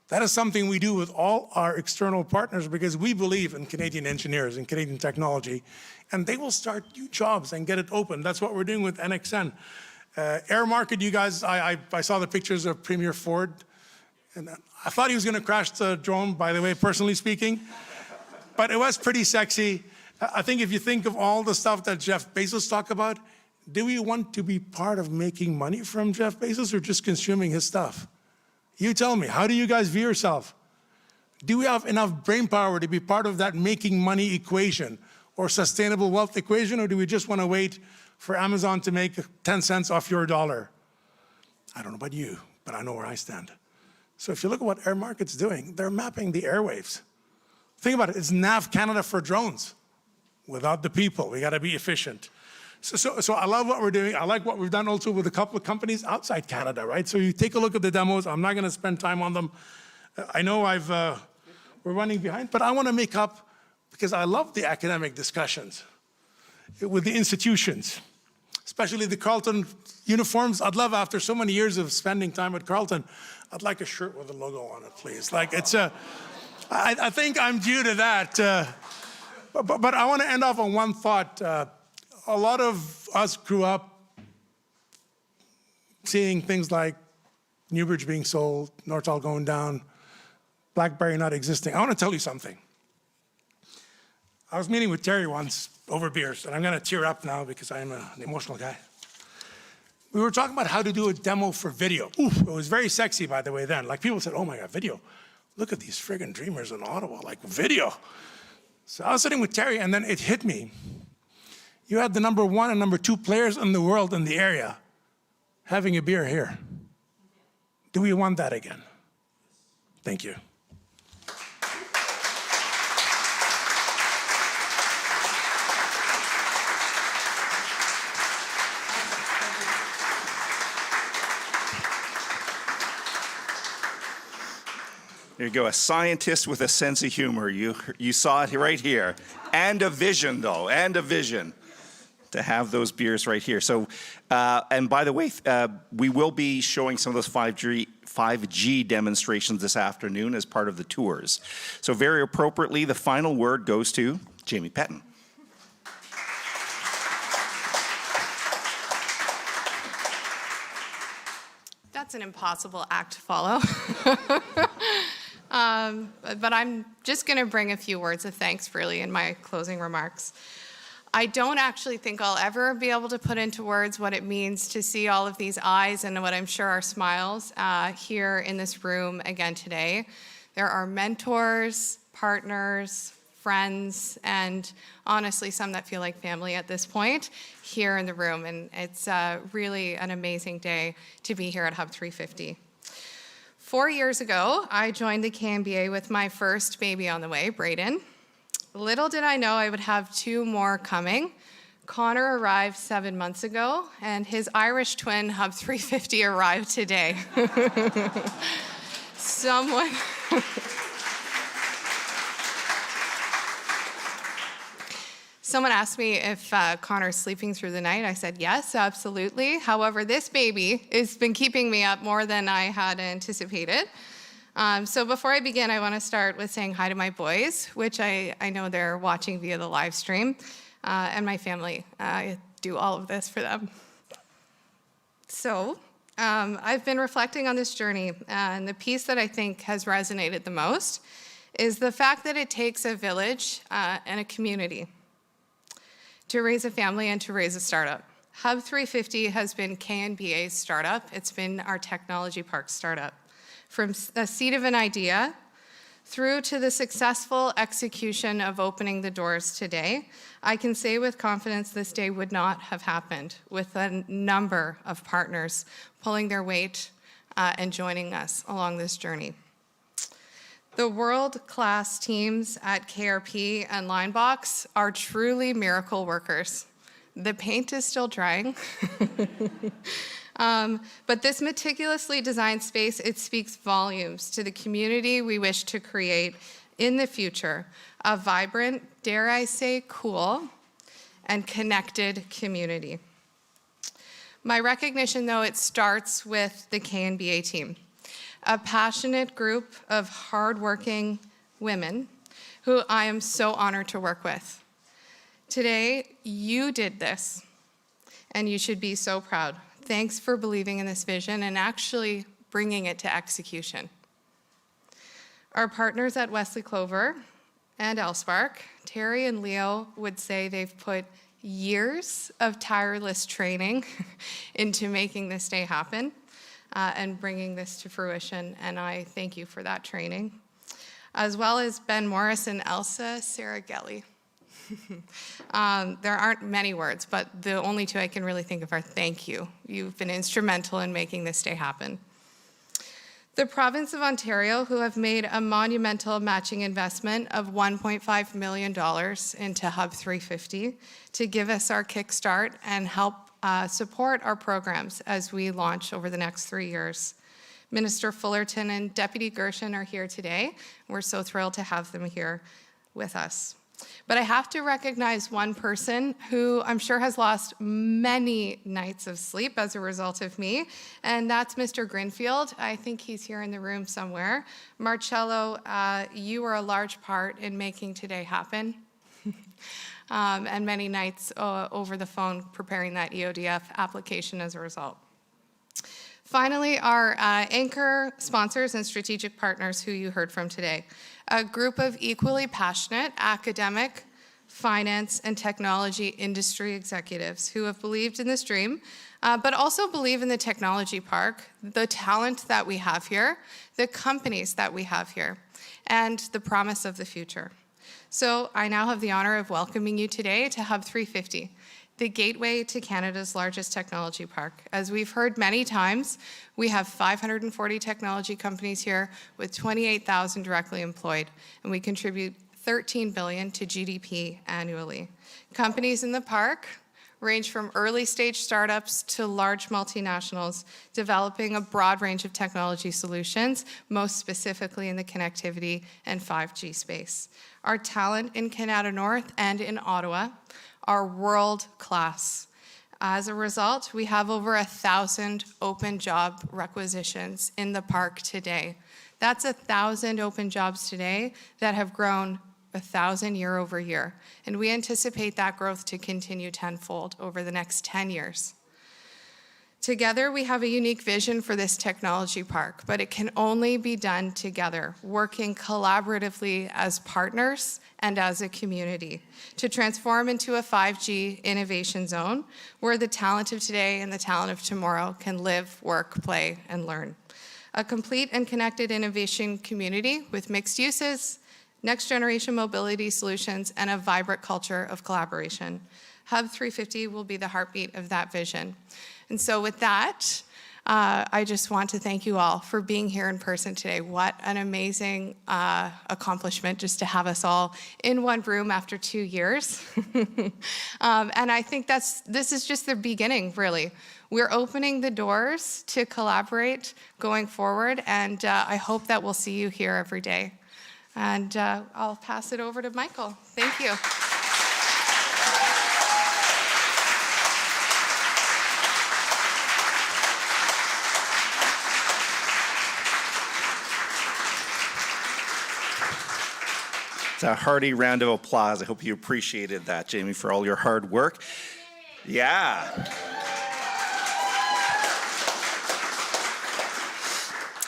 That is something we do with all our external partners because we believe in Canadian engineers and Canadian technology, and they will start new jobs and get it open. That's what we're doing with NXN. Air Market, you guys, I saw the pictures of Premier Ford, and I thought he was going to crash the drone, by the way, personally speaking, but it was pretty sexy. I think if you think of all the stuff that Jeff Bezos talked about, do we want to be part of making money from Jeff Bezos or just consuming his stuff? You tell me, how do you guys view yourself? Do we have enough brain power to be part of that making money equation or sustainable wealth equation, or do we just want to wait for Amazon to make 10 cents off your dollar? I don't know about you, but I know where I stand. So if you look at what Air Market's doing, they're mapping the airwaves. Think about it, it's NAV Canada for drones. Without the people, we gotta be efficient. So I love what we're doing. I like what we've done also with a couple of companies outside Canada, right? So you take a look at the demos. I'm not going to spend time on them. I know we're running behind, but I want to make up because I love the academic discussions with the institutions, especially the Carlton uniforms. I'd love, after so many years of spending time at Carlton, I'd like a shirt with a logo on it, please. Like I think I'm due to that. But I want to end off on one thought. A lot of us grew up seeing things like Newbridge being sold, Northall going down, BlackBerry not existing. I want to tell you something. I was meeting with Terry once over beers, and I'm going to tear up now because I am an emotional guy. We were talking about how to do a demo for video. Oof, it was very sexy, by the way, then. Like, people said, oh my God, video. Look at these friggin' dreamers in Ottawa, like video. So I was sitting with Terry, and then it hit me. You had the #1 and #2 players in the world in the area having a beer here. Do we want that again? Thank you. There you go, a scientist with a sense of humor. You saw it right here. And a vision, though, and a vision to have those beers right here. So, and by the way, we will be showing some of those 5G demonstrations this afternoon as part of the tours. So very appropriately, the final word goes to Jamie Patton. That's an impossible act to follow. But I'm just going to bring a few words of thanks, really, in my closing remarks. I don't actually think I'll ever be able to put into words what it means to see all of these eyes and what I'm sure are smiles here in this room again today. There are mentors, partners, friends, and honestly, some that feel like family at this point here in the room. And it's really an amazing day to be here at Hub350. 4 years ago, I joined the Knba with my first baby on the way, Brayden. Little did I know I would have 2 more coming. Connor arrived 7 months ago, and his Irish twin, Hub350, arrived today. Someone asked me if Connor's sleeping through the night. I said, yes, absolutely. However, this baby has been keeping me up more than I had anticipated. So before I begin, I want to start with saying hi to my boys, which I know they're watching via the live stream, and my family. I do all of this for them. So I've been reflecting on this journey, and the piece that I think has resonated the most is the fact that it takes a village and a community to raise a family and to raise a startup. Hub350 has been Knba's startup. It's been our technology park startup. From the seed of an idea through to the successful execution of opening the doors today, I can say with confidence this day would not have happened with a number of partners pulling their weight and joining us along this journey. The world-class teams at KRP and Linebox are truly miracle workers. The paint is still drying. But this meticulously designed space, it speaks volumes to the community we wish to create in the future, a vibrant, dare I say, cool, and connected community. My recognition, though, it starts with the Knba team, a passionate group of hardworking women who I am so honored to work with. Today, you did this, and you should be so proud. Thanks for believing in this vision and actually bringing it to execution. Our partners at Wesley, Clover, and Elspark, Terry and Leo would say they've put years of tireless training into making this day happen and bringing this to fruition, and I thank you for that training. As well as Ben Morris and Elsa Saragelli. There aren't many words, but the only 2 I can really think of are thank you. You've been instrumental in making this day happen. The province of Ontario, who have made a monumental matching investment of $1.5 million into Hub350 to give us our kickstart and help support our programs as we launch over the next 3 years. Minister Fullerton and Deputy Gershon are here today. We're so thrilled to have them here with us. But I have to recognize one person who I'm sure has lost many nights of sleep as a result of me, and that's Mr. Grinfield. I think he's here in the room somewhere. Marcello, you were a large part in making today happen, and many nights over the phone preparing that EODF application as a result. Finally, our anchor sponsors and strategic partners who you heard from today. A group of equally passionate academic, finance, and technology industry executives who have believed in this dream, but also believe in the technology park, the talent that we have here, the companies that we have here, and the promise of the future. So I now have the honor of welcoming you today to Hub350, the gateway to Canada's largest technology park. As we've heard many times, we have 540 technology companies here with 28,000 directly employed, and we contribute $13 billion to GDP annually. Companies in the park range from early stage startups to large multinationals, developing a broad range of technology solutions, most specifically in the connectivity and 5G space. Our talent in Canada North and in Ottawa are world-class. As a result, we have over 1,000 open job requisitions in the park today. That's 1,000 open jobs today that have grown 1,000 year over year. And we anticipate that growth to continue tenfold over the next 10 years. Together, we have a unique vision for this technology park, but it can only be done together, working collaboratively as partners and as a community to transform into a 5G innovation zone where the talent of today and the talent of tomorrow can live, work, play, and learn. A complete and connected innovation community with mixed uses, next generation mobility solutions, and a vibrant culture of collaboration. Hub350 will be the heartbeat of that vision. And so with that, I just want to thank you all for being here in person today. What an amazing accomplishment just to have us all in one room after 2 years. And I think this is just the beginning, really. We're opening the doors to collaborate going forward, and I hope that we'll see you here every day. And I'll pass it over to Michael. Thank you. It's a hearty round of applause. I hope you appreciated that, Jamie, for all your hard work. Yeah.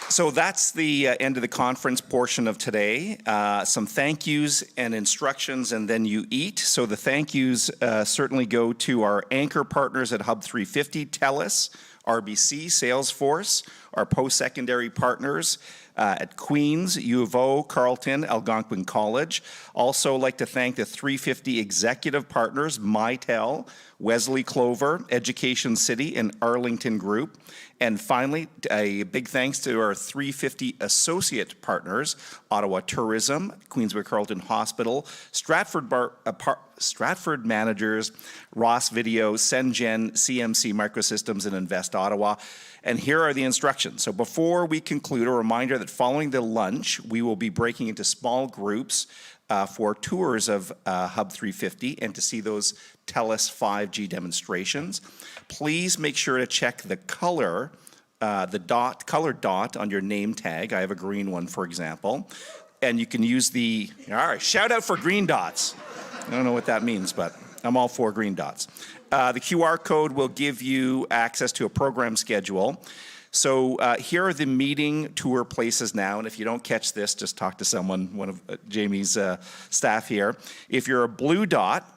So that's the end of the conference portion of today. Some thank yous and instructions, and then you eat. So the thank yous certainly go to our anchor partners at Hub350, Telus, RBC, Salesforce, our post-secondary partners at Queens, U of O, Carlton, Algonquin College. Also like to thank the 350 executive partners, Mitel, Wesley, Clover, Education City, and Arlington Group. And finally, a big thanks to our 350 associate partners, Ottawa Tourism, Queensway Carlton Hospital, Stratford Managers, Ross Video, Sengen, CMC Microsystems, and Invest Ottawa. And here are the instructions. So before we conclude, a reminder that following the lunch, we will be breaking into small groups for tours of Hub350 and to see those Telus 5G demonstrations. Please make sure to check the color, colored dot on your name tag. I have a green one, for example. And you can use the, all right, shout out for green dots. I don't know what that means, but I'm all for green dots. The QR code will give you access to a program schedule. So here are the meeting tour places now, and if you don't catch this, just talk to someone, one of Jamie's staff here. If you're a blue dot,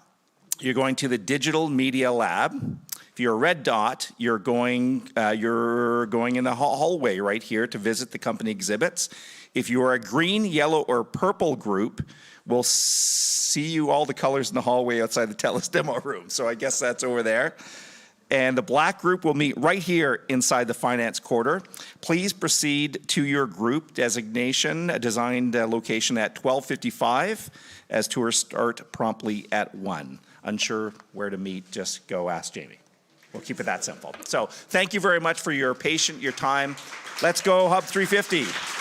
you're going to the Digital Media Lab. If you're a red dot, you're going in the hallway right here to visit the company exhibits. If you are a green, yellow, or purple group, we'll see you all the colors in the hallway outside the Telus demo room. So I guess that's over there. And the black group will meet right here inside the finance quarter. Please proceed to your group designation, designed location at 12:55 as tours start promptly at 1. Unsure where to meet, just go ask Jamie. We'll keep it that simple. So thank you very much for your patience, your time. Let's go Hub350.